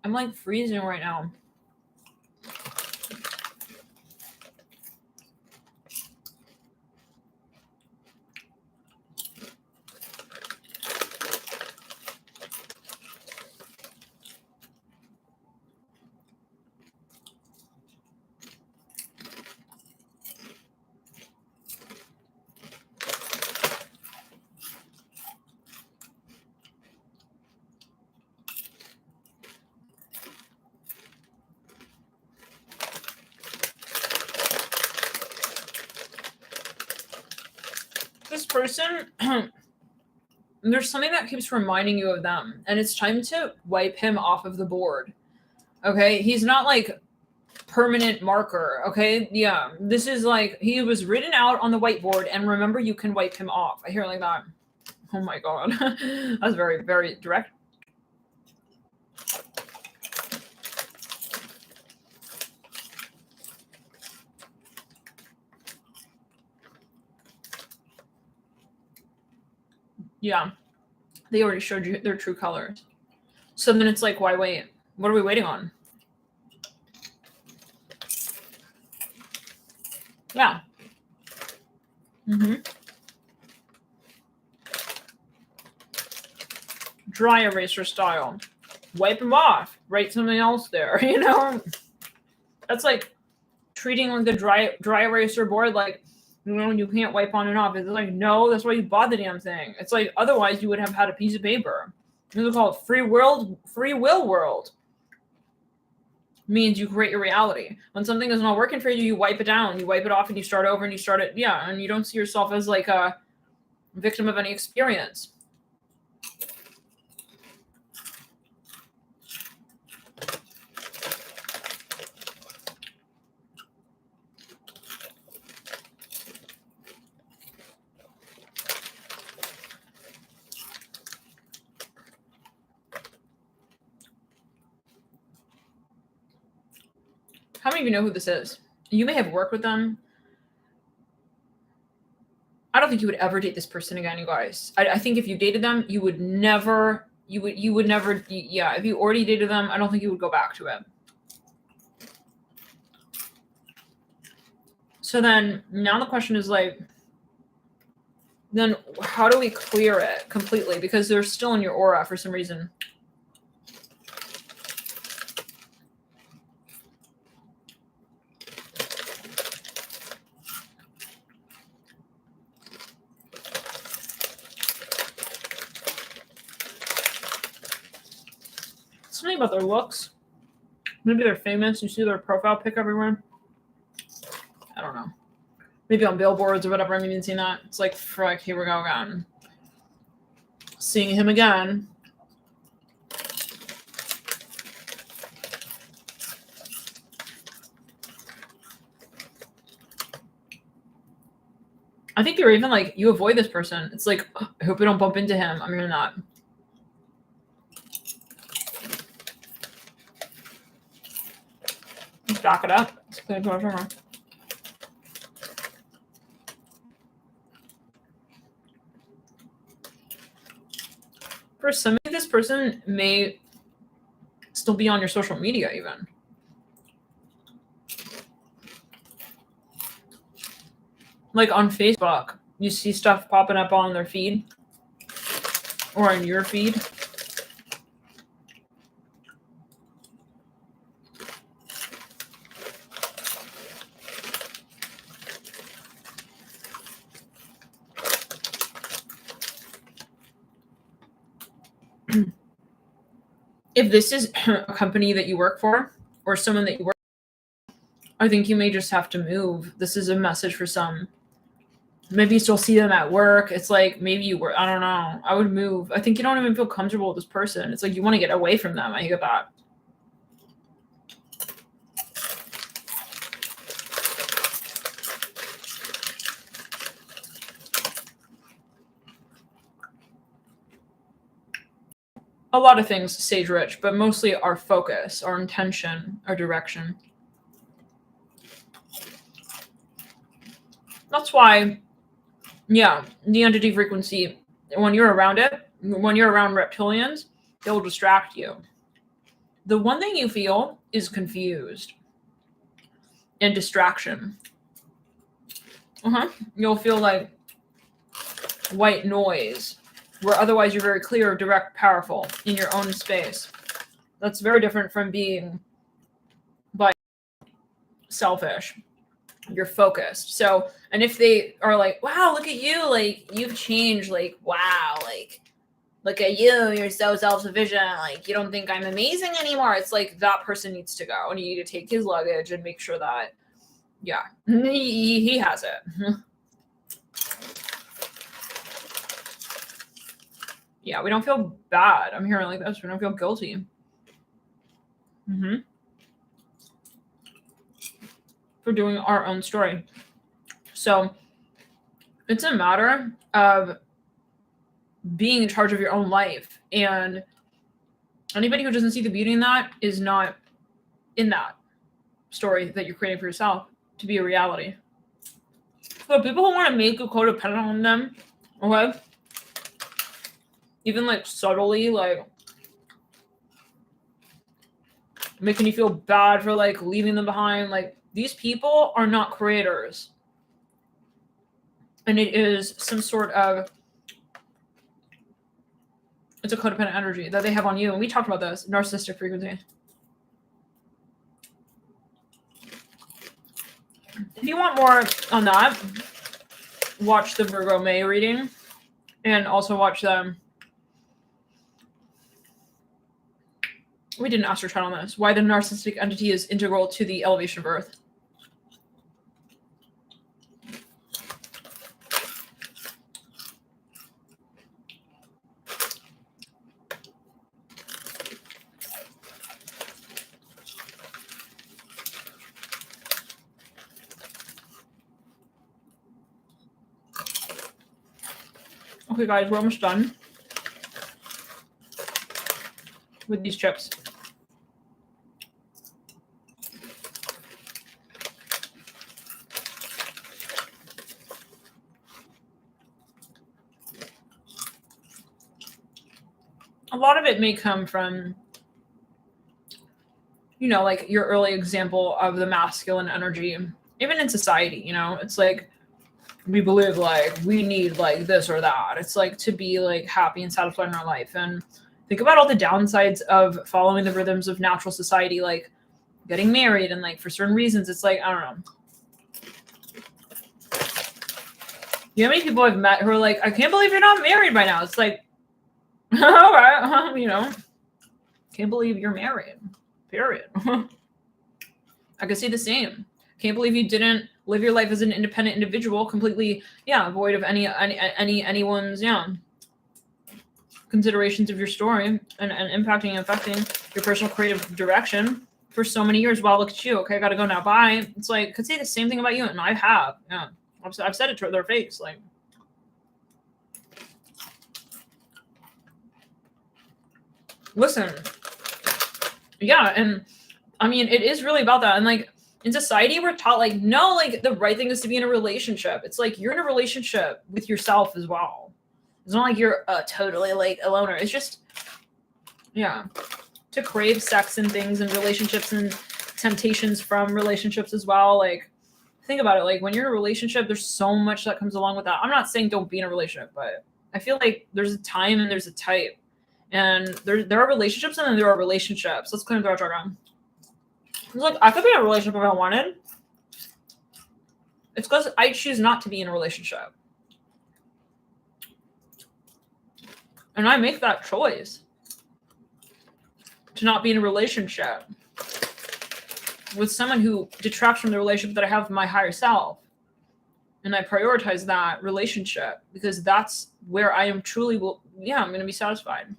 I'm like freezing right now. this person, there's something that keeps reminding you of them, and it's time to wipe him off of the board. Okay? He's not like permanent marker. Okay? Yeah. This is like, he was written out on the whiteboard, and remember, you can wipe him off. I hear it like that. Oh my God. That's very, very direct. Yeah. They already showed you their true colors. So then it's like, why wait? What are we waiting on? Yeah. Dry eraser style. Wipe them off. Write something else there. You know? That's like treating like the dry eraser board like, you know, you can't wipe on and off. It's like, no, that's why you bought the damn thing. It's like, otherwise you would have had a piece of paper. This is called free will world. Means you create your reality. When something is not working for you, you wipe it down. You wipe it off and you start over and you start it. Yeah. And you don't see yourself as like a victim of any experience. How many of you know who this is? You may have worked with them. I don't think you would ever date this person again, you guys. I think if you dated them, you would never, yeah, if you already dated them, I don't think you would go back to it. So then, now the question is like, then how do we clear it completely? Because they're still in your aura for some reason. Something about their looks. Maybe they're famous. You see their profile pic everywhere. I don't know. Maybe on billboards or whatever. I haven't even seen that. It's like, frick, here we go again. Seeing him again. I think you're even like, you avoid this person. It's like, oh, I hope we don't bump into him. I'm hearing that. Let's back it up. Let's clear the door. For some of you, this person may still be on your social media even. Like on Facebook, you see stuff popping up on their feed or on your feed. If this is a company that you work for or someone that you work for, I think you may just have to move. This is a message for some. Maybe you still see them at work. It's like, maybe you were, I don't know. I would move. I think you don't even feel comfortable with this person. It's like you want to get away from them. I get that. A lot of things, Sage Rich, but mostly our focus, our intention, our direction. That's why, yeah, the entity frequency, when you're around it, when you're around reptilians, they'll distract you. The one thing you feel is confused and distraction. You'll feel like white noise, where otherwise you're very clear, direct, powerful in your own space. That's very different from being like selfish. You're focused. So, and if they are like, wow, look at you, like you've changed, like, wow, like look at you, you're so self-sufficient, like you don't think I'm amazing anymore. It's like that person needs to go and you need to take his luggage and make sure that, yeah, he has it. Yeah, we don't feel bad. I'm hearing like this. We don't feel guilty. For doing our own story. So it's a matter of being in charge of your own life. And anybody who doesn't see the beauty in that is not in that story that you're creating for yourself to be a reality. So people who want to make you codependent on them, okay, even like subtly, like making you feel bad for like leaving them behind, like these people are not creators. And it is some sort of, it's a codependent energy that they have on you. And we talked about this, narcissistic frequency. If you want more on that, watch the Virgo May reading and also watch them. We didn't ask her chat on this. Why the narcissistic entity is integral to the elevation of Earth. Okay, guys, we're almost done with these chips. A lot of it may come from, you know, like your early example of the masculine energy, even in society, you know, it's like, we believe like we need like this or that. It's like to be like happy and satisfied in our life. And think about all the downsides of following the rhythms of natural society, like getting married and like for certain reasons, it's like, I don't know. You know how many people I've met who are like, I can't believe you're not married by now. It's like, all right, you know, can't believe you're married, period. I could say the same. Can't believe you didn't live your life as an independent individual, completely, void of anyone's, considerations of your story and impacting and affecting your personal creative direction for so many years. Wow, look at you. Okay, I gotta go now. Bye. It's like, I could say the same thing about you, and I have. Yeah, I've said it to their face. Like, listen, yeah, and I mean, it is really about that, and like. In society, we're taught like, no, like the right thing is to be in a relationship. It's like you're in a relationship with yourself as well. It's not like you're totally like a loner. It's just, to crave sex and things and relationships and temptations from relationships as well. Like, think about it. Like when you're in a relationship, there's so much that comes along with that. I'm not saying don't be in a relationship, but I feel like there's a time and there's a type. And there are relationships and then there are relationships. Let's clear the diagram. Look, I could be in a relationship if I wanted. It's because I choose not to be in a relationship. And I make that choice to not be in a relationship with someone who detracts from the relationship that I have with my higher self. And I prioritize that relationship because that's where I am truly, I'm going to be satisfied.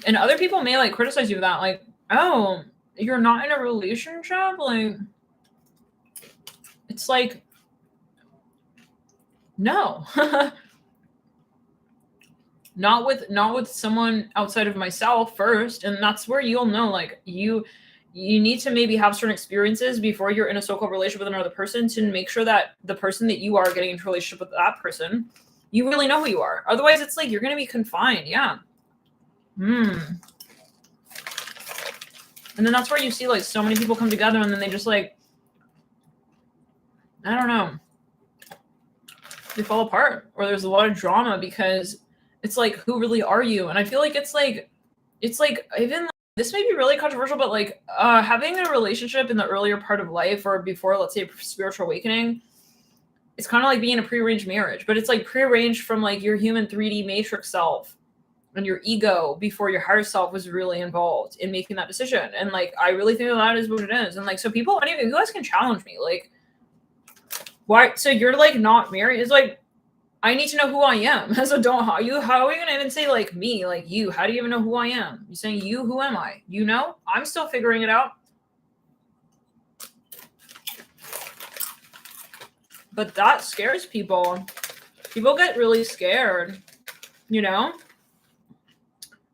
And other people may like criticize you for that, like, oh, you're not in a relationship? Like, it's like, no. not with someone outside of myself first. And that's where you'll know, like, you need to maybe have certain experiences before you're in a so-called relationship with another person to make sure that the person that you are getting into a relationship with that person, you really know who you are. Otherwise, it's like you're going to be confined. Yeah. And then that's where you see like so many people come together and then they just like, I don't know, they fall apart or there's a lot of drama because it's like, who really are you? And I feel like it's like even this may be really controversial, but like having a relationship in the earlier part of life or before, let's say, spiritual awakening, it's kind of like being in a prearranged marriage, but it's like prearranged from like your human 3D matrix self and your ego before your higher self was really involved in making that decision. And like, I really think that is what it is. And like, so people, you guys can challenge me. Like, Why? So you're like not married? It's like, I need to know who I am. So how are you gonna even say like me, like you? How do you even know who I am? You're saying you, who am I? You know? I'm still figuring it out. But that scares people. People get really scared, you know?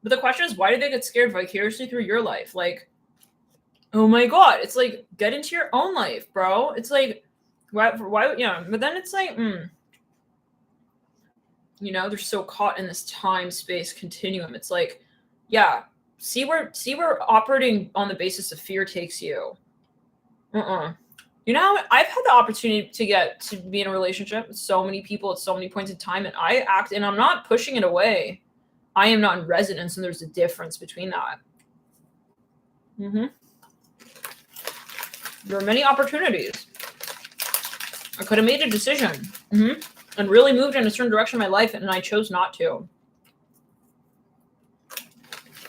But the question is, why do they get scared vicariously through your life? Like, oh my God, it's like, get into your own life, bro. It's like, why, yeah. But then it's like, you know, they're so caught in this time-space continuum. It's like, yeah, see where operating on the basis of fear takes you. You know, I've had the opportunity to be in a relationship with so many people at so many points in time, and I'm not pushing it away. I am not in resonance, and there's a difference between that. There are many opportunities. I could have made a decision and really moved in a certain direction in my life, and I chose not to.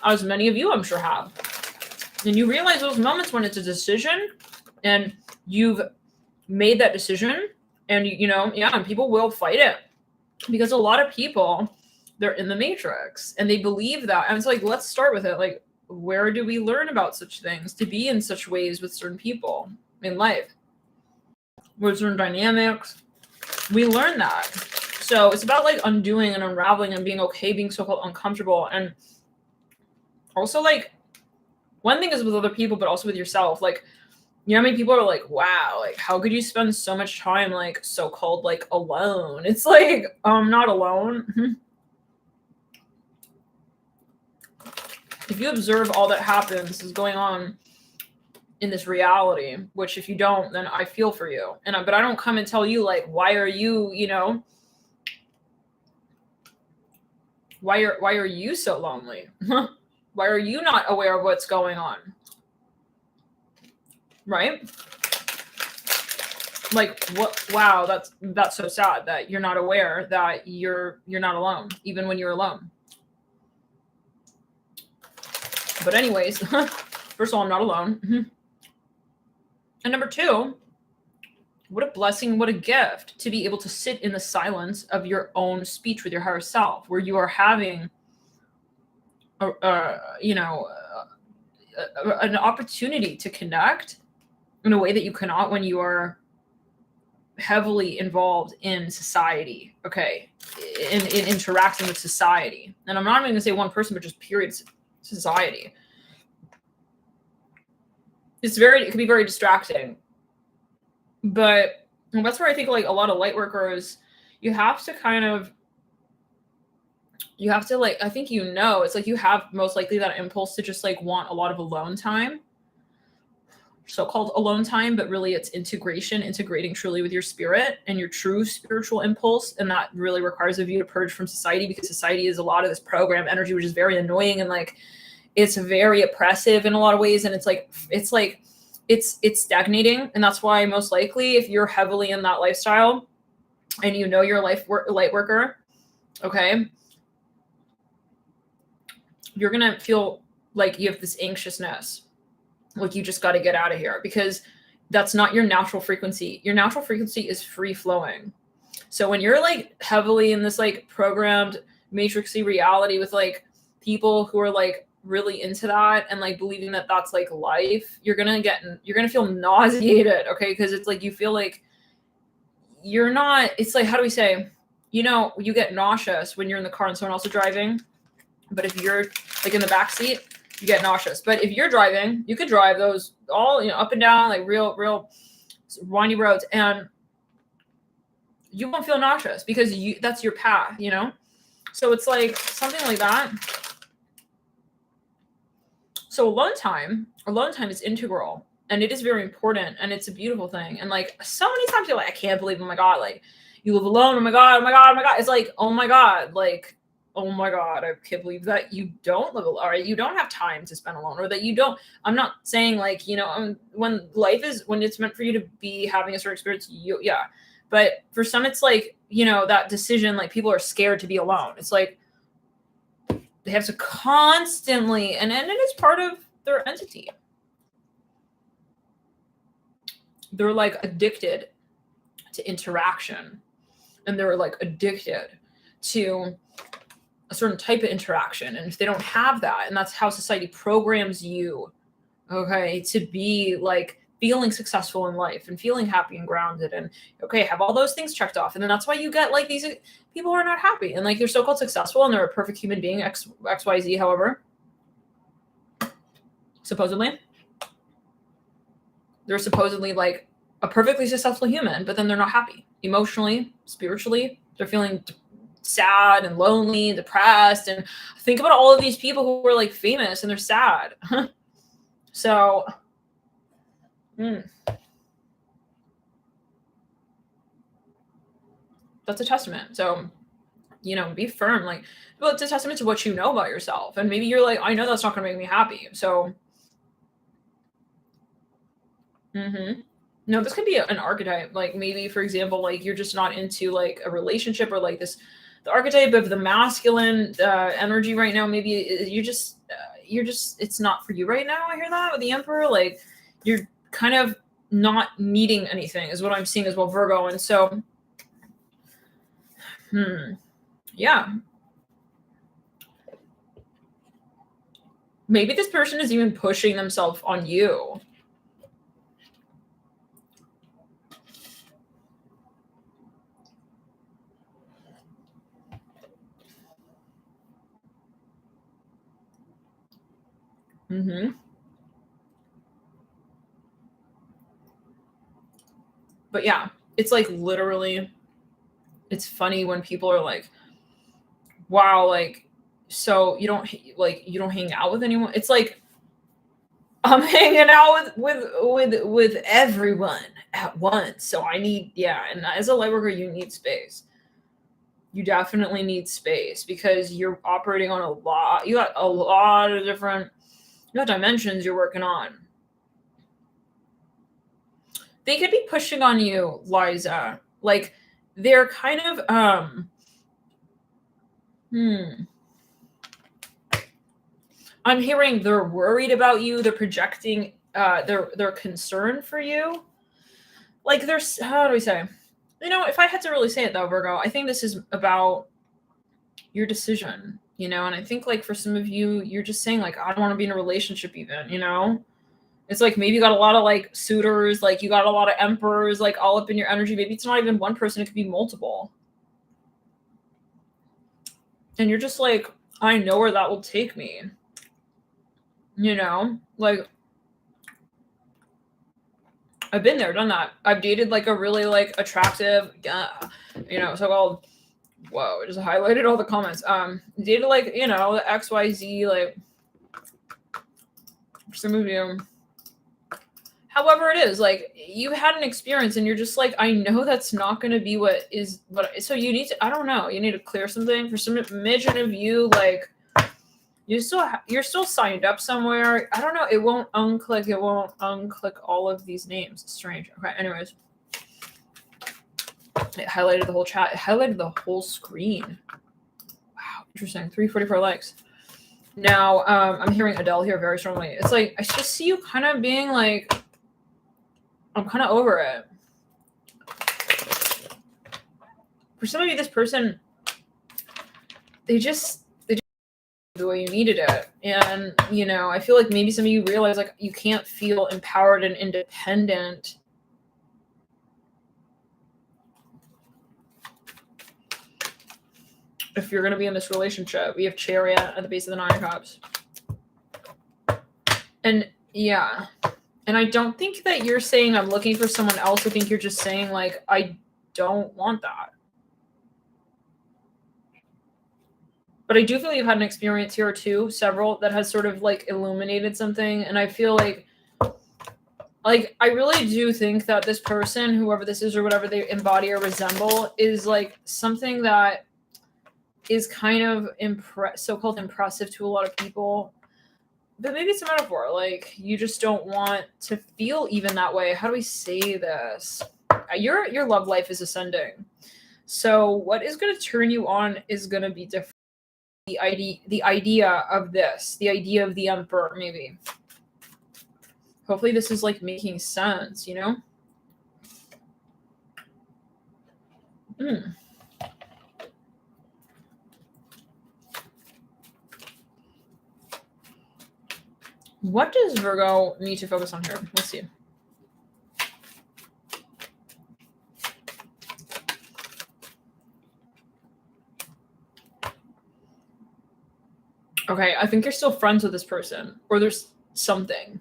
As many of you, I'm sure, have. And you realize those moments when it's a decision and you've made that decision, and and people will fight it, because a lot of people, they're in the matrix and they believe that. And it's like, let's start with it. Like, where do we learn about such things, to be in such ways with certain people in life, with certain dynamics? We learn that. So it's about like undoing and unraveling and being okay, being so-called uncomfortable. And also, like, one thing is with other people, but also with yourself. Like, you know how many people are like, wow, like, how could you spend so much time, like, so-called, like, alone? It's like, not alone. If you observe all that happens is going on in this reality, which if you don't, then I feel for you. But I don't come and tell you, like, why are you, why are you so lonely? Why are you not aware of what's going on? Right? Like, what? Wow, that's so sad that you're not aware that you're not alone, even when you're alone. But anyways, first of all, I'm not alone. And number two, what a blessing, what a gift to be able to sit in the silence of your own speech with your higher self, where you are having an opportunity to connect in a way that you cannot when you are heavily involved in society, okay, in interacting with society. And I'm not even going to say one person, but just period society. It can be very distracting. But that's where I think, like, a lot of light workers, you have to like, I think, it's like you have most likely that impulse to just like want a lot of alone time, so-called alone time, but really it's integrating truly with your spirit and your true spiritual impulse. And that really requires of you to purge from society, because society is a lot of this program energy, which is very annoying, and like, it's very oppressive in a lot of ways. And it's stagnating. And that's why most likely, if you're heavily in that lifestyle and you're a light worker, okay, you're going to feel like you have this anxiousness, like you just got to get out of here, because that's not your natural frequency. Your natural frequency is free flowing. So when you're like heavily in this like programmed matrixy reality with like people who are like really into that and like believing that that's like life, you're gonna feel nauseated, okay? Because it's like you feel like you're not, it's like, how do we say, you get nauseous when you're in the car and someone else is driving, but if you're like in the back seat, you get nauseous. But if you're driving, you could drive those all up and down like real windy roads, and you won't feel nauseous because that's your path, so it's like something like that. So alone time is integral, and it is very important, and it's a beautiful thing. And like, so many times you're like, I can't believe, oh my God, like, you live alone, oh my God, oh my God, oh my God. It's like, oh my God, like, oh my God, I can't believe that you don't live alone, or you don't have time to spend alone, or that you don't. I'm not saying like, when it's meant for you to be having a certain experience, yeah. But for some, it's like, that decision, like, people are scared to be alone. It's like, they have to constantly, and it is part of their entity. They're like addicted to interaction, and they're like addicted to a certain type of interaction. And if they don't have that, and that's how society programs you, okay, to be like feeling successful in life and feeling happy and grounded, and okay, have all those things checked off. And then that's why you get like these people who are not happy and like they're so-called successful and they're a perfect human being, XYZ, however, supposedly. They're supposedly like a perfectly successful human, but then they're not happy emotionally, spiritually. They're feeling sad and lonely and depressed. And think about all of these people who are like famous and they're sad. So, that's a testament. So, you know, be firm. Like, well, it's a testament to what you know about yourself. And maybe you're like, I know that's not going to make me happy. So, no, this could be an archetype. Like maybe, for example, like you're just not into like a relationship or like this, the archetype of the masculine energy right now. Maybe you're just, it's not for you right now. I hear that with the Emperor. Like you're kind of not needing anything is what I'm seeing as well, Virgo. And so, yeah. Maybe this person is even pushing themselves on you. But yeah, it's like literally, it's funny when people are like, wow, like, so you don't hang out with anyone. It's like, I'm hanging out with everyone at once. So I need, and as a light worker, you need space. You definitely need space because you're operating on you got a lot of different, dimensions you're working on. They could be pushing on you, Liza. Like they're kind of I'm hearing they're worried about you, they're projecting their concern for you. Like there's, how do we say? If I had to really say it though, Virgo, I think this is about your decision, and I think like for some of you, you're just saying like, I don't want to be in a relationship even, It's like maybe you got a lot of like suitors, like you got a lot of emperors like all up in your energy. Maybe it's not even one person, it could be multiple. And you're just like, I know where that will take me. Like I've been there, done that. I've dated like a really like attractive, so-called, whoa, it just highlighted all the comments. Dated like, the XYZ, like for some of you. However it is, like you had an experience and you're just like, I know that's not going to be so you need to, I don't know, you need to clear something for some midget of you. Like you're still signed up somewhere. I don't know. It won't unclick all of these names. It's strange. Okay. Anyways, it highlighted the whole chat. It highlighted the whole screen. Wow. Interesting. 344 likes. Now, I'm hearing Adele here very strongly. It's like, I just see you kind of being like, I'm kind of over it. For some of you, this person, they just the way you needed it. And, I feel like maybe some of you realize like you can't feel empowered and independent if you're going to be in this relationship. We have Chariot at the base of the 9 of Cups. And yeah. And I don't think that you're saying I'm looking for someone else. I think you're just saying like, I don't want that. But I do feel you've had an experience here or two, several, that has sort of like illuminated something. And I feel like I really do think that this person, whoever this is or whatever they embody or resemble, is like something that is kind of so-called impressive to a lot of people. But maybe it's a metaphor. Like you just don't want to feel even that way. How do we say this? Your love life is ascending. So what is going to turn you on is going to be different. The idea of this, the idea of the Emperor, maybe. Hopefully this is like making sense, What does Virgo need to focus on here? Let's see. Okay, I think you're still friends with this person, or there's something.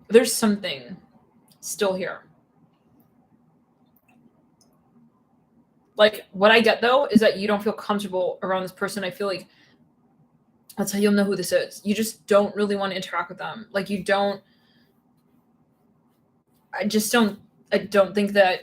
There's something still here. Like, what I get, though, is that you don't feel comfortable around this person. I feel like that's how you'll know who this is. You just don't really want to interact with them. Like, you don't... I don't think that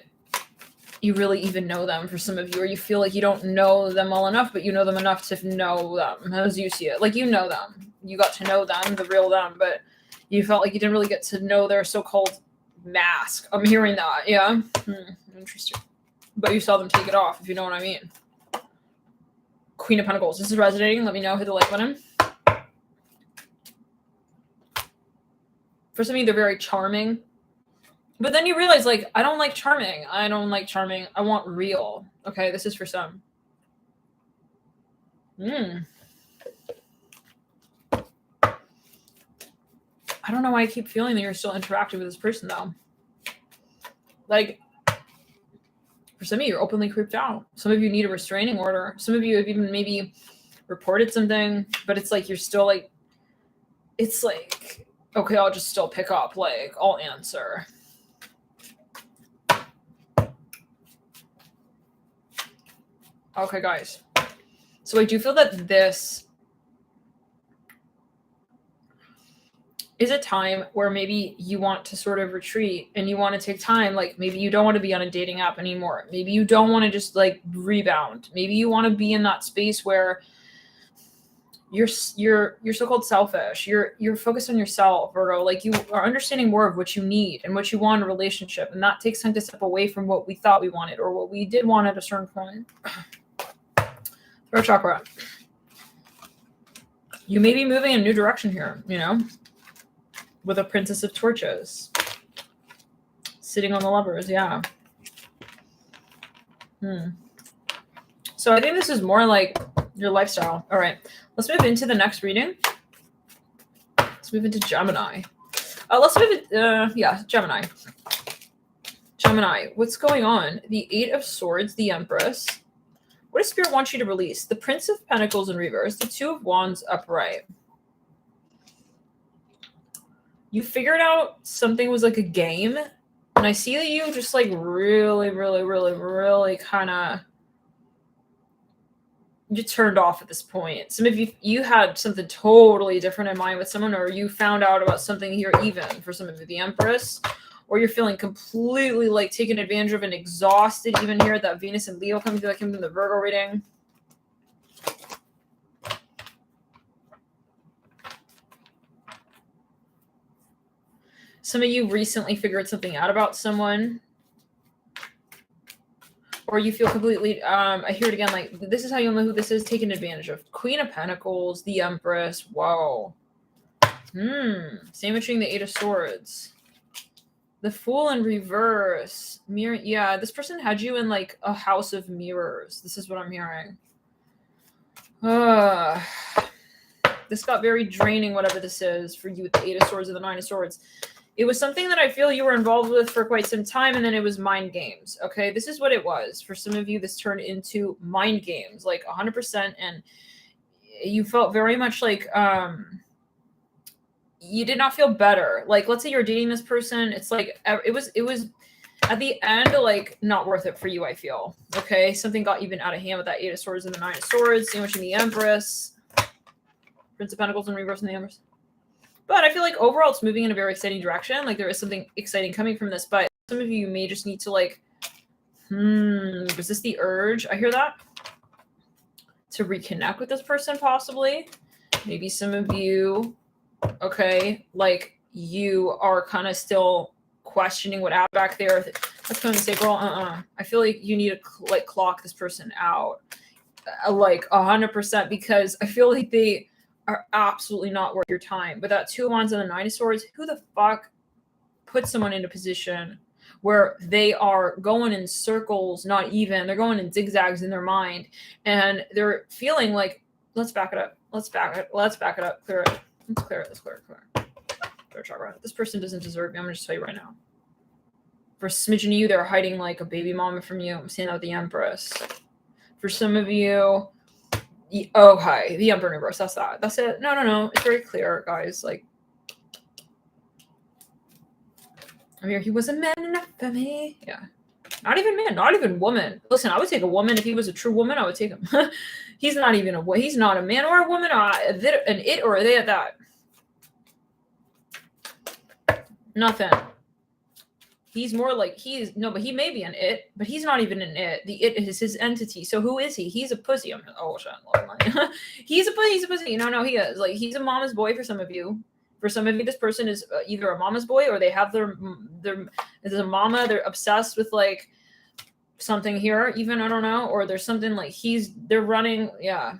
you really even know them for some of you, or you feel like you don't know them well enough, but you know them enough to know them as you see it. Like, you know them. You got to know them, the real them, but you felt like you didn't really get to know their so-called mask. I'm hearing that, yeah? Interesting. But you saw them take it off, if you know what I mean. Queen of Pentacles. This is resonating. Let me know. Hit the like button. For some of you, they're very charming. But then you realize, like, I don't like charming. I don't like charming. I want real. Okay, this is for some. I don't know why I keep feeling that you're still interacting with this person, though. Like, for some of you, you're openly creeped out. Some of you need a restraining order. Some of you have even maybe reported something, but it's like you're still like, it's like, okay, I'll just still pick up. Like, I'll answer. Okay, guys. So I do feel that this is a time where maybe you want to sort of retreat and you want to take time. Like, maybe you don't want to be on a dating app anymore. Maybe you don't want to just like rebound. Maybe you want to be in that space where you're so-called selfish. You're focused on yourself, Virgo. Like, you are understanding more of what you need and what you want in a relationship. And that takes time to step away from what we thought we wanted or what we did want at a certain point. Throat chakra. You may be moving in a new direction here, you know, with a Princess of Torches sitting on the Lovers. Yeah. So I think this is more like your lifestyle. All right, let's move into the next reading. Let's move into Gemini. Let's move it. Yeah, Gemini. Gemini, what's going on? The Eight of Swords, the Empress. What does Spirit want you to release? The Prince of Pentacles in reverse, the Two of Wands upright. You figured out something was like a game, and I see that you just like really kind of, you turned off at this point. Some of you had something totally different in mind with someone, or you found out about something here even for some of you, the Empress, or you're feeling completely like taken advantage of and exhausted even here. That Venus and Leo coming through, that came from the Virgo reading. Some of you recently figured something out about someone, or you feel completely, I hear it again, like, this is how you'll know who this is, taken advantage of. Queen of Pentacles, the Empress, whoa. Sandwiching the Eight of Swords. The Fool in reverse. Mirror, yeah, this person had you in like a house of mirrors. This is what I'm hearing. This got very draining, whatever this is, for you with the Eight of Swords and the Nine of Swords. It was something that I feel you were involved with for quite some time, and then it was mind games. Okay, this is what it was. For some of you, this turned into mind games, like 100%, and you felt very much like you did not feel better. Like, let's say you're dating this person, it's like it was at the end like not worth it for you, I feel. Okay, something got even out of hand with that Eight of Swords and the Nine of Swords, sandwiching the Empress, Prince of Pentacles in reverse and the Empress. But I feel like overall it's moving in a very exciting direction. Like, there is something exciting coming from this, but some of you may just need to like, resist the urge. I hear that. To reconnect with this person, possibly. Maybe some of you, okay, like you are kind of still questioning what happened back there. Let's come and say, girl, I feel like you need to like clock this person out, like 100%, because I feel like they are absolutely not worth your time. But that Two of Wands and the Nine of Swords, who the fuck put someone in a position where they are going in circles, not even, they're going in zigzags in their mind, and they're feeling like, let's back it up. Let's back it up. Clear it. Let's clear it. Let's clear it. Clear chakra. This person doesn't deserve me. I'm going to just tell you right now. For a smidgen of you, they're hiding like a baby mama from you. I'm seeing that with the Empress. For some of you, okay, the Emperor in reverse. That's that. That's it. No. It's very clear, guys. Like, I'm here. He was a man enough for me. Yeah. Not even man, not even woman. Listen, I would take a woman. If he was a true woman, I would take him. He's not even he's not a man or a woman, an it or a they at that. Nothing. He's more like but he may be an it, but he's not even an it. The it is his entity. So who is he? He's a pussy. Oh shit. He's a pussy. No, he is. Like, he's a mama's boy for some of you. For some of you, this person is either a mama's boy, or they have there's a mama. They're obsessed with like something here, even, I don't know, or there's something like they're running. Yeah,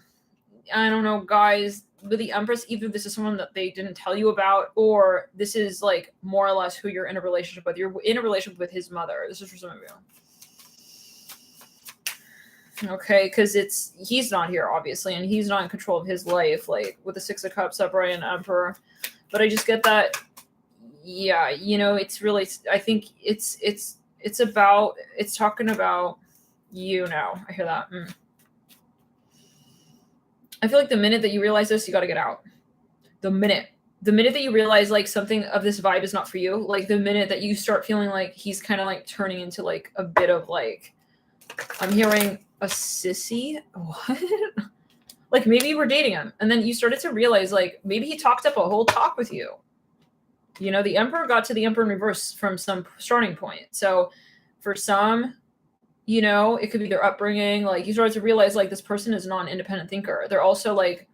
I don't know, guys. With the Empress, either this is someone that they didn't tell you about, or this is like more or less who you're in a relationship with. You're in a relationship with his mother. This is for some of you. Okay, because he's not here, obviously, and he's not in control of his life, like with the Six of Cups, Upright, and Emperor. But I just get that, yeah, it's really, I think it's talking about you now. I hear that. I feel like the minute that you realize this, you got to get out. The minute that you realize like something of this vibe is not for you, like the minute that you start feeling like he's kind of like turning into like a bit of like, I'm hearing a sissy. What? Like, maybe you were dating him and then you started to realize like maybe he talked up a whole talk with you. The Emperor got to the Emperor in reverse from some starting point. So for some, it could be their upbringing. Like, you started to realize like this person is not an independent thinker. They're also like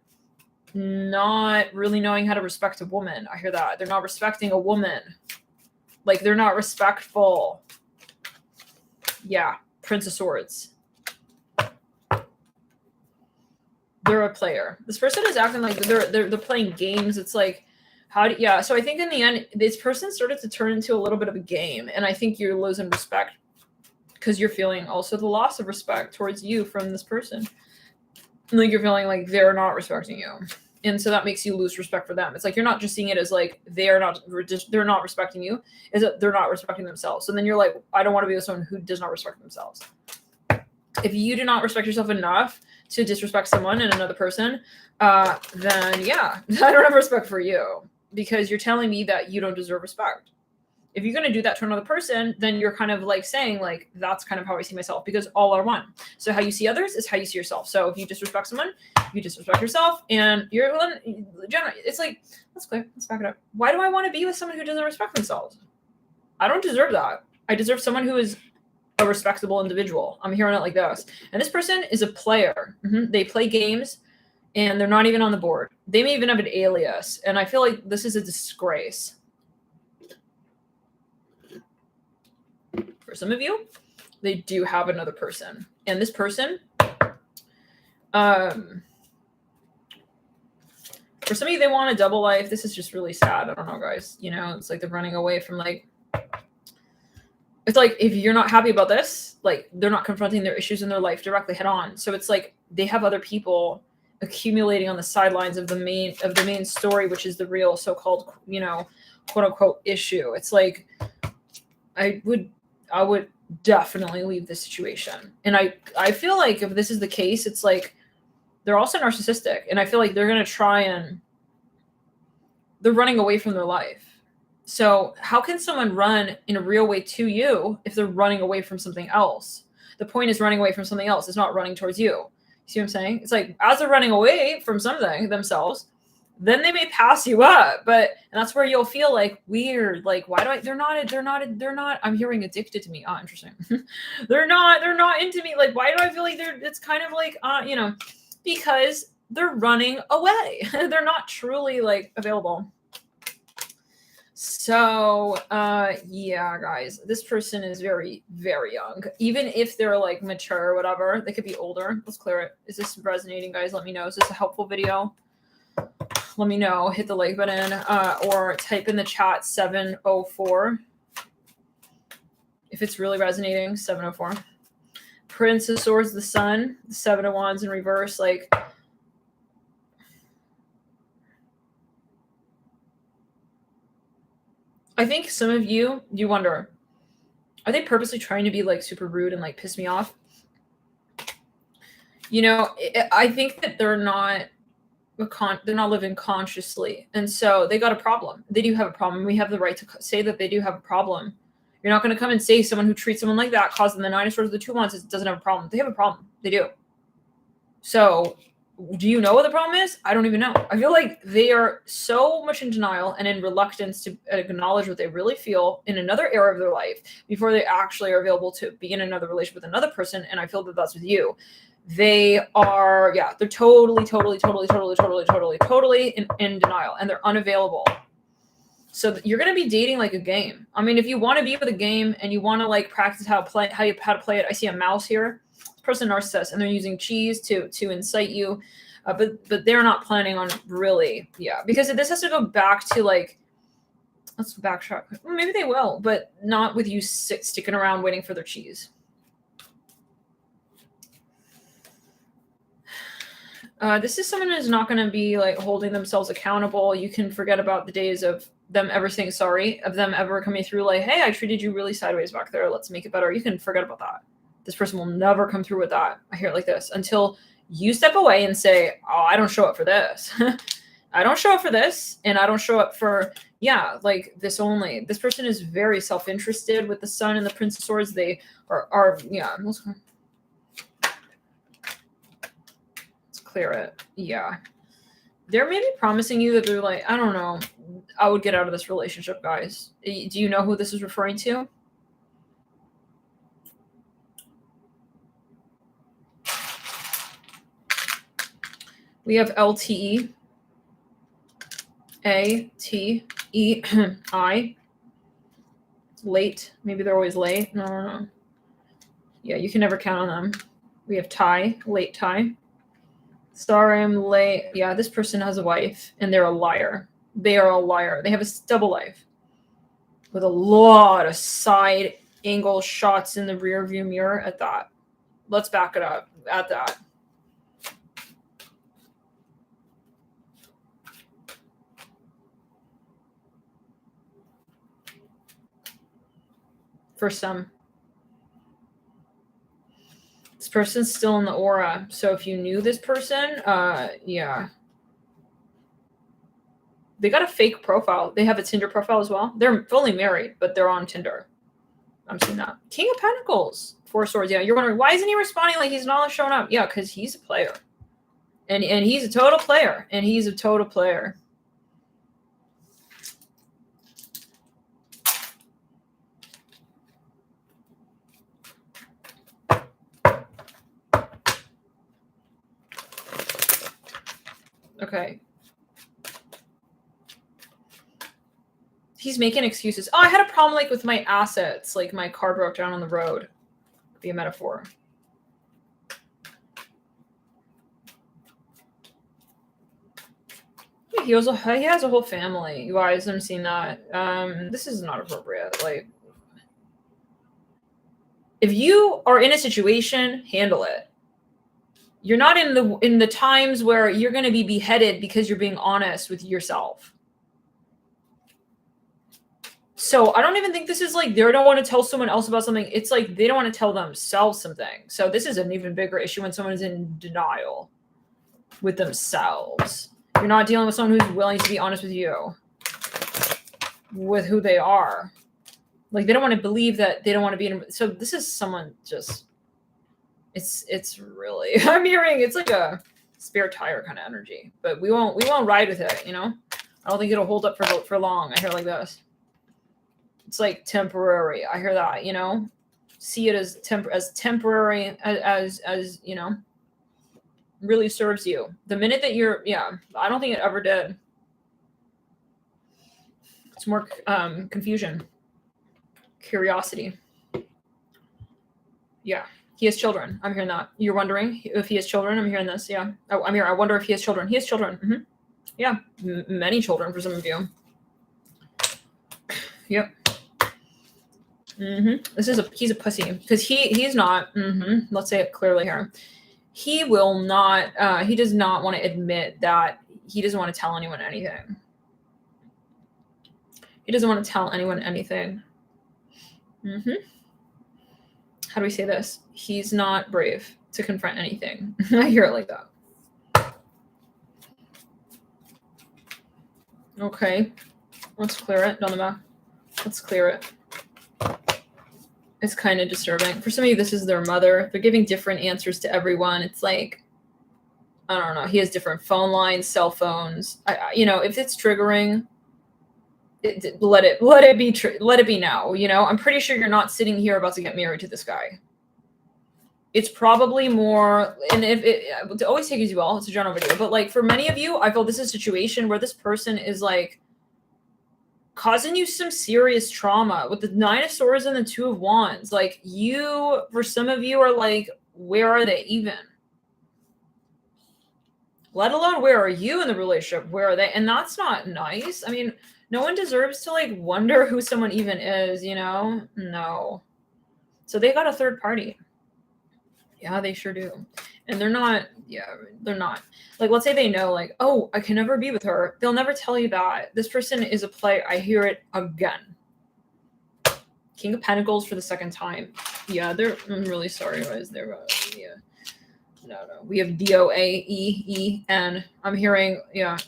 not really knowing how to respect a woman. I hear that. They're not respecting a woman. Like, they're not respectful. Yeah. Prince of Swords. They're a player. This person is acting like they're playing games. It's like, so I think in the end, this person started to turn into a little bit of a game. And I think you're losing respect because you're feeling also the loss of respect towards you from this person. Like, you're feeling like they're not respecting you. And so that makes you lose respect for them. It's like, you're not just seeing it as like, they're not respecting you. Is that they're not respecting themselves. So then you're like, I don't want to be with someone who does not respect themselves. If you do not respect yourself enough to disrespect someone and another person, then yeah, I don't have respect for you, because you're telling me that you don't deserve respect. If you're going to do that to another person, then you're kind of like saying like, that's kind of how I see myself, because all are one. So how you see others is how you see yourself. So if you disrespect someone, you disrespect yourself, and it's like, let's back it up. Why do I want to be with someone who doesn't respect themselves? I don't deserve that. I deserve someone who is a respectable individual. I'm hearing it like this. And this person is a player. They play games and they're not even on the board. They may even have an alias. And I feel like this is a disgrace. For some of you, they do have another person. And this person, for some of you, they want a double life. This is just really sad. I don't know, guys. It's like they're running away from like, it's like, if you're not happy about this, like, they're not confronting their issues in their life directly head on. So it's like they have other people accumulating on the sidelines of the main story, which is the real so-called, quote unquote issue. It's like, I would definitely leave this situation. And I feel like if this is the case, it's like they're also narcissistic. And I feel like they're going to try and they're running away from their life. So how can someone run in a real way to you if they're running away from something else? The point is running away from something else. It's not running towards you. See what I'm saying? It's like, as they're running away from something themselves, then they may pass you up. And that's where you'll feel like weird. Like, why do they're not, I'm hearing addicted to me. Oh, interesting. they're not into me. Like, why do I feel like it's kind of like, because they're running away. They're not truly like available. So, yeah, guys, this person is very, very young. Even if they're like mature or whatever, they could be older. Let's clear it. Is this resonating, guys? Let me know. Is this a helpful video? Let me know. Hit the like button, or type in the chat 704. if it's really resonating. 704. Prince of Swords, the Sun, the Seven of Wands in reverse. Like, I think some of you wonder, are they purposely trying to be like super rude and like piss me off? You know, I think that they're not living consciously, and so they got a problem. They do have a problem. We have the right to say that they do have a problem. You're not going to come and say someone who treats someone like that, causing the Nine of Swords, the Two of Wands, doesn't have a problem. They have a problem. They do. So, do you know what the problem is? I don't even know. I feel like they are so much in denial and in reluctance to acknowledge what they really feel in another era of their life before they actually are available to be in another relationship with another person. And I feel that that's with you. They are, yeah, they're totally in denial, and they're unavailable. So you're going to be dating like a game. I mean, if you want to be with a game and you want to like practice how to play it, I see a mouse here. This person narcissist, and they're using cheese to incite you, but they're not planning on really, yeah, because this has to go back to like, let's backtrack. Well, maybe they will, but not with you sticking around waiting for their cheese. This is someone who's not going to be like holding themselves accountable. You can forget about the days of them ever saying sorry, of them ever coming through like, hey, I treated you really sideways back there. Let's make it better. You can forget about that. This person will never come through with that. I hear it like this until you step away and say, oh, I don't show up for this. I don't show up for this. And I don't show up for, yeah, like this only. This person is very self-interested with the Sun and the Prince of Swords. They are yeah. Let's clear it. Yeah. They're maybe promising you that they're like, I don't know, I would get out of this relationship, guys. Do you know who this is referring to? We have LTE, ATEI, late. Maybe they're always late. No. Yeah, you can never count on them. We have tie, late tie. Sorry, I'm late. Yeah, this person has a wife, and they're a liar. They are a liar. They have a double life with a lot of side angle shots in the rear view mirror at that. Let's back it up at that. For some. This person's still in the aura. So if you knew this person, yeah. They got a fake profile. They have a Tinder profile as well. They're fully married, but they're on Tinder. I'm seeing that. King of Pentacles. Four Swords. Yeah, you're wondering, why isn't he responding like he's not showing up? Yeah, because he's a player. And he's a total player. And he's a total player. Okay. He's making excuses. Oh, I had a problem like with my assets. Like my car broke down on the road. Could be a metaphor. He has a whole family. You guys, I'm seeing that. This is not appropriate. Like, if you are in a situation, handle it. You're not in the times where you're going to be beheaded because you're being honest with yourself. So I don't even think this is like they don't want to tell someone else about something. It's like they don't want to tell themselves something. So this is an even bigger issue when someone is in denial with themselves. You're not dealing with someone who's willing to be honest with you, with who they are. Like they don't want to believe that they don't want to be in. So this is someone just. It's really. I'm hearing it's like a spare tire kind of energy, but we won't ride with it. You know, I don't think it'll hold up for long. I hear like this. It's like temporary. I hear that, you know, see it as temporary as, you know, really serves you. The minute that you're, yeah, I don't think it ever did. It's more confusion, curiosity. Yeah. He has children. I'm hearing that. You're wondering if he has children. I'm hearing this. Yeah. Oh, I'm here. I wonder if he has children. He has children. Mm-hmm. Yeah. Many children for some of you. Yep. He's a pussy because he's not. Let's say it clearly here. He will not. He does not want to admit that he doesn't want to tell anyone anything. He doesn't want to tell anyone anything. How do we say this? He's not brave to confront anything. I hear it like that. Okay, let's clear it down the back. Let's clear it. It's kind of disturbing. For some of you, this is their mother. They're giving different answers to everyone. It's like, I don't know. He has different phone lines, cell phones. If it's triggering, let it be now. I'm pretty sure you're not sitting here about to get married to this guy. It's probably more, and if it always take as well, it's a general video, but like for many of you, I feel this is a situation where this person is like causing you some serious trauma with the 9 of Swords and the 2 of Wands. Like for some of you are like, where are they even? Let alone where are you in the relationship? Where are they? And that's not nice. I mean, no one deserves to like wonder who someone even is, No. So they got a third party. Yeah, they sure do. And they're not. Like, let's say they know, like, oh, I can never be with her. They'll never tell you that. This person is a player. I hear it again. King of Pentacles for the second time. Yeah, I'm really sorry, guys. No. We have D-O-A-E-E-N. I'm hearing,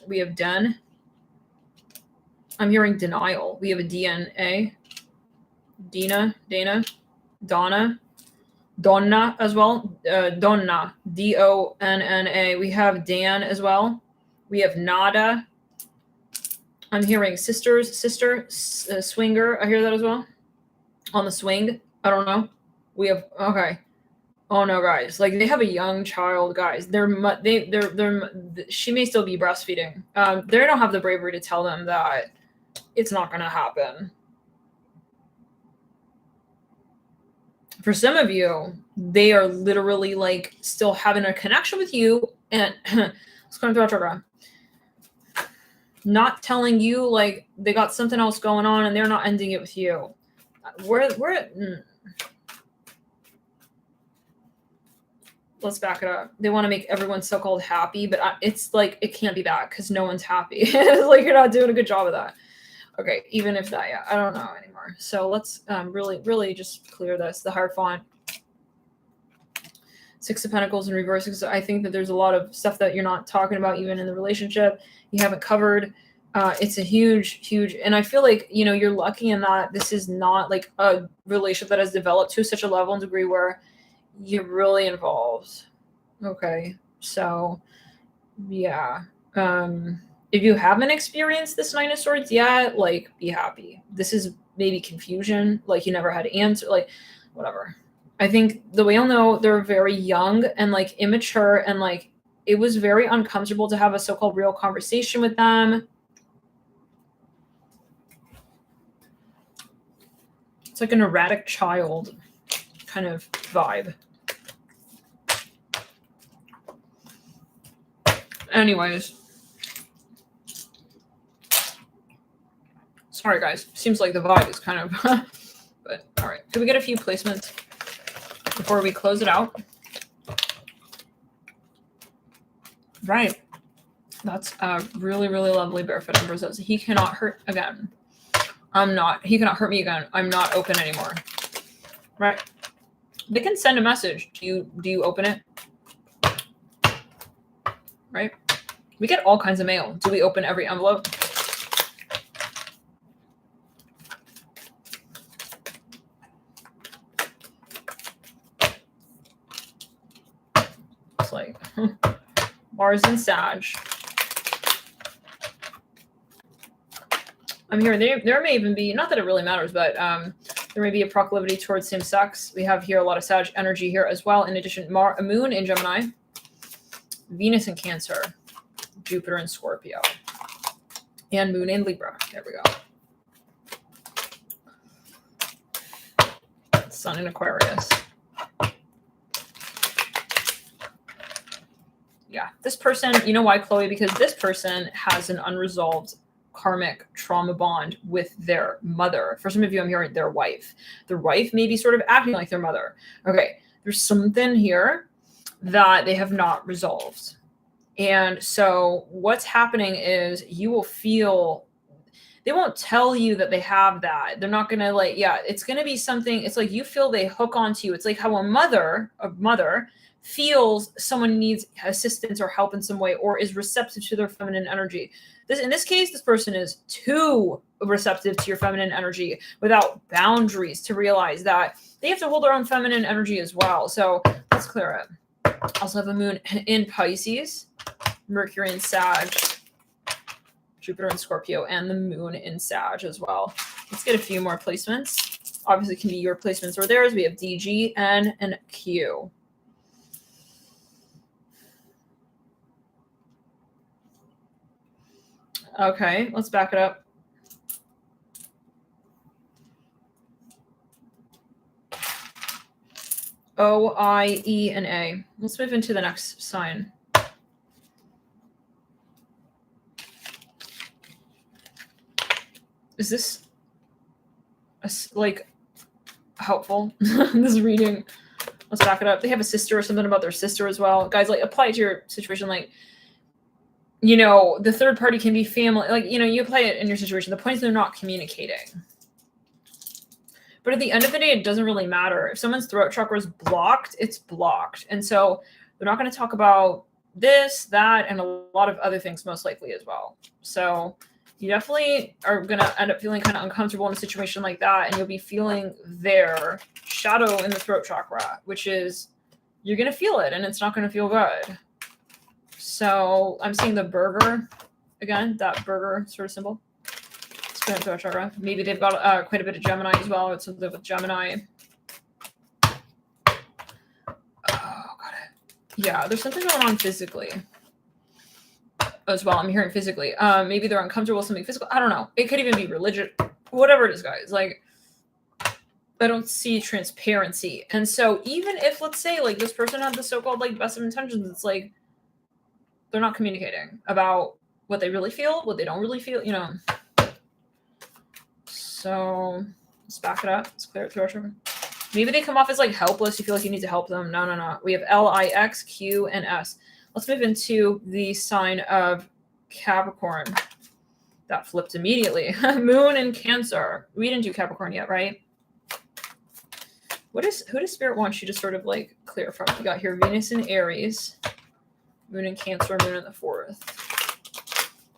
we have Den. I'm hearing denial. We have a D-N-A. Dana, Donna. Donna as well. Donna. D-O-N-N-A. We have Dan as well. We have Nada. I'm hearing sister, swinger. I hear that as well. On the swing. I don't know. We have, okay. Oh no, guys. Like they have a young child, guys. She may still be breastfeeding. They don't have the bravery to tell them that it's not going to happen. For some of you, they are literally like still having a connection with you and it's going through chakra. Not telling you like they got something else going on and they're not ending it with you. Let's back it up. They want to make everyone so-called happy, but it's like it can't be that because no one's happy. It's like you're not doing a good job of that. Okay, even if that, I don't know anymore. So let's really just clear this. The Hierophant. 6 of Pentacles in reverse. Because I think that there's a lot of stuff that you're not talking about even in the relationship. You haven't covered. It's a huge, and I feel like, you're lucky in that this is not like a relationship that has developed to such a level and degree where you're really involved. Okay, so yeah. If you haven't experienced this 9 of Swords yet, like, be happy. This is maybe confusion, like you never had to answer, like, whatever. I think the way you'll know they're very young and, like, immature, and, like, it was very uncomfortable to have a so-called real conversation with them. It's like an erratic child kind of vibe. Anyways. Sorry, guys. Seems like the vibe is kind of... but, all right. Can we get a few placements before we close it out? Right. That's a really, really lovely barefoot Emperor says. He cannot hurt again. He cannot hurt me again. I'm not open anymore. Right. They can send a message. Do you open it? Right. We get all kinds of mail. Do we open every envelope? It's like Mars and Sag. I'm hearing there may even be, not that it really matters, but there may be a proclivity towards same sex. We have here a lot of Sag energy here as well. In addition, Moon in Gemini, Venus in Cancer, Jupiter in Scorpio, and Moon in Libra. There we go. Sun in Aquarius. Yeah, this person, you know why, Chloe? Because this person has an unresolved karmic trauma bond with their mother. For some of you, I'm hearing their wife. Their wife may be sort of acting like their mother. Okay, there's something here that they have not resolved. And so what's happening is you will feel, they won't tell you that they have that. They're not going to like, yeah, it's going to be something. It's like you feel they hook onto you. It's like how a mother feels someone needs assistance or help in some way, or is receptive to their feminine energy. In this case, this person is too receptive to your feminine energy without boundaries to realize that they have to hold their own feminine energy as well. So let's clear it. Also have a moon in Pisces, Mercury in Sag, Jupiter in Scorpio, and the moon in Sag as well. Let's get a few more placements. Obviously, it can be your placements or theirs. We have D, G, N, and Q. Okay, let's back it up. O, I, E, and A. Let's move into the next sign. Is this like helpful? This reading. Let's back it up. They have a sister or something about their sister as well. Guys, like apply it to your situation. Like, you know, the third party can be family. Like, you know, you apply it in your situation. The point is they're not communicating. But at the end of the day, it doesn't really matter. If someone's throat chakra is blocked, it's blocked. And so they're not going to talk about this, that, and a lot of other things most likely as well. So you definitely are going to end up feeling kind of uncomfortable in a situation like that. And you'll be feeling their shadow in the throat chakra, which is you're going to feel it and it's not going to feel good. So I'm seeing the burger again, that burger sort of symbol. Throat chakra. Maybe they've got quite a bit of Gemini as well. It's something with Gemini. Oh, got it. Yeah, there's something going on physically as well. I'm hearing physically. Maybe they're uncomfortable with something physical. I don't know. It could even be religious. Whatever it is, guys. Like, I don't see transparency. And so even if, let's say, like, this person had the so-called, like, best of intentions, it's like they're not communicating about what they really feel, what they don't really feel, you know. So let's back it up. Let's clear it through our chakra. Maybe they come off as like helpless. You feel like you need to help them. No, no, no. We have L, I, X, Q, and S. Let's move into the sign of Capricorn. That flipped immediately. Moon in Cancer. We didn't do Capricorn yet, right? Who does Spirit want you to sort of like clear from? We got here Venus in Aries, Moon in Cancer, Moon in the 4th.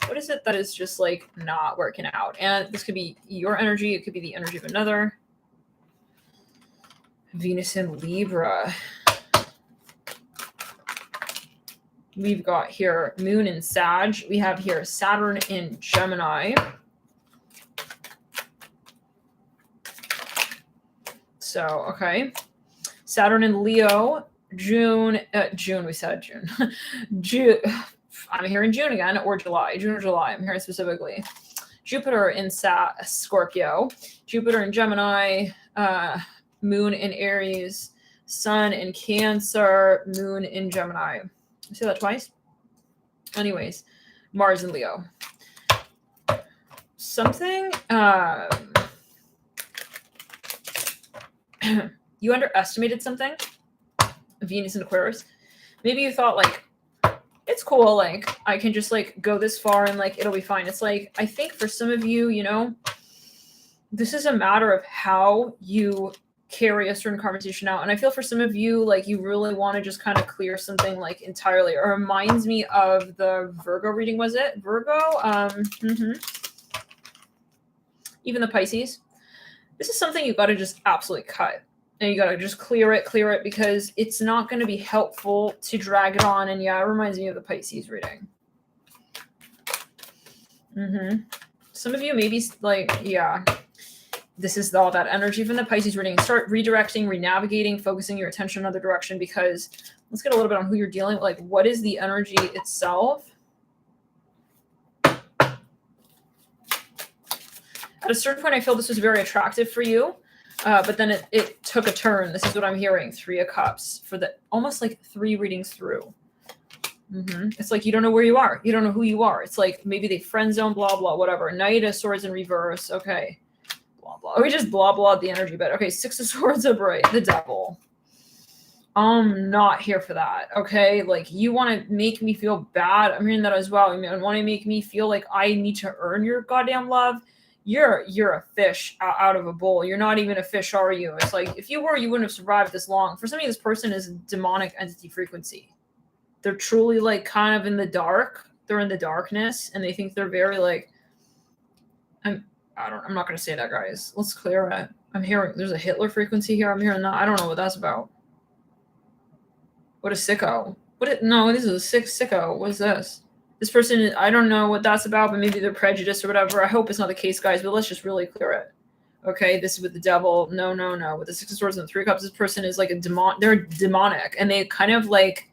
What is it that is just like not working out? And this could be your energy. It could be the energy of another. Venus in Libra. We've got here Moon in Sag. We have here Saturn in Gemini. So, okay. Saturn in Leo. June, we said June. June. I'm hearing June again, or July. June or July. I'm hearing specifically. Jupiter in Scorpio. Jupiter in Gemini. Moon in Aries. Sun in Cancer. Moon in Gemini. I say that twice? Anyways. Mars in Leo. Something... you underestimated something. Venus in Aquarius. Maybe you thought, like, it's cool, like, I can just, like, go this far and, like, it'll be fine. It's like, I think for some of you, you know, this is a matter of how you carry a certain conversation out. And I feel for some of you, like, you really want to just kind of clear something, like, entirely. It reminds me of the Virgo reading, was it? Virgo? Even the Pisces. This is something you've got to just absolutely cut. And you got to just clear it because it's not going to be helpful to drag it on. And yeah, it reminds me of the Pisces reading. Some of you maybe like, yeah, this is all that energy from the Pisces reading. Start redirecting, renavigating, focusing your attention in another direction, because let's get a little bit on who you're dealing with. Like, what is the energy itself? At a certain point, I feel this was very attractive for you. But then it took a turn. This is what I'm hearing. 3 of Cups for the almost like 3 readings through. It's like you don't know where you are. You don't know who you are. It's like maybe they friend zone, blah, blah, whatever. Knight of Swords in reverse. Okay. Blah, blah. We just blah, blah the energy bit. Okay. Six of Swords upright. The Devil. I'm not here for that. Okay. Like you want to make me feel bad. I'm hearing that as well. You want to make me feel like I need to earn your goddamn love. You're a fish out of a bowl. You're not even a fish, are you? It's like if you were, you wouldn't have survived this long. For some of you, this person is a demonic entity frequency. They're truly like kind of in the dark. They're in the darkness and they think they're very like, I'm not going to say that, guys. Let's clear it. I'm hearing there's a Hitler frequency here. I'm hearing that. I don't know what that's about. What a sicko. No, this is a sick sicko. What is this? This person, I don't know what that's about, but maybe they're prejudiced or whatever. I hope it's not the case, guys, but let's just really clear it. Okay, this is with the Devil. No. With the Six of Swords and the Three of Cups, this person is like they're demonic and they kind of like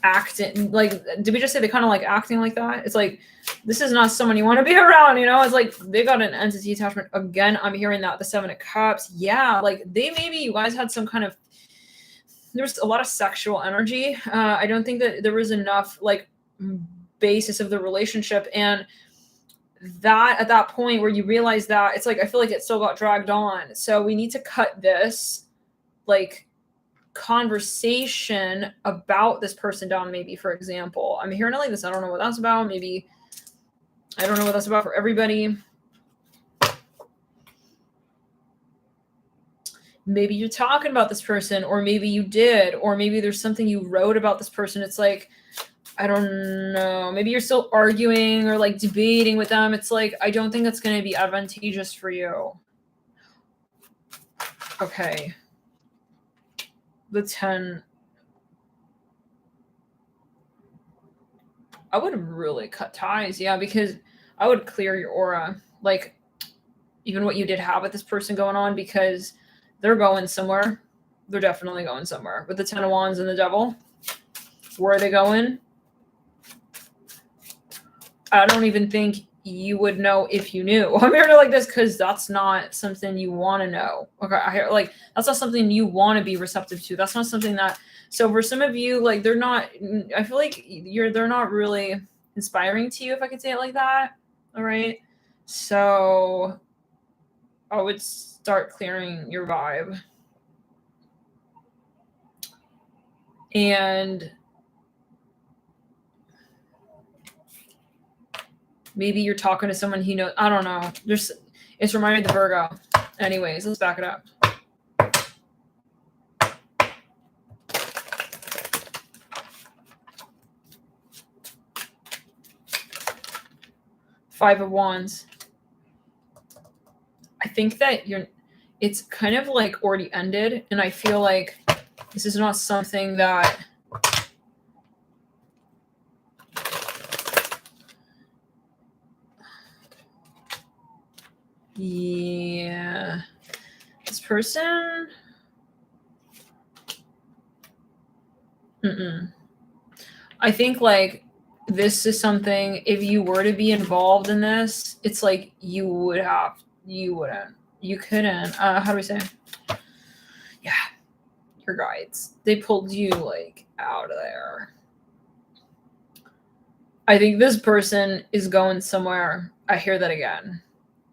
acting like, did we just say they kind of like acting like that? It's like this is not someone you want to be around, you know? It's like they got an entity attachment. Again, I'm hearing that the Seven of Cups. Yeah, like maybe you guys had some kind of, there's a lot of sexual energy. I don't think that there was enough like basis of the relationship, and that at that point where you realize that, it's like I feel like it still got dragged on. So we need to cut this like conversation about this person down. Maybe, for example, I'm hearing it like this. I don't know what that's about. Maybe I don't know what that's about for everybody. Maybe you're talking about this person, or maybe you did, or maybe there's something you wrote about this person. It's like, I don't know. Maybe you're still arguing or like debating with them. It's like, I don't think that's going to be advantageous for you. Okay. The 10. I would really cut ties. Yeah, because I would clear your aura. Like even what you did have with this person going on, because they're going somewhere. They're definitely going somewhere. With the 10 of Wands and the Devil. Where are they going? I don't even think you would know if you knew. I'm hearing it like this because that's not something you want to know. Okay, I hear like that's not something you want to be receptive to. That's not something that. So for some of you, like they're not. I feel like they're not really inspiring to you, if I could say it like that. All right. So I would start clearing your vibe. And maybe you're talking to someone he knows. I don't know. It's reminding me of the Virgo. Anyways, let's back it up. Five of Wands. I think that it's kind of like already ended. And I feel like this is not something that yeah, this person. I think like this is something, if you were to be involved in this, it's like you couldn't. How do we say? Yeah, your guides. They pulled you like out of there. I think this person is going somewhere. I hear that again.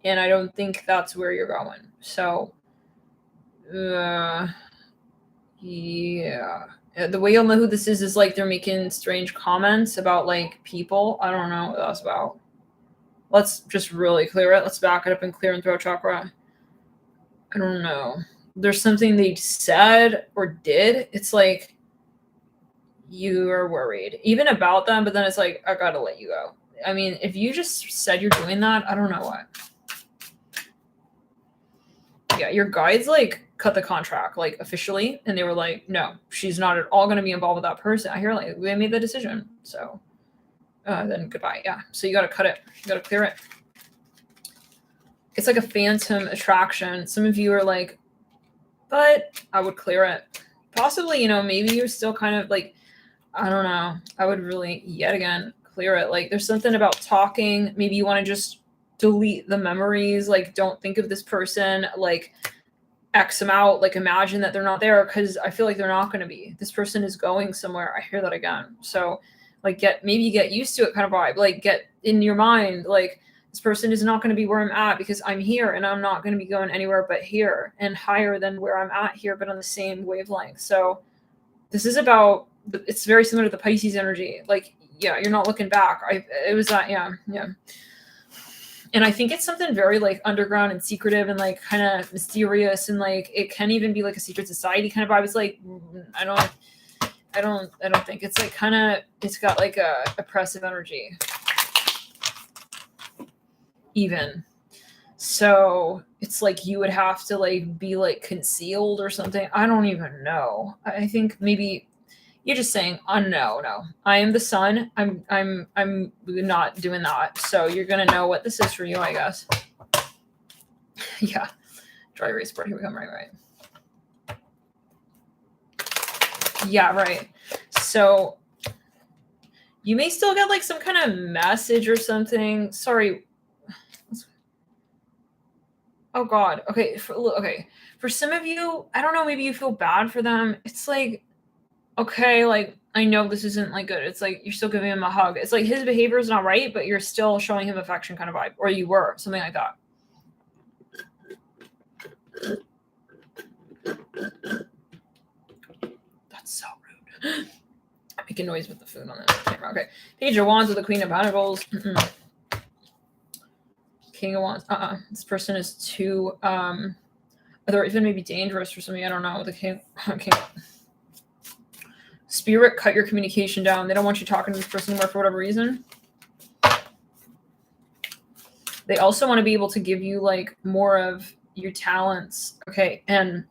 And I don't think that's where you're going. So, yeah. The way you'll know who this is like they're making strange comments about like people. I don't know what that's about. Let's just really clear it. Let's back it up and clear and throat chakra. I don't know. There's something they said or did. It's like you are worried even about them, but then it's like, I gotta let you go. I mean, if you just said you're doing that, I don't know what. Yeah, your guides like cut the contract like officially, and they were like, no, she's not at all going to be involved with that person. I hear like they made the decision. So then goodbye. Yeah. So you got to cut it. You got to clear it. It's like a phantom attraction. Some of you are like, but I would clear it. Possibly, maybe you're still kind of like, I don't know. I would really, yet again, clear it. Like there's something about talking. Maybe you want to just delete the memories. Like don't think of this person like X them out, like imagine that they're not there, because I feel like they're not going to be. This person is going somewhere. I hear that again. So like maybe get used to it kind of vibe, like get in your mind, like this person is not going to be where I'm at because I'm here, and I'm not going to be going anywhere but here and higher than where I'm at here, but on the same wavelength. So this is about, it's very similar to the Pisces energy. Like, yeah, you're not looking back. It was that, yeah. And I think it's something very like underground and secretive and like kind of mysterious, and like it can even be like a secret society kind of vibe. It's like, I don't think it's like kind of, it's got like a oppressive energy even. So it's like you would have to like be like concealed or something. I don't even know. I think maybe you're just saying, no, I am the sun. I'm not doing that. So you're gonna know what this is for you, I guess. Yeah, dry erase board. Here we come. Right. Yeah, right. So you may still get like some kind of message or something. Sorry. Oh God. Okay. For some of you, I don't know. Maybe you feel bad for them. It's like, okay, like I know this isn't like good. It's like you're still giving him a hug. It's like his behavior is not right, but you're still showing him affection kind of vibe, or you were, something like that. That's so rude. I'm making noise with the food on the camera. Okay. Page of Wands with the Queen of Pentacles. King of Wands. This person is too or even maybe dangerous for somebody. I don't know. The King. Spirit, cut your communication down. They don't want you talking to this person anymore for whatever reason. They also want to be able to give you like more of your talents. Okay. And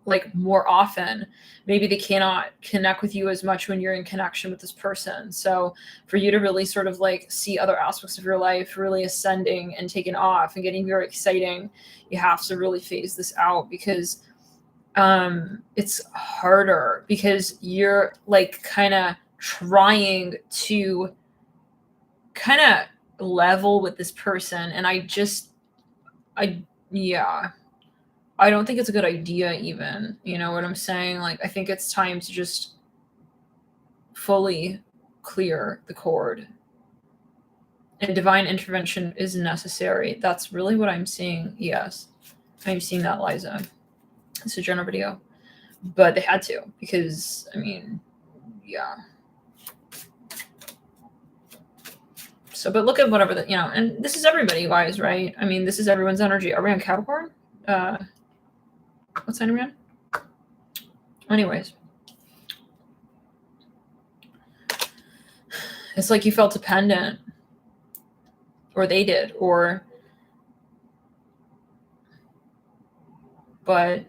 like more often, maybe they cannot connect with you as much when you're in connection with this person. So for you to really sort of like see other aspects of your life really ascending and taking off and getting very exciting, you have to really phase this out, because it's harder, because you're like kind of trying to kind of level with this person. And I don't think it's a good idea even, you know what I'm saying? Like, I think it's time to just fully clear the cord, and divine intervention is necessary. That's really what I'm seeing. Yes, I'm seeing that, Liza. It's a general video, but they had to, because I mean, yeah. So, but look at whatever that, you know, and this is everybody, guys, right? I mean, this is everyone's energy. Are we on Capricorn? What sign are we on? Anyways, it's like you felt dependent, or they did, but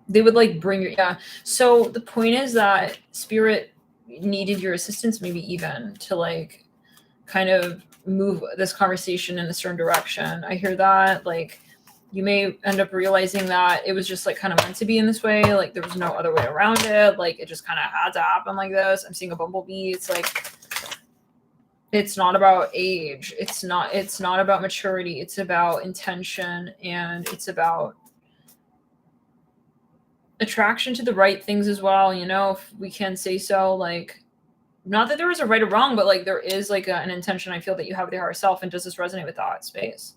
they would like bring your, yeah. So the point is that Spirit needed your assistance, maybe even to like kind of move this conversation in a certain direction. I hear that, like, you may end up realizing that it was just like kind of meant to be in this way. Like there was no other way around it. Like it just kind of had to happen like this. I'm seeing a bumblebee. It's like, it's not about age. It's not about maturity. It's about intention, and it's about attraction to the right things as well. You know, if we can say so, like, not that there is a right or wrong, but like there is like an intention I feel that you have with your higher self. And does this resonate with that space?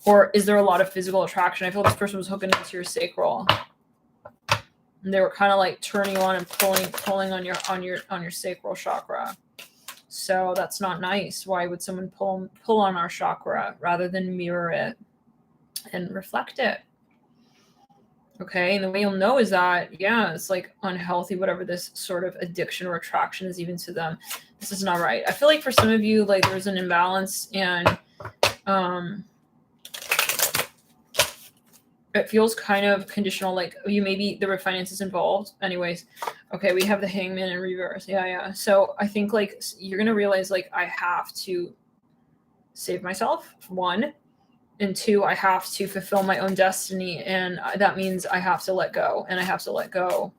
Or is there a lot of physical attraction? I feel this person was hooking into your sacral, and they were kind of like turning you on and pulling on your sacral chakra. So that's not nice. Why would someone pull on our chakra rather than mirror it and reflect it? Okay, and the way you'll know is that, yeah, it's like unhealthy, whatever this sort of addiction or attraction is even to them. This is not right. I feel like for some of you, like there's an imbalance, and it feels kind of conditional, like you maybe there were finances involved. Anyways, okay, we have the Hangman in reverse. Yeah. So I think like you're gonna realize like I have to save myself, one, and two, I have to fulfill my own destiny, and that means I have to let go, and I have to let go.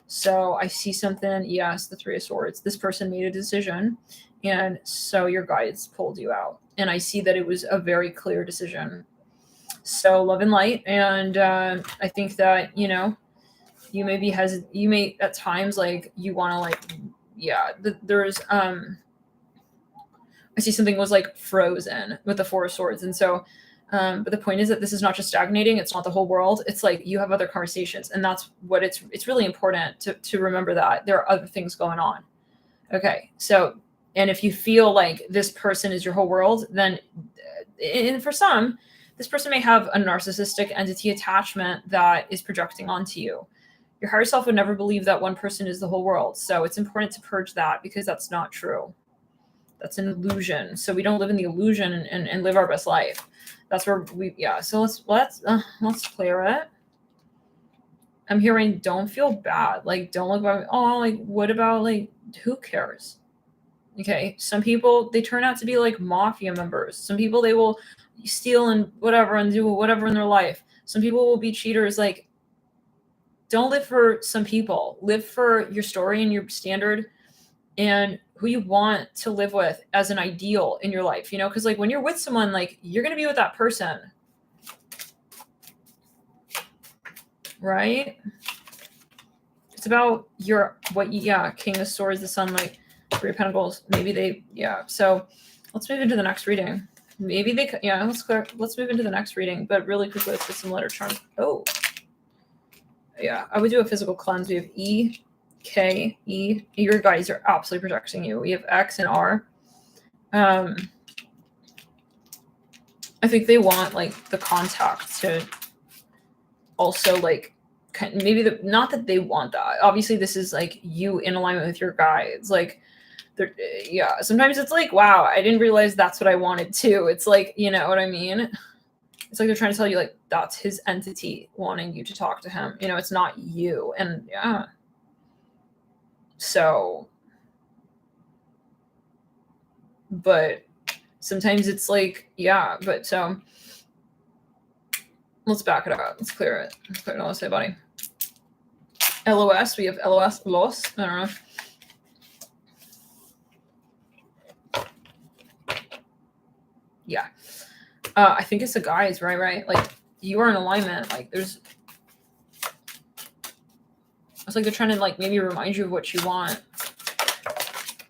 So I see something. Yes, the Three of Swords. This person made a decision, and so your guides pulled you out, and I see that it was a very clear decision. So love and light. And I think that, you know, you may at times like you want to like, yeah, there's I see something was like frozen with the Four of Swords. And so, but the point is that this is not just stagnating. It's not the whole world. It's like you have other conversations. And that's what it's really important to remember that there are other things going on. Okay. So, and if you feel like this person is your whole world, then, and for some, this person may have a narcissistic entity attachment that is projecting onto you. Your higher self would never believe that one person is the whole world. So it's important to purge that because that's not true. That's an illusion. So we don't live in the illusion and live our best life. That's where so let's clear it. I'm hearing don't feel bad. Like don't look about, oh, like what about like who cares? Okay. Some people, they turn out to be like mafia members. Some people, they will steal and whatever and do whatever in their life. Some people will be cheaters. Like don't live for some people. Live for your story and your standard and who you want to live with as an ideal in your life, you know, because like when you're with someone, like you're going to be with that person, right? It's about King of Swords, the Sun, like Three of Pentacles. Maybe so let's move into the next reading. Maybe let's move into the next reading, but really quickly, let's get some letter charms. Oh, yeah, I would do a physical cleanse. We have E, K, E. Your guys are absolutely protecting you. We have X and R. I think they want like the contact to also like not that they want that. Obviously, this is like you in alignment with your guides. Like, sometimes it's like, wow, I didn't realize that's what I wanted too. It's like, you know what I mean? It's like they're trying to tell you like that's his entity wanting you to talk to him. You know, it's not you. And yeah. So, but sometimes it's like, so let's back it up. Let's clear it. Let's clear it all, say, buddy. LOS, we have LOS, loss. I don't know. Yeah. I think it's the guys, right? Like you are in alignment. Like it's like they're trying to like maybe remind you of what you want.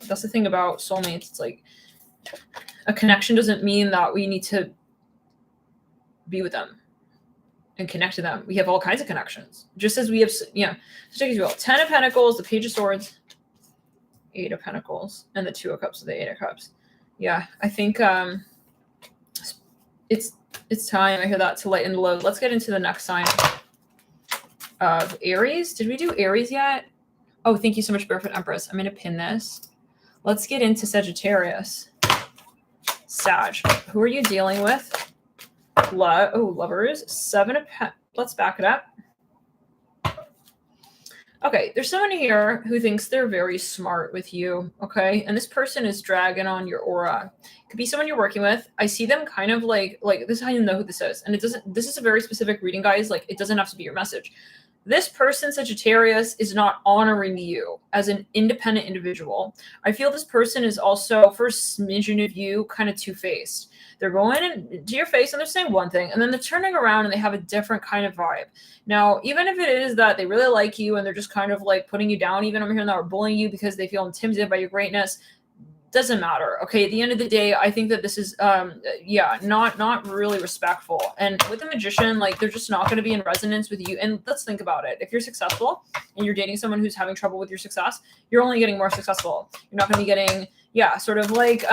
That's the thing about soulmates. It's like a connection doesn't mean that we need to be with them and connect to them. We have all kinds of connections. Just as we have, so take as well. 10 of Pentacles, the Page of Swords, 8 of Pentacles, and the 2 of Cups, the 8 of Cups. Yeah, I think it's time. I hear that, to lighten the load. Let's get into the next sign of Aries. Did we do Aries yet? Oh, thank you so much, Barefoot Empress. I'm going to pin this. Let's get into Sagittarius. Sag. Who are you dealing with? Lovers. 7 of let's back it up. Okay, there's someone here who thinks they're very smart with you, okay? And this person is dragging on your aura. It could be someone you're working with. I see them kind of like this is how you know who this is. And this is a very specific reading, guys. Like, it doesn't have to be your message. This person, Sagittarius, is not honoring you as an independent individual. I feel this person is also, for a smidgen of you, kind of two-faced. They're going into your face and they're saying one thing, and then they're turning around and they have a different kind of vibe. Now, even if it is that they really like you and they're just kind of like putting you down, even I'm hearing that, or bullying you because they feel intimidated by your greatness, doesn't matter. Okay, at the end of the day, I think that this is not really respectful. And with the Magician, like, they're just not going to be in resonance with you. And let's think about it. If you're successful and you're dating someone who's having trouble with your success, you're only getting more successful. You're not going to be getting sort of like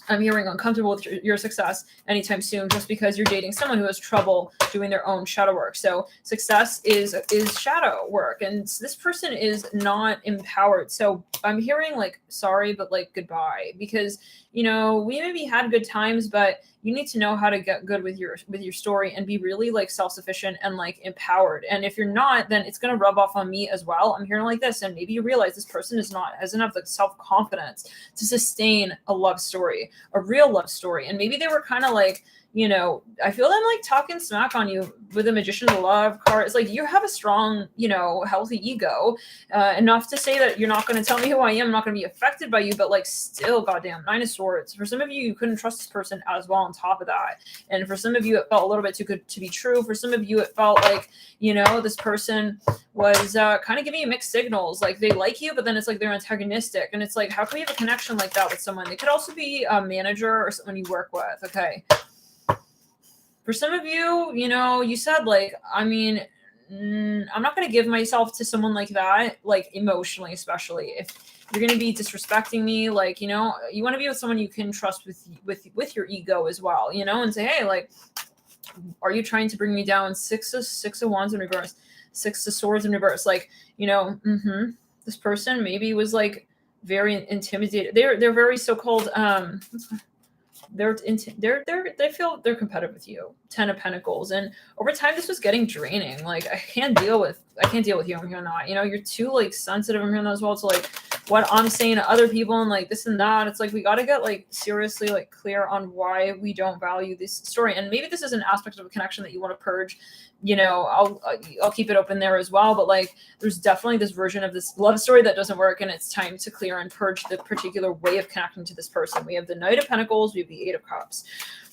I'm hearing uncomfortable with your success anytime soon, just because you're dating someone who has trouble doing their own shadow work. So success is shadow work, and this person is not empowered. So I'm hearing like, sorry, but like goodbye, because we maybe had good times, but you need to know how to get good with your story and be really like self-sufficient and like empowered. And if you're not, then it's going to rub off on me as well. I'm hearing like this, and maybe you realize this person doesn't have the self-confidence to sustain a love story, a real love story. And maybe they were kind of like, I feel them like talking smack on you with the Magician of the Love card. It's like, you have a strong, healthy ego, enough to say that you're not going to tell me who I am. I'm not going to be affected by you, but like still, goddamn, 9 of Swords. For some of you, you couldn't trust this person as well top of that. And for some of you, it felt a little bit too good to be true. For some of you, it felt like, you know, this person was kind of giving you mixed signals. Like they like you, but then it's like they're antagonistic. And it's like, how can we have a connection like that with someone? They could also be a manager or someone you work with. Okay. For some of you, you know, you said like, I mean, I'm not going to give myself to someone like that, like emotionally, especially if you're going to be disrespecting me. Like, you know, you want to be with someone you can trust with your ego as well, you know, and say, hey, like, are you trying to bring me down? Six of wands in reverse, 6 of swords in reverse. Like, you know, this person maybe was like very intimidated. They're very so-called, they feel they're competitive with you. 10 of Pentacles. And over time this was getting draining. Like I can't deal with you. I'm here not. You know, you're too like sensitive. I'm here as well. So like what I'm saying to other people and like this and that. It's like we gotta get like seriously like clear on why we don't value this story. And maybe this is an aspect of a connection that you want to purge. You know, I'll keep it open there as well. But like there's definitely this version of this love story that doesn't work, and it's time to clear and purge the particular way of connecting to this person. We have the Knight of Pentacles, we have the 8 of Cups.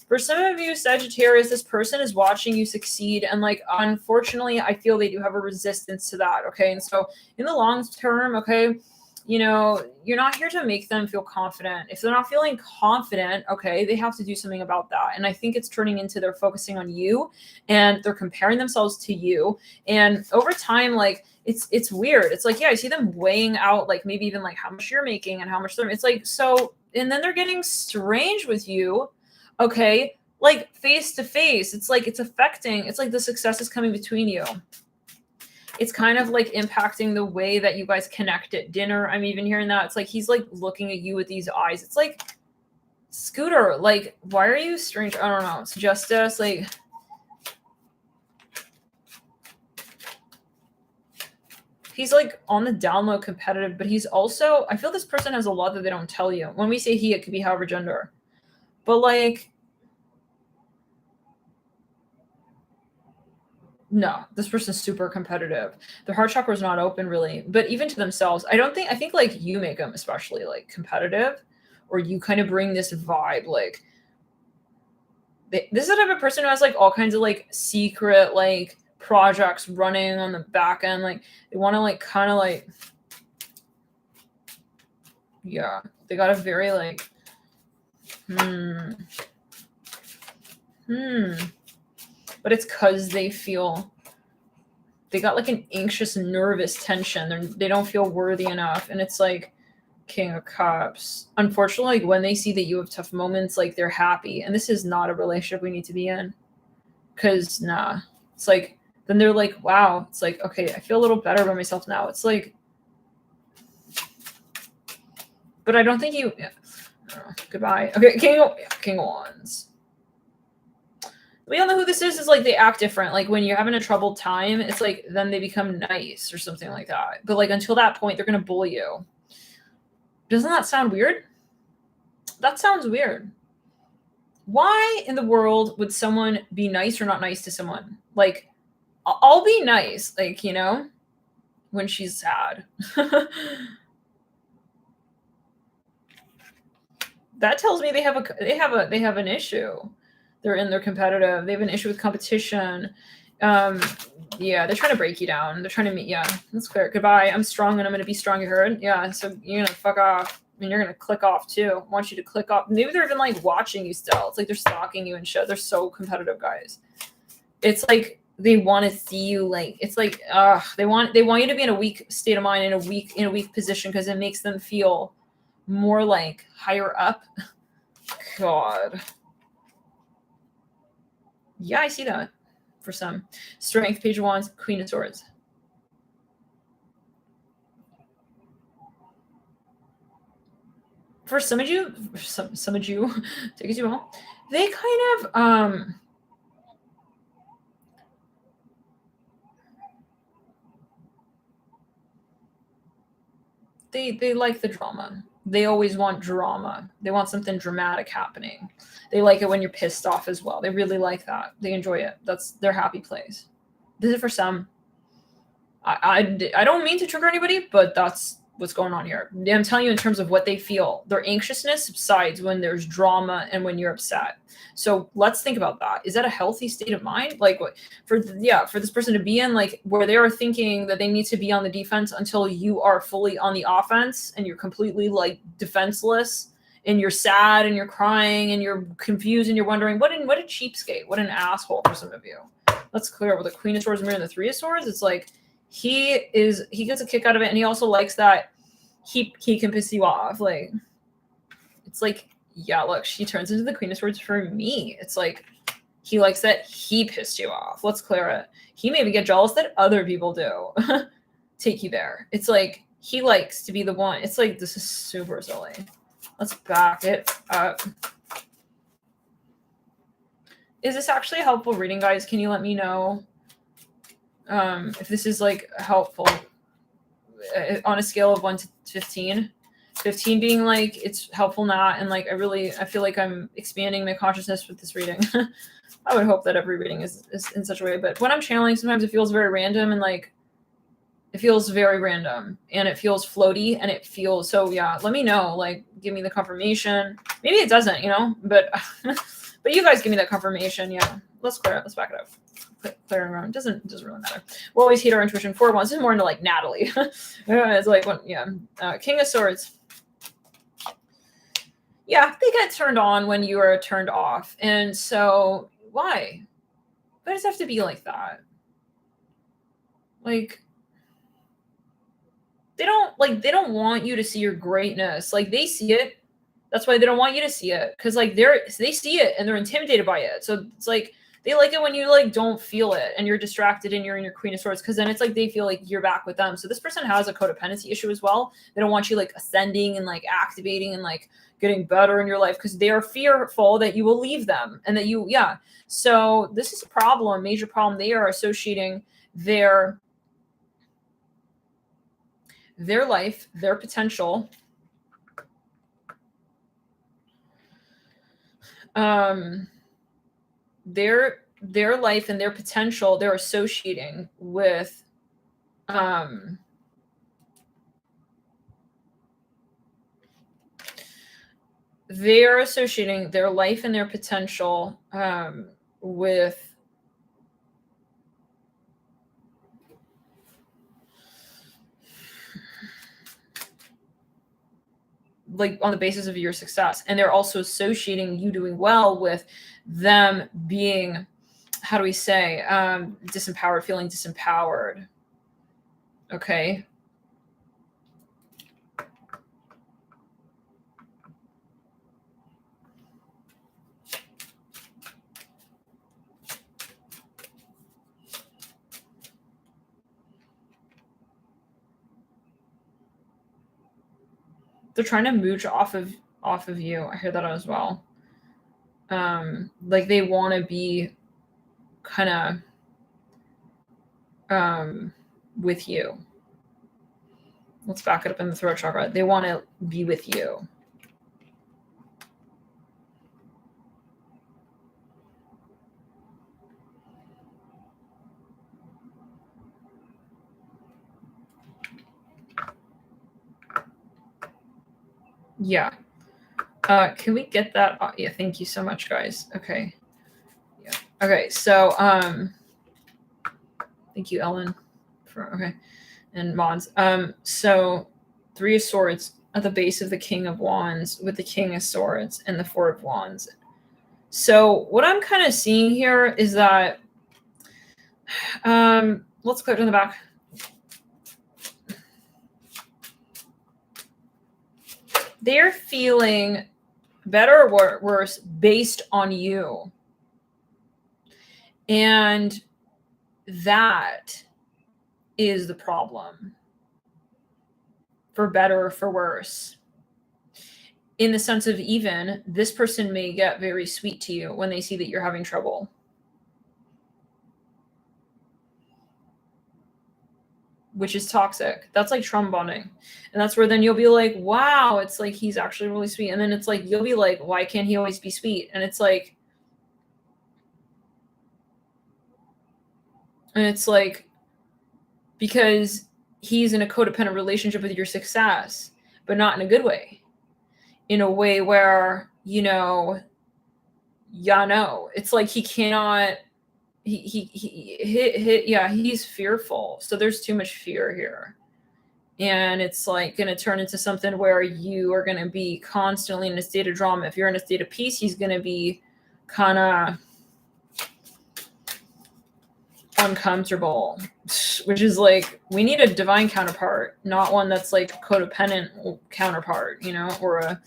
For some of you, Sagittarius, this person is watching you succeed. And like, unfortunately, I feel they do have a resistance to that. Okay. And so in the long term, okay, you know, you're not here to make them feel confident. If they're not feeling confident, okay, they have to do something about that. And I think it's turning into they're focusing on you and they're comparing themselves to you. And over time, like, it's weird. It's like, yeah, I see them weighing out, like maybe even like how much you're making and how much they're, it's like, so, and then they're getting strange with you. Okay. Like face to face. It's like, it's affecting, it's like the success is coming between you. It's kind of like impacting the way that you guys connect at dinner. I'm even hearing that. It's like he's like looking at you with these eyes. It's like, Scooter, like, why are you strange? I don't know. It's justice. Like, he's like on the down low competitive, but he's also, I feel this person has a lot that they don't tell you. When we say he, it could be however gender. But like, no, this person's super competitive. Their heart chakra is not open really, but even to themselves, I think like you make them especially like competitive, or you kind of bring this vibe. Like this is the type of person who has like all kinds of like secret, like projects running on the back end. Like they want to like kind of like, yeah, they got a very like, but it's because they feel they got like an anxious, nervous tension. They don't feel worthy enough. And it's like King of Cups. Unfortunately, like when they see that you have tough moments, like they're happy. And this is not a relationship we need to be in. Because nah, it's like, then they're like, wow, it's like, okay, I feel a little better about myself now. It's like, but I don't think you, yeah, I don't know, goodbye. Okay, King of Wands. We all know who this is like they act different. Like when you're having a troubled time, it's like then they become nice or something like that. But like until that point, they're going to bully you. Doesn't that sound weird? That sounds weird. Why in the world would someone be nice or not nice to someone? Like, I'll be nice, like, you know, when she's sad. That tells me they have an issue. They're competitive. They have an issue with competition. Yeah, they're trying to break you down. They're trying to meet, yeah, that's clear. Goodbye. I'm strong and I'm going to be strong, you heard? Yeah, so you're going to fuck off. And you're going to click off too. I want you to click off. Maybe they're even like watching you still. It's like they're stalking you and shit. They're so competitive, guys. It's like they want to see you like, it's like, they want you to be in a weak state of mind, in a weak position, because it makes them feel more like higher up. God. Yeah, I see that for some. Strength, Page of Wands, Queen of Swords. For some of you, take it too long. They kind of they like the drama. They always want drama. They want something dramatic happening. They like it when you're pissed off as well. They really like that. They enjoy it. That's their happy place. This is for some. I don't mean to trigger anybody, but that's what's going on here. I'm telling you in terms of what they feel. Their anxiousness subsides when there's drama and when you're upset. So let's think about that. Is that a healthy state of mind? Like what for this person to be in, like where they are thinking that they need to be on the defense until you are fully on the offense and you're completely like defenseless and you're sad and you're crying and you're confused and you're wondering what a cheapskate, what an asshole for some of you. Let's clear with the Queen of Swords mirror and the Three of Swords. It's like he gets a kick out of it, and he also likes that he can piss you off. Like it's like, yeah, look, she turns into the Queen of Swords for me. It's like he likes that he pissed you off. Let's clear it. He maybe get jealous that other people do. Take you there. It's like he likes to be the one. It's like this is super silly. Let's back it up. Is this actually a helpful reading, guys? Can you let me know if this is like helpful on a scale of 1 to 15? 15 being like it's helpful not, and like I feel like I'm expanding my consciousness with this reading. I would hope that every reading is in such a way, but when I'm channeling, sometimes it feels very random, and like it feels very random and it feels floaty and it feels so. Yeah, let me know, like give me the confirmation. Maybe it doesn't, you know, but but you guys give me that confirmation. Yeah, let's clear it. Let's back it up. Clearing around doesn't really matter. We'll always hate our intuition. 4 1. This is more into like Natalie. It's like King of Swords. Yeah, they get turned on when you are turned off, and so why? Why does it have to be like that? Like they don't want you to see your greatness. Like they see it. That's why they don't want you to see it, because like they see it and they're intimidated by it. So it's like they like it when you like don't feel it and you're distracted and you're in your Queen of Swords, because then it's like they feel like you're back with them. So this person has a codependency issue as well. They don't want you like ascending and like activating and like getting better in your life, because they are fearful that you will leave them and that you So this is a problem, major problem. They are associating their life, their potential, their life and their potential, they're associating with they're associating their life and their potential with like on the basis of your success. And they're also associating you doing well with them being, how do we say, disempowered, feeling disempowered. Okay. They're trying to mooch off of you. I hear that as well. Like they want to be kind of with you. Let's back it up in the throat chakra. They want to be with you. Yeah. Can we get that? Yeah, thank you so much, guys. Okay. Yeah. Okay, so thank you, Ellen. And mods. So 3 of Swords at the base of the King of Wands with the King of Swords and the 4 of Wands. So what I'm kind of seeing here is that let's click on the back. They're feeling better or worse based on you. And that is the problem. For better or for worse. In the sense of even, this person may get very sweet to you when they see that you're having trouble. Which is toxic. That's like trauma bonding. And that's where then you'll be like, wow, it's like he's actually really sweet. And then it's like, you'll be like, why can't he always be sweet? And it's like, because he's in a codependent relationship with your success, but not in a good way. In a way where, you know, it's like he cannot, he's fearful. So there's too much fear here. And it's like going to turn into something where you are going to be constantly in a state of drama. If you're in a state of peace, he's going to be kind of uncomfortable, which is like, we need a divine counterpart, not one that's like codependent counterpart, you know, or a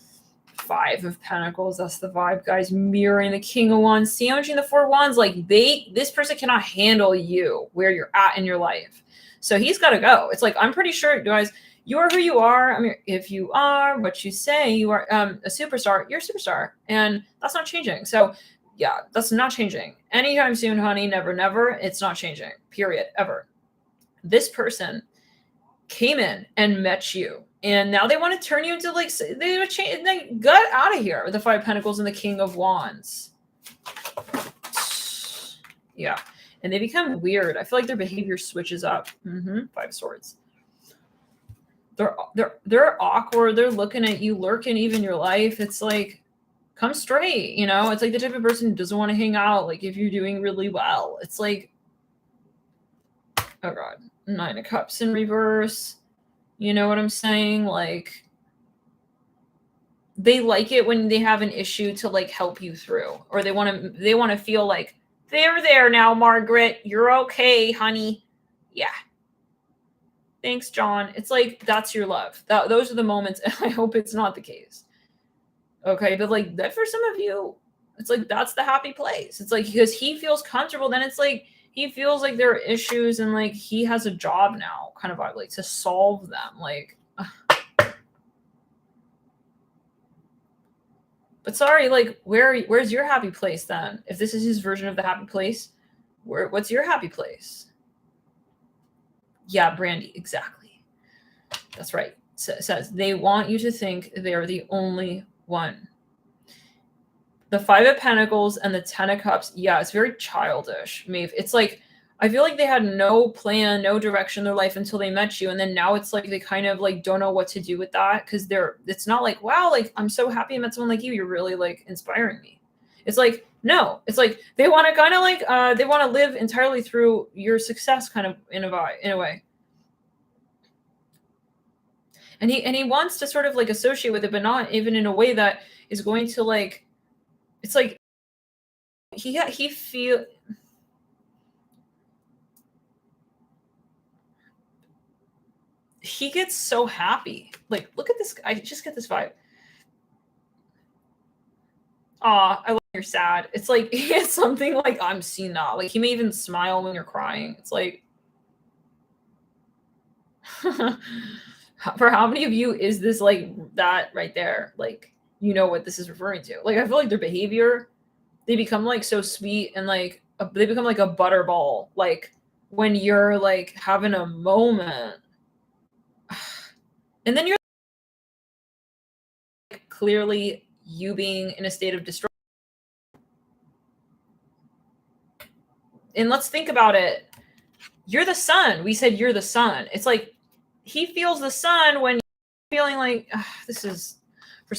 5 of Pentacles. That's the vibe, guys. Mirroring the King of Wands, sandwiching the 4 of Wands. Like this person cannot handle you where you're at in your life. So he's got to go. It's like, I'm pretty sure, guys, you are who you are. I mean, if you are what you say you are, a superstar, you're a superstar. And that's not changing. So yeah, that's not changing anytime soon, honey. Never, never. It's not changing, period, ever. This person came in and met you. And now they want to turn you into like, they got out of here with the 5 of Pentacles and the King of Wands. Yeah. And they become weird. I feel like their behavior switches up. 5 of Swords. They're awkward. They're looking at you, lurking even your life. It's like, come straight, you know? It's like the type of person who doesn't want to hang out. Like if you're doing really well, it's like, oh God, 9 of Cups in reverse. You know what I'm saying? Like, they like it when they have an issue to like help you through, or they want to feel like, they're there now, Margaret. You're okay, honey. Yeah. Thanks, John. It's like, that's your love. Those are the moments. And I hope it's not the case. Okay. But like that for some of you, it's like, that's the happy place. It's like, because he feels comfortable, then it's like, he feels like there are issues and like he has a job now, kind of like to solve them. Like, but sorry, like where's your happy place then? If this is his version of the happy place, what's your happy place? Yeah, Brandy, exactly. That's right. It says they want you to think they're the only one. The 5 of Pentacles and the 10 of Cups. Yeah, it's very childish, Maeve. It's like, I feel like they had no plan, no direction in their life until they met you. And then now it's like, they kind of like don't know what to do with that. Cause it's not like, wow, like I'm so happy I met someone like you. You're really like inspiring me. It's like, no, it's like, they want to kind of like, they want to live entirely through your success kind of in a way. And he wants to sort of like associate with it, but not even in a way that is going to like, it's like, he gets so happy. Like, look at this. I just get this vibe. Aw, I love you're sad. It's like, he has something like, I'm seeing that. Like, he may even smile when you're crying. It's like, for how many of you is this like that right there? Like, you know what this is referring to. Like, I feel like their behavior, they become like so sweet and like, they become like a butterball. Like, when you're like having a moment, and then you're like, clearly you being in a state of distress. And let's think about it. You're the sun. We said you're the sun. It's like he feels the sun when you're feeling like this is for,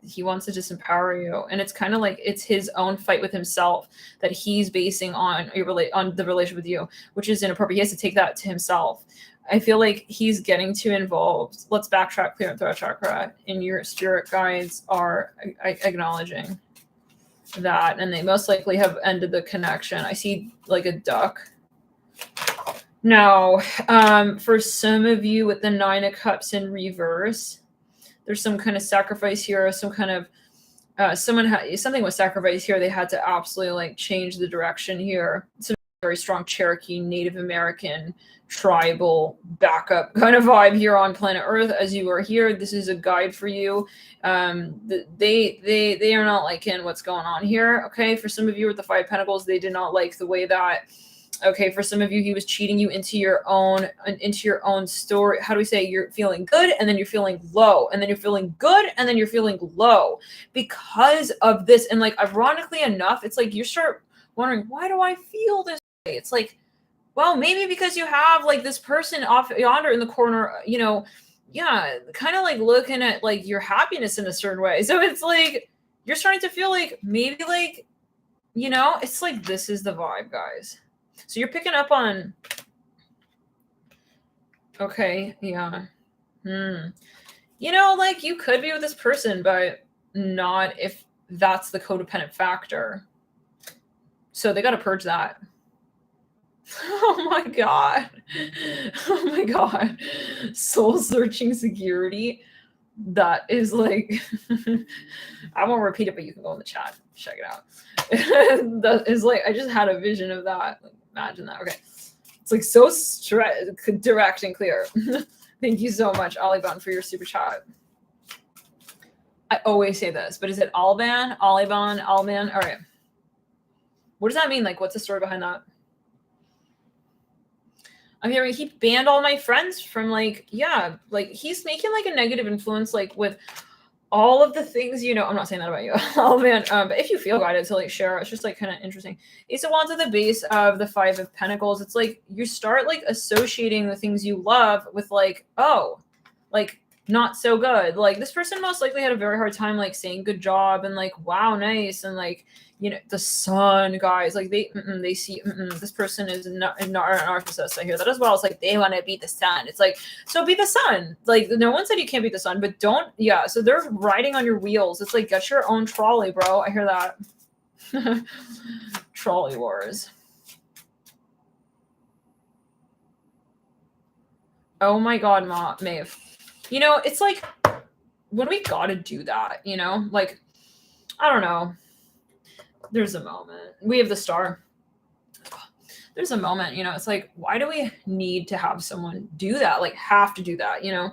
he wants to disempower you. And it's kind of like it's his own fight with himself that he's basing on the relationship with you, which is inappropriate. He has to take that to himself. I feel like he's getting too involved. Let's backtrack, clear and throat chakra. And your spirit guides are acknowledging that. And they most likely have ended the connection. I see like a duck. Now, for some of you with the 9 of Cups in reverse, there's some kind of sacrifice here, some kind of something was sacrificed here. They had to absolutely like change the direction here. It's a very strong Cherokee, Native American, tribal backup kind of vibe here on planet Earth. As you are here, this is a guide for you. They are not liking what's going on here. Okay, for some of you with the 5 of Pentacles, they did not like the way that. Okay, for some of you, he was cheating you into your own story. How do we say? You're feeling good, and then you're feeling low, and then you're feeling good, and then you're feeling low because of this. And like, ironically enough, it's like you start wondering, why do I feel this way? It's like, Well, maybe because you have like this person off yonder in the corner, you know, yeah, kind of like looking at like your happiness in a certain way. So it's like you're starting to feel like maybe like, you know, it's like this is the vibe, guys. So you're picking up on, okay, yeah. You know, like you could be with this person, but not if that's the codependent factor. So they got to purge that. Oh my god. Oh my god. Soul searching security. That is like I won't repeat it, but you can go in the chat. Check it out. That is like I just had a vision of that. Like, imagine that. Okay. It's like so direct and clear. Thank you so much, Aliban, for your super chat. I always say this, but is it Alban? Aliban? Alban? All right. What does that mean? Like, what's the story behind that? I'm hearing he banned all my friends from like, yeah, like he's making like a negative influence, like with all of the things, you know, I'm not saying that about you. Oh man. But if you feel guided to like share, it's just like kind of interesting. Ace of Wands at the base of the Five of Pentacles. It's like you start like associating the things you love with like, oh, like not so good. Like this person most likely had a very hard time like saying good job and like, wow, nice. And like, you know, the sun, guys, like they see this person is not a narcissist. I hear that as well. It's like they want to beat the sun. It's like, so be the sun. Like no one said you can't beat the sun, but don't. Yeah. So they're riding on your wheels. It's like get your own trolley, bro. I hear that. Trolley wars. Oh my God, Maeve. You know, it's like when we gotta do that. You know, like I don't know. There's a moment. We have the star. There's a moment, you know, it's like, why do we need to have someone do that? Like have to do that, you know?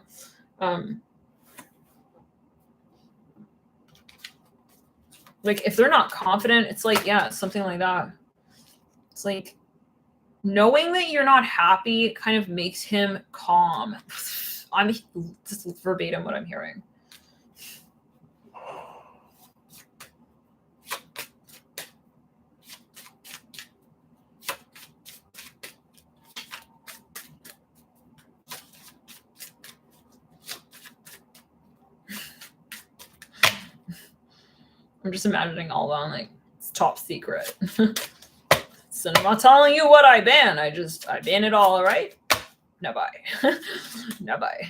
Like if they're not confident, it's like, yeah, something like that. It's like knowing that you're not happy kind of makes him calm. I'm just verbatim what I'm hearing. I'm just imagining all on like it's top secret. So I'm not telling you what I ban. I ban it all, right? No bye. No bye.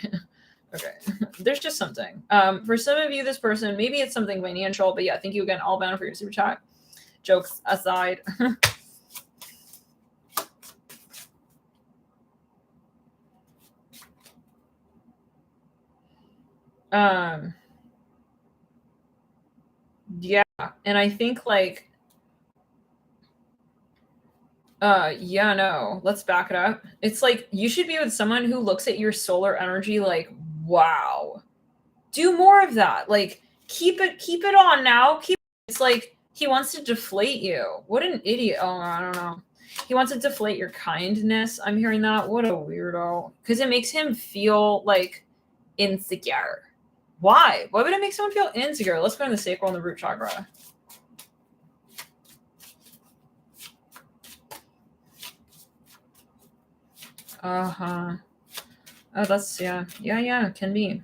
Okay. There's just something. For some of you, this person, maybe it's something financial, but yeah, thank you again, Alban, for your super chat. Jokes aside. Yeah, and I think like yeah, no, let's back it up. It's like you should be with someone who looks at your solar energy like, wow. Do more of that. Like keep it on now. It's like he wants to deflate you. What an idiot. Oh, I don't know. He wants to deflate your kindness. I'm hearing that. What a weirdo. Because it makes him feel like insecure. Why? Why would it make someone feel insecure? Let's go in the sacral and the root chakra. Uh-huh. Oh, that's, yeah, it can be.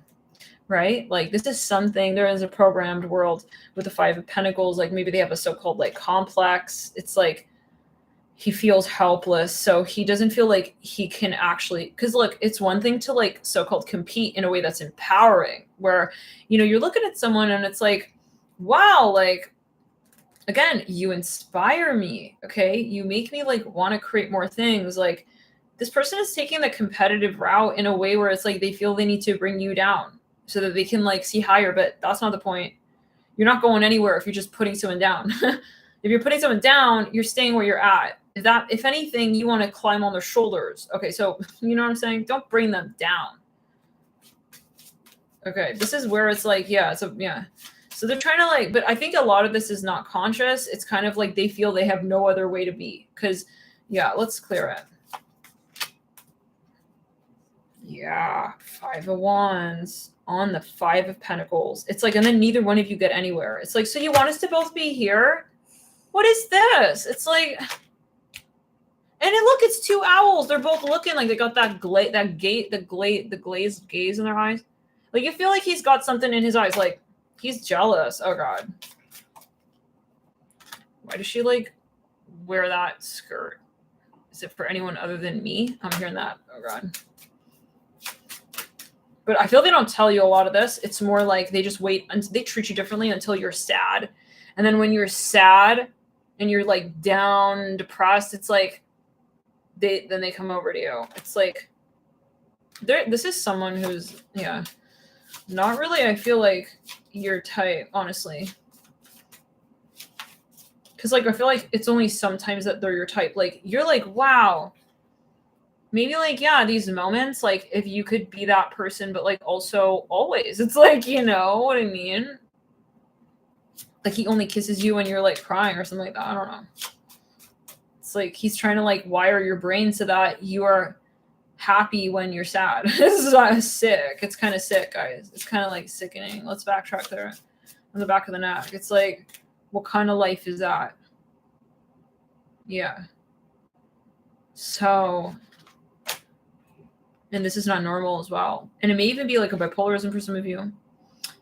Right? Like this is something, there is a programmed world with the Five of Pentacles. Like maybe they have a so-called like complex. It's like he feels helpless. So he doesn't feel like he can actually, because look, it's one thing to like so-called compete in a way that's empowering, where, you know, you're looking at someone and it's like, wow, like, again, you inspire me. Okay. You make me like want to create more things. Like this person is taking the competitive route in a way where it's like they feel they need to bring you down so that they can like see higher, but that's not the point. You're not going anywhere if you're just putting someone down. If you're putting someone down, you're staying where you're at. If anything, you want to climb on their shoulders. Okay, so you know what I'm saying? Don't bring them down. Okay, this is where it's like, yeah, so yeah. So they're trying to like, but I think a lot of this is not conscious. It's kind of like they feel they have no other way to be. Because, yeah, let's clear it. Yeah, Five of Wands on the Five of Pentacles. It's like, and then neither one of you get anywhere. It's like, so you want us to both be here? What is this? It's like, And look, it's two owls. They're both looking like they got that glazed gaze in their eyes. Like you feel like he's got something in his eyes. Like he's jealous. Oh God. Why does she like wear that skirt? Is it for anyone other than me? I'm hearing that. Oh God. But I feel they don't tell you a lot of this. It's more like they just wait and they treat you differently until you're sad. And then when you're sad and you're like down, depressed, it's like then they come over to you. It's like this is someone who's not really, I feel like your type, honestly. Because like I feel like it's only sometimes that they're your type. Like you're like, wow. Maybe like, yeah, these moments, like if you could be that person, but like also always. It's like, you know what I mean? Like he only kisses you when you're like crying or something like that. I don't know. It's like he's trying to like wire your brain so that you are happy when you're sad. This is sick. It's kind of sick, guys. It's kind of like sickening. Let's backtrack there on the back of the neck. It's like, what kind of life is that? Yeah. So, and this is not normal as well. And it may even be like a bipolarism for some of you.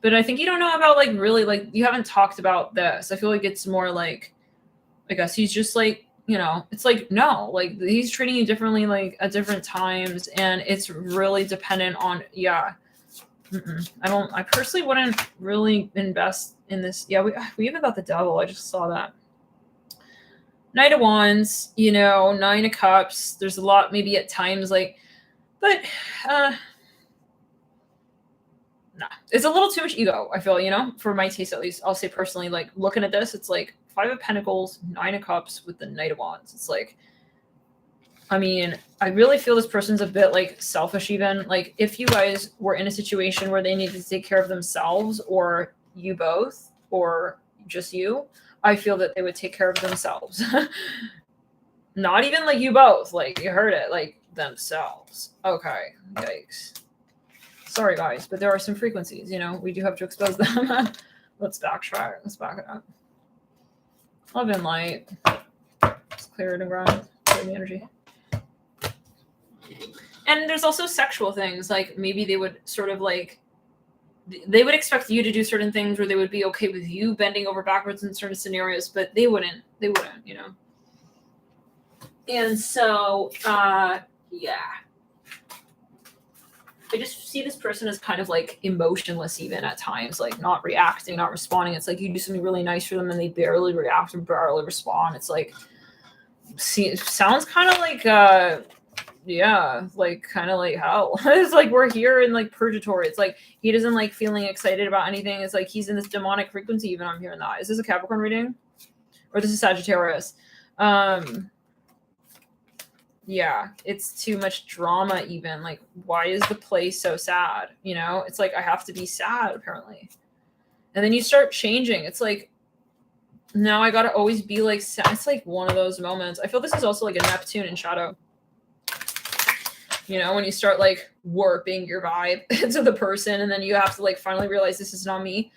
But I think you don't know about like really like you haven't talked about this. I feel like it's more like I guess he's just like, you know, it's like no, like he's treating you differently like at different times and it's really dependent on I personally wouldn't really invest in this. Yeah, we even got the devil. I just saw that. Knight of Wands, you know, Nine of Cups. There's a lot maybe at times like but nah, it's a little too much ego, I feel, you know, for my taste at least. I'll say personally, like looking at this, it's like Five of Pentacles, Nine of Cups with the Knight of Wands. It's like, I mean, I really feel this person's a bit like selfish even. Like if you guys were in a situation where they needed to take care of themselves or you both or just you, I feel that they would take care of themselves. Not even like you both, like you heard it, like themselves. Okay, yikes. Sorry guys, but there are some frequencies, you know, we do have to expose them. Let's backtrack. Let's back it up. Love and light. Let's clear it and ground. Clear the energy. And there's also sexual things. Like maybe they would sort of like, they would expect you to do certain things where they would be okay with you bending over backwards in certain scenarios, but they wouldn't, you know? And so, yeah. I just see this person as kind of like emotionless even at times, like not reacting, not responding. It's like you do something really nice for them and they barely react or barely respond. It's like, see, it sounds kind of like, like kind of like hell. It's like we're here in like purgatory. It's like he doesn't like feeling excited about anything. It's like he's in this demonic frequency even. I'm hearing that. Is this a Capricorn reading? Or this is Sagittarius? Yeah, it's too much drama even. Like, why is the place so sad? You know, it's like, I have to be sad apparently. And then you start changing. It's like, now I got to always be like, sad. It's like one of those moments. I feel this is also like a Neptune in shadow. You know, when you start like warping your vibe to the person and then you have to like finally realize this is not me.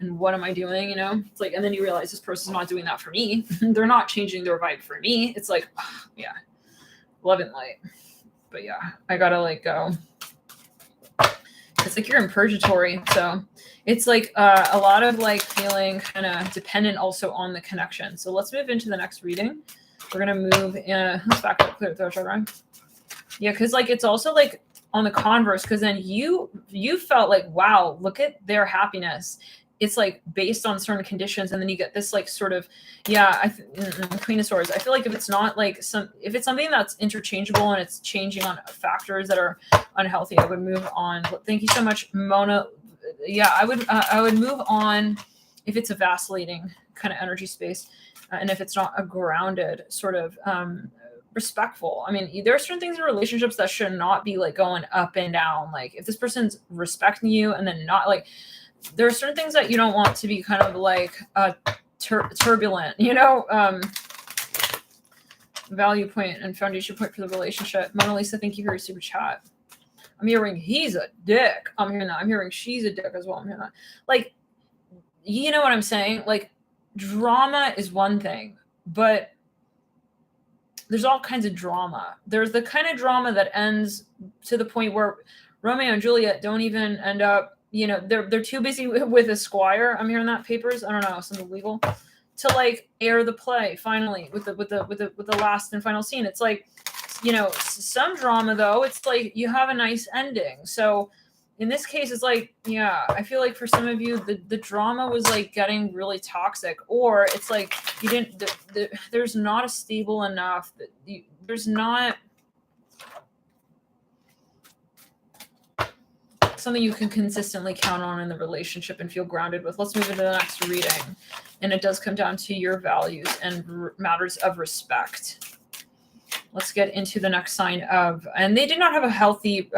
And what am I doing? You know, it's like, and then you realize this person's not doing that for me. They're not changing their vibe for me. It's like, yeah. Love and light. But yeah, I gotta like go. It's like you're in purgatory. So it's like a lot of like feeling kind of dependent also on the connection. So let's move into the next reading. We're gonna move in. Let's back up, clear the throat chakra. Yeah, because like it's also like on the converse, because then you felt like, wow, look at their happiness. It's like based on certain conditions, and then you get this like sort of, yeah, Queen of Swords. I feel like if it's not like if it's something that's interchangeable and it's changing on factors that are unhealthy, I would move on. Thank you so much, Mona. Yeah, I would move on if it's a vacillating kind of energy space, and if it's not a grounded sort of respectful. I mean, there are certain things in relationships that should not be like going up and down. Like if this person's respecting you and then not like. There are certain things that you don't want to be kind of like turbulent, you know, value point and foundation point for the relationship. Mona Lisa, thank you for your super chat. I'm hearing he's a dick. I'm hearing that. I'm hearing she's a dick as well. I'm hearing that. Like, you know what I'm saying? Like, drama is one thing, but there's all kinds of drama. There's the kind of drama that ends to the point where Romeo and Juliet don't even end up, you know, they're too busy with a squire. I'm hearing that papers. I don't know, something legal to like air the play finally with the last and final scene. It's like, you know, some drama though. It's like you have a nice ending. So in this case, it's like, yeah, I feel like for some of you, the drama was like getting really toxic, or it's like you didn't, there's not a stable enough, there's not something you can consistently count on in the relationship and feel grounded with. Let's move into the next reading. And it does come down to your values and matters of respect. Let's get into the next sign of, and they did not have a healthy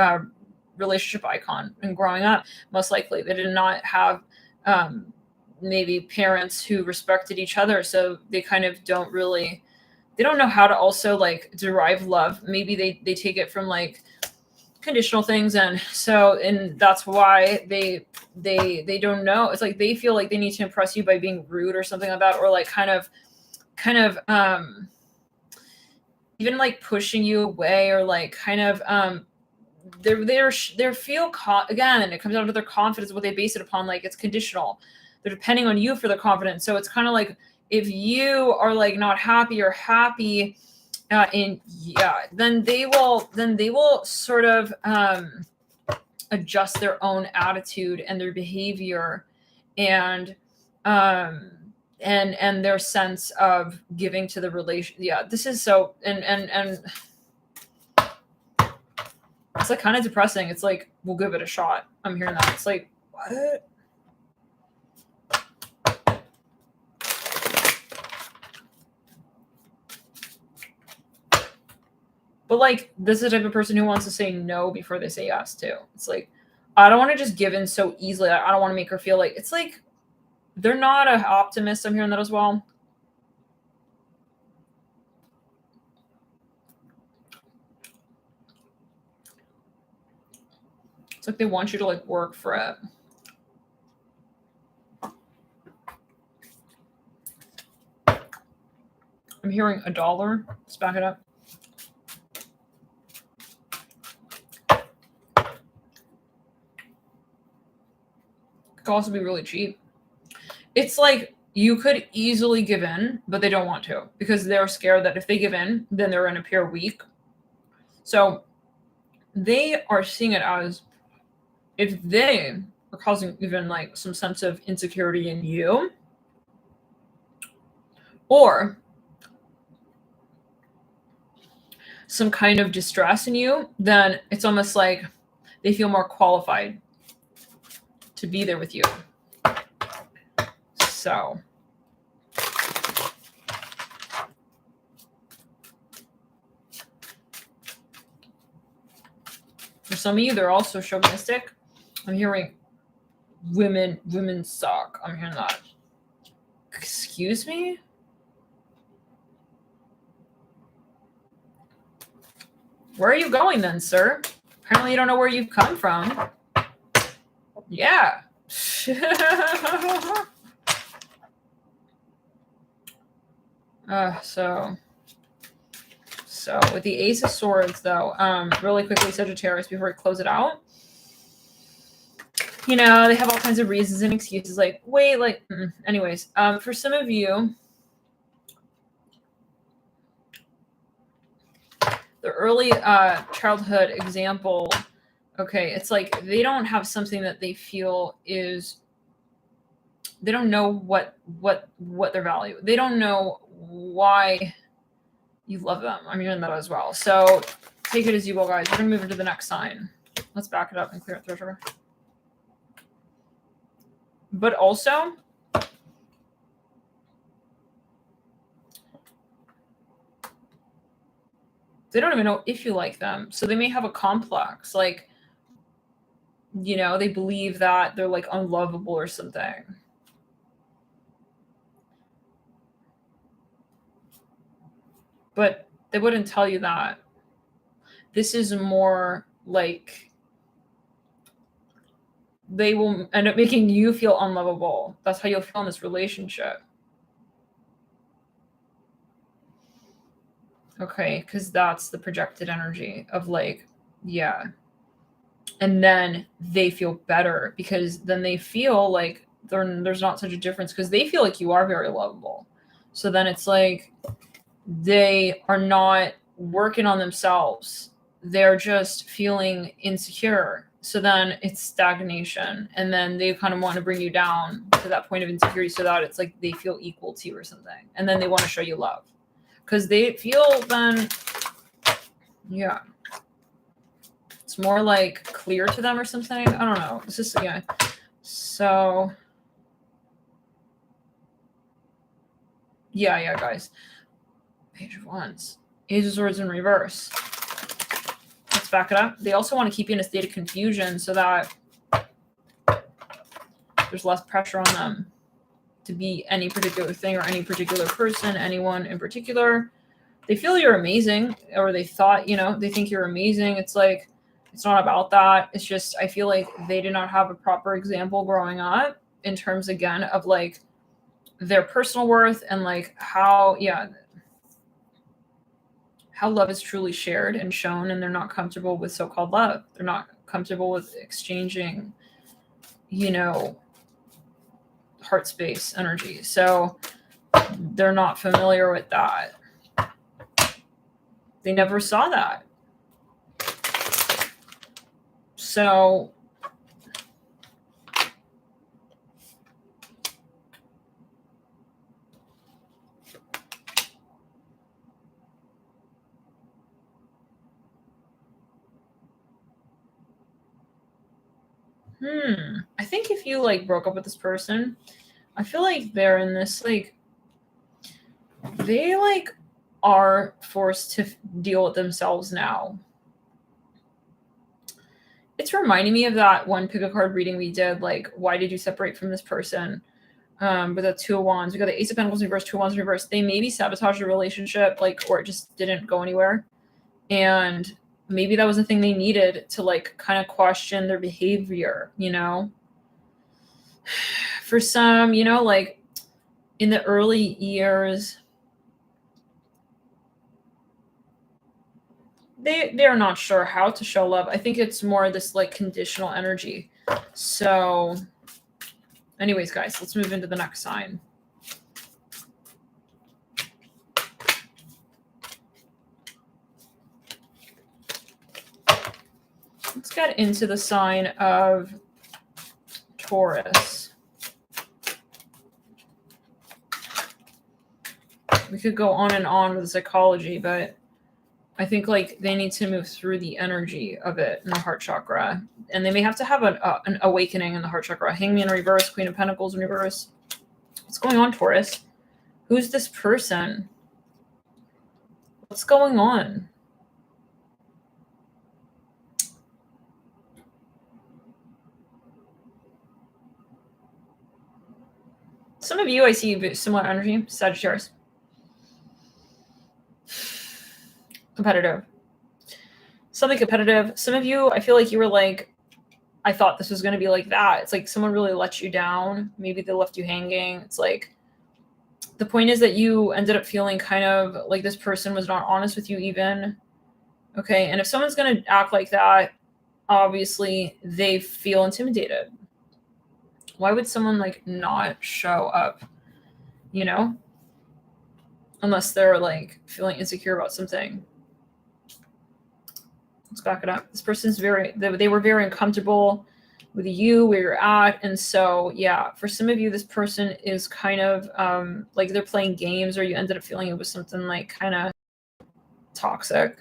relationship icon and growing up. Most likely they did not have maybe parents who respected each other, so they kind of don't really, they don't know how to also like derive love. Maybe they take it from like conditional things, and that's why they don't know. It's like they feel like they need to impress you by being rude or something like that, or like kind of even like pushing you away, or like kind of they feel again, and it comes down to their confidence, what they base it upon. Like it's conditional. They're depending on you for their confidence. So it's kind of like if you are like not happy or happy, then they will sort of adjust their own attitude and their behavior and their sense of giving to the relation. Yeah, this is so and it's like kind of depressing. It's like, we'll give it a shot. I'm hearing that. It's like, what? But like, this is the type of person who wants to say no before they say yes too. It's like, I don't want to just give in so easily. I don't want to make her feel like, it's like, they're not an optimist. I'm hearing that as well. It's like they want you to like work for it. I'm hearing $1. Let's back it up. It could also be really cheap. It's like you could easily give in, but they don't want to because they're scared that if they give in, then they're going to appear weak. So they are seeing it as if they are causing even like some sense of insecurity in you, or some kind of distress in you, then it's almost like they feel more qualified to be there with you. So for some of you, they're also chauvinistic. I'm hearing women suck. I'm hearing that. Excuse me? Where are you going then, sir? Apparently you don't know where you've come from. Yeah. So with the Ace of Swords, though, really quickly, Sagittarius, before we close it out, you know, they have all kinds of reasons and excuses, like, wait, like, anyways, for some of you, the early childhood example, okay, it's like they don't have something that they feel is, they don't know what their value, they don't know why you love them. I'm hearing that as well. So take it as you will, guys. We're gonna move into the next sign. Let's back it up and clear it through. But also, they don't even know if you like them. So they may have a complex, like, you know, they believe that they're like unlovable or something. But they wouldn't tell you that. This is more like they will end up making you feel unlovable. That's how you'll feel in this relationship. Okay, because that's the projected energy of like, yeah. And then they feel better because then they feel like there's not such a difference because they feel like you are very lovable. So then it's like they are not working on themselves. They're just feeling insecure. So then it's stagnation. And then they kind of want to bring you down to that point of insecurity so that it's like they feel equal to you or something. And then they want to show you love. Because they feel then, yeah. It's more like clear to them or something. I don't know. It's just, yeah. So, yeah, guys. Page of Wands. Ace of Swords in reverse. Let's back it up. They also want to keep you in a state of confusion so that there's less pressure on them to be any particular thing or any particular person, anyone in particular. They feel you're amazing, or they thought, they think you're amazing. It's like, it's not about that. It's just, I feel like they did not have a proper example growing up in terms, again, of like their personal worth and like how love is truly shared and shown, and they're not comfortable with so-called love. They're not comfortable with exchanging, heart space energy. So they're not familiar with that. They never saw that. So I think if you like broke up with this person, I feel like they're in this like they like are forced to deal with themselves now. It's reminding me of that one pick a card reading we did, like, why did you separate from this person? With the Two of Wands, we got the Ace of Pentacles in reverse, Two of Wands in reverse. They maybe sabotaged a relationship, like, or it just didn't go anywhere. And maybe that was the thing they needed to like kind of question their behavior, For some, like in the early years, they're not sure how to show love. I think it's more this like conditional energy. So anyways, guys, let's move into the next sign. Let's get into the sign of Taurus. We could go on and on with the psychology, but I think like they need to move through the energy of it in the heart chakra, and they may have to have an awakening in the heart chakra. Hangman in reverse, Queen of Pentacles in reverse. What's going on, Taurus? Who's this person? What's going on? Some of you, I see similar energy. Sagittarius. Competitive. Something competitive. Some of you, I feel like you were like, I thought this was going to be like that. It's like someone really let you down. Maybe they left you hanging. It's like the point is that you ended up feeling kind of like this person was not honest with you even. Okay. And if someone's going to act like that, obviously they feel intimidated. Why would someone like not show up, unless they're like feeling insecure about something? Let's back it up. This person's they were very uncomfortable with you, where you're at. And so, yeah, for some of you, this person is kind of like they're playing games, or you ended up feeling it was something like kind of toxic.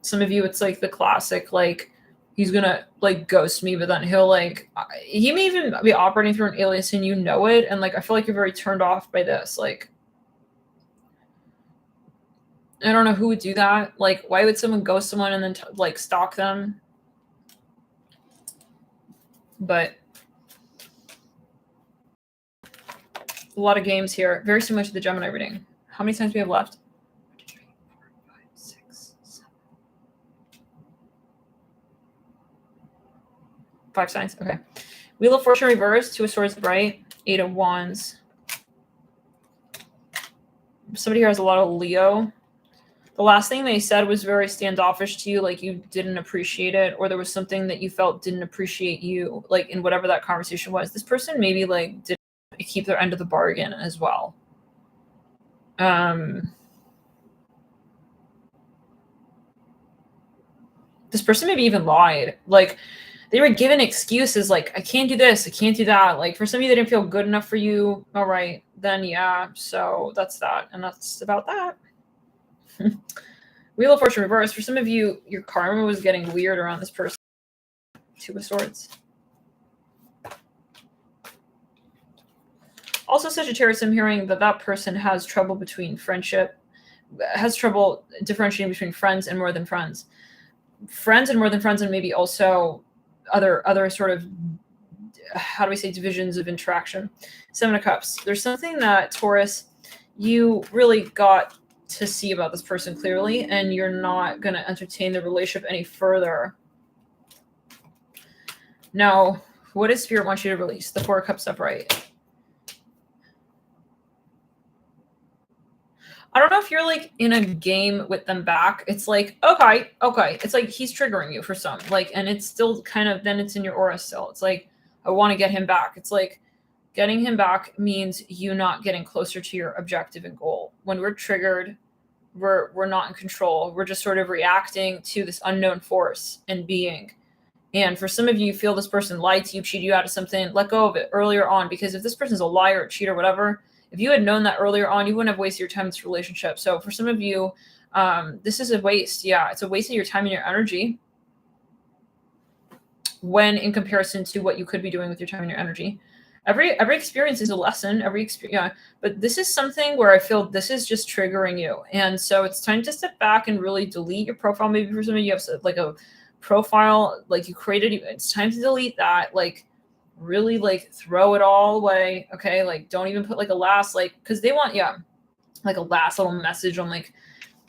Some of you, it's like the classic, like he's going to like ghost me, but then he'll like, he may even be operating through an alias and you know it. And like, I feel like you're very turned off by this. Like, I don't know who would do that. Like, why would someone ghost someone and then like stalk them? But a lot of games here. Very similar to the Gemini reading. How many signs do we have left? 1, 2, 3, 4, 5, 6, 7. 5 signs. Okay. Wheel of Fortune reverse, Two of Swords bright, Eight of Wands. Somebody here has a lot of Leo. The last thing they said was very standoffish to you, like you didn't appreciate it, or there was something that you felt didn't appreciate you, like in whatever that conversation was. This person maybe like didn't keep their end of the bargain as well. This person maybe even lied. Like they were given excuses like, I can't do this, I can't do that. Like for some of you, they didn't feel good enough for you. All right, then yeah. So that's that. And that's about that. Wheel of Fortune reverse. For some of you, your karma was getting weird around this person. Two of Swords. Also, Sagittarius, I'm hearing that that person has trouble between friendship, has trouble differentiating between friends and more than friends. Friends and more than friends, and maybe also other sort of, how do we say, divisions of interaction. Seven of Cups. There's something that, Taurus, you really got to see about this person clearly, and you're not going to entertain the relationship any further. Now, what does Spirit want you to release? The Four of Cups upright. I don't know if you're like in a game with them back. It's like, okay. It's like he's triggering you for some, like, and it's still kind of, then it's in your aura still. It's like, I want to get him back. It's like getting him back means you not getting closer to your objective and goal. When we're triggered, we're not in control. We're just sort of reacting to this unknown force and being. And for some of you, you feel this person lied to you, cheated you out of something, let go of it earlier on. Because if this person's a liar, a cheat, or whatever, if you had known that earlier on, you wouldn't have wasted your time in this relationship. So for some of you, this is a waste. Yeah, it's a waste of your time and your energy when in comparison to what you could be doing with your time and your energy. Every experience is a lesson. But this is something where I feel this is just triggering you. And so it's time to step back and really delete your profile. Maybe for some of you have like a profile, like you created, it's time to delete that. Like, really like throw it all away. Okay, like don't even put like a last, like, because they want, like a last little message on, like,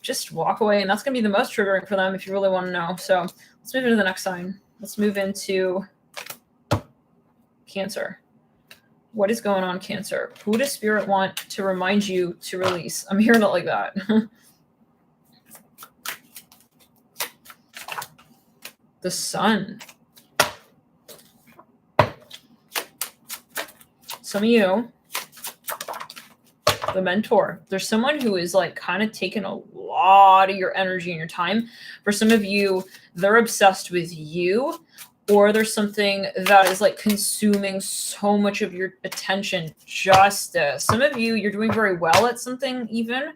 just walk away. And that's gonna be the most triggering for them if you really want to know. So let's move into the next sign. Let's move into Cancer. What is going on, Cancer? Who does Spirit want to remind you to release? I'm hearing it like that. The Sun. Some of you, the Mentor, there's someone who is like kind of taking a lot of your energy and your time. For some of you, they're obsessed with you, or there's something that is like consuming so much of your attention. Justice. Some of you, you're doing very well at something even.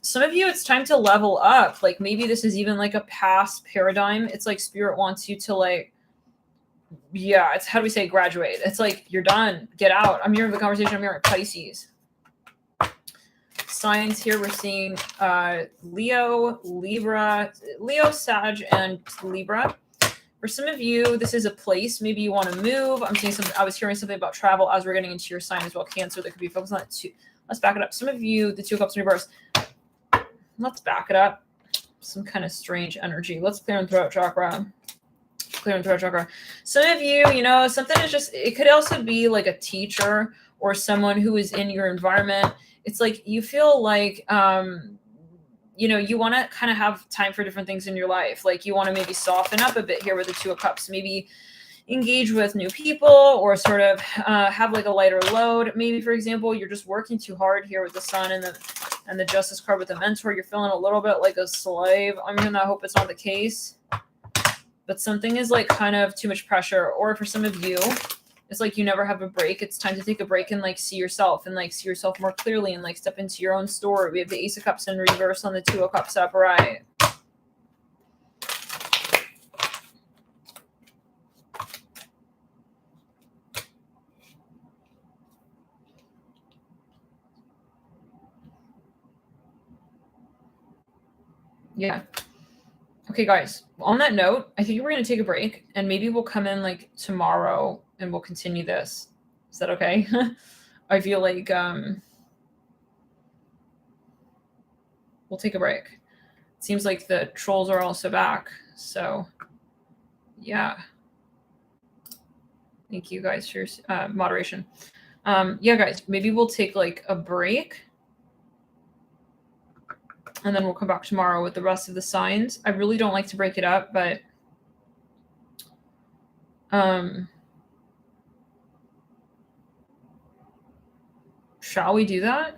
Some of you, it's time to level up. Like maybe this is even like a past paradigm. It's like Spirit wants you to like, it's, how do we say, graduate? It's like you're done, get out. I'm hearing the conversation. I'm hearing Pisces signs here. We're seeing Leo, Libra, Leo, Sag, and Libra. For some of you, this is a place. Maybe you want to move. I'm seeing something. I was hearing something about travel as we're getting into your sign as well, Cancer. That could be focused on it too. Let's back it up. Some of you, the Two of Cups in reverse. Let's back it up. Some kind of strange energy. Let's clear and throat chakra. Some of you, you know, something is just, it could also be like a teacher or someone who is in your environment. It's like you feel like, you know, you want to kind of have time for different things in your life. Like you want to maybe soften up a bit here with the Two of Cups, maybe engage with new people, or sort of have like a lighter load. Maybe, for example, you're just working too hard here with the Sun and the Justice card with the Mentor. You're feeling a little bit like a slave. I'm gonna hope it's not the case. But something is like kind of too much pressure. Or for some of you, it's like you never have a break. It's time to take a break and like see yourself and like see yourself more clearly and like step into your own story. We have the Ace of Cups in reverse on the Two of Cups upright. Yeah. Okay, guys, on that note, I think we're going to take a break and maybe we'll come in like tomorrow and we'll continue this. Is that okay? I feel like we'll take a break. It seems like the trolls are also back. So, yeah. Thank you guys for your moderation. Yeah, guys, maybe we'll take like a break. And then we'll come back tomorrow with the rest of the signs. I really don't like to break it up, but shall we do that?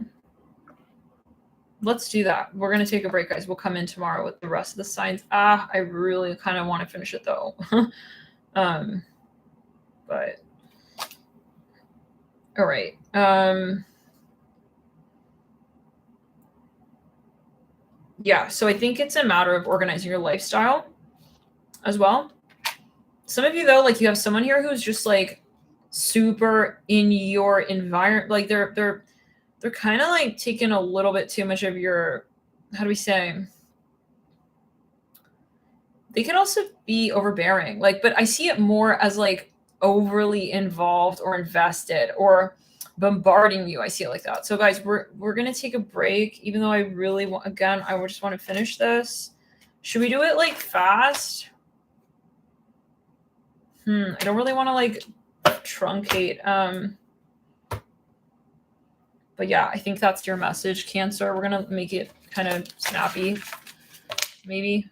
Let's do that. We're going to take a break, guys. We'll come in tomorrow with the rest of the signs. I really kind of want to finish it though. But all right. Yeah, so I think it's a matter of organizing your lifestyle as well. Some of you though, like you have someone here who's just like super in your environment, like they're kind of like taking a little bit too much of your, how do we say? They can also be overbearing, like, but I see it more as like overly involved or invested or bombarding you. I see it like that. So guys, we're gonna take a break, even though I really want, again, I just want to finish this. Should we do it like fast? I don't really want to like truncate. But yeah, I think that's your message, Cancer. We're gonna make it kind of snappy, maybe.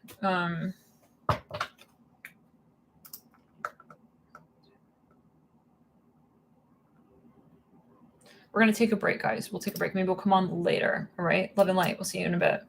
We're going to take a break, guys. We'll take a break. Maybe we'll come on later. All right. Love and light. We'll see you in a bit.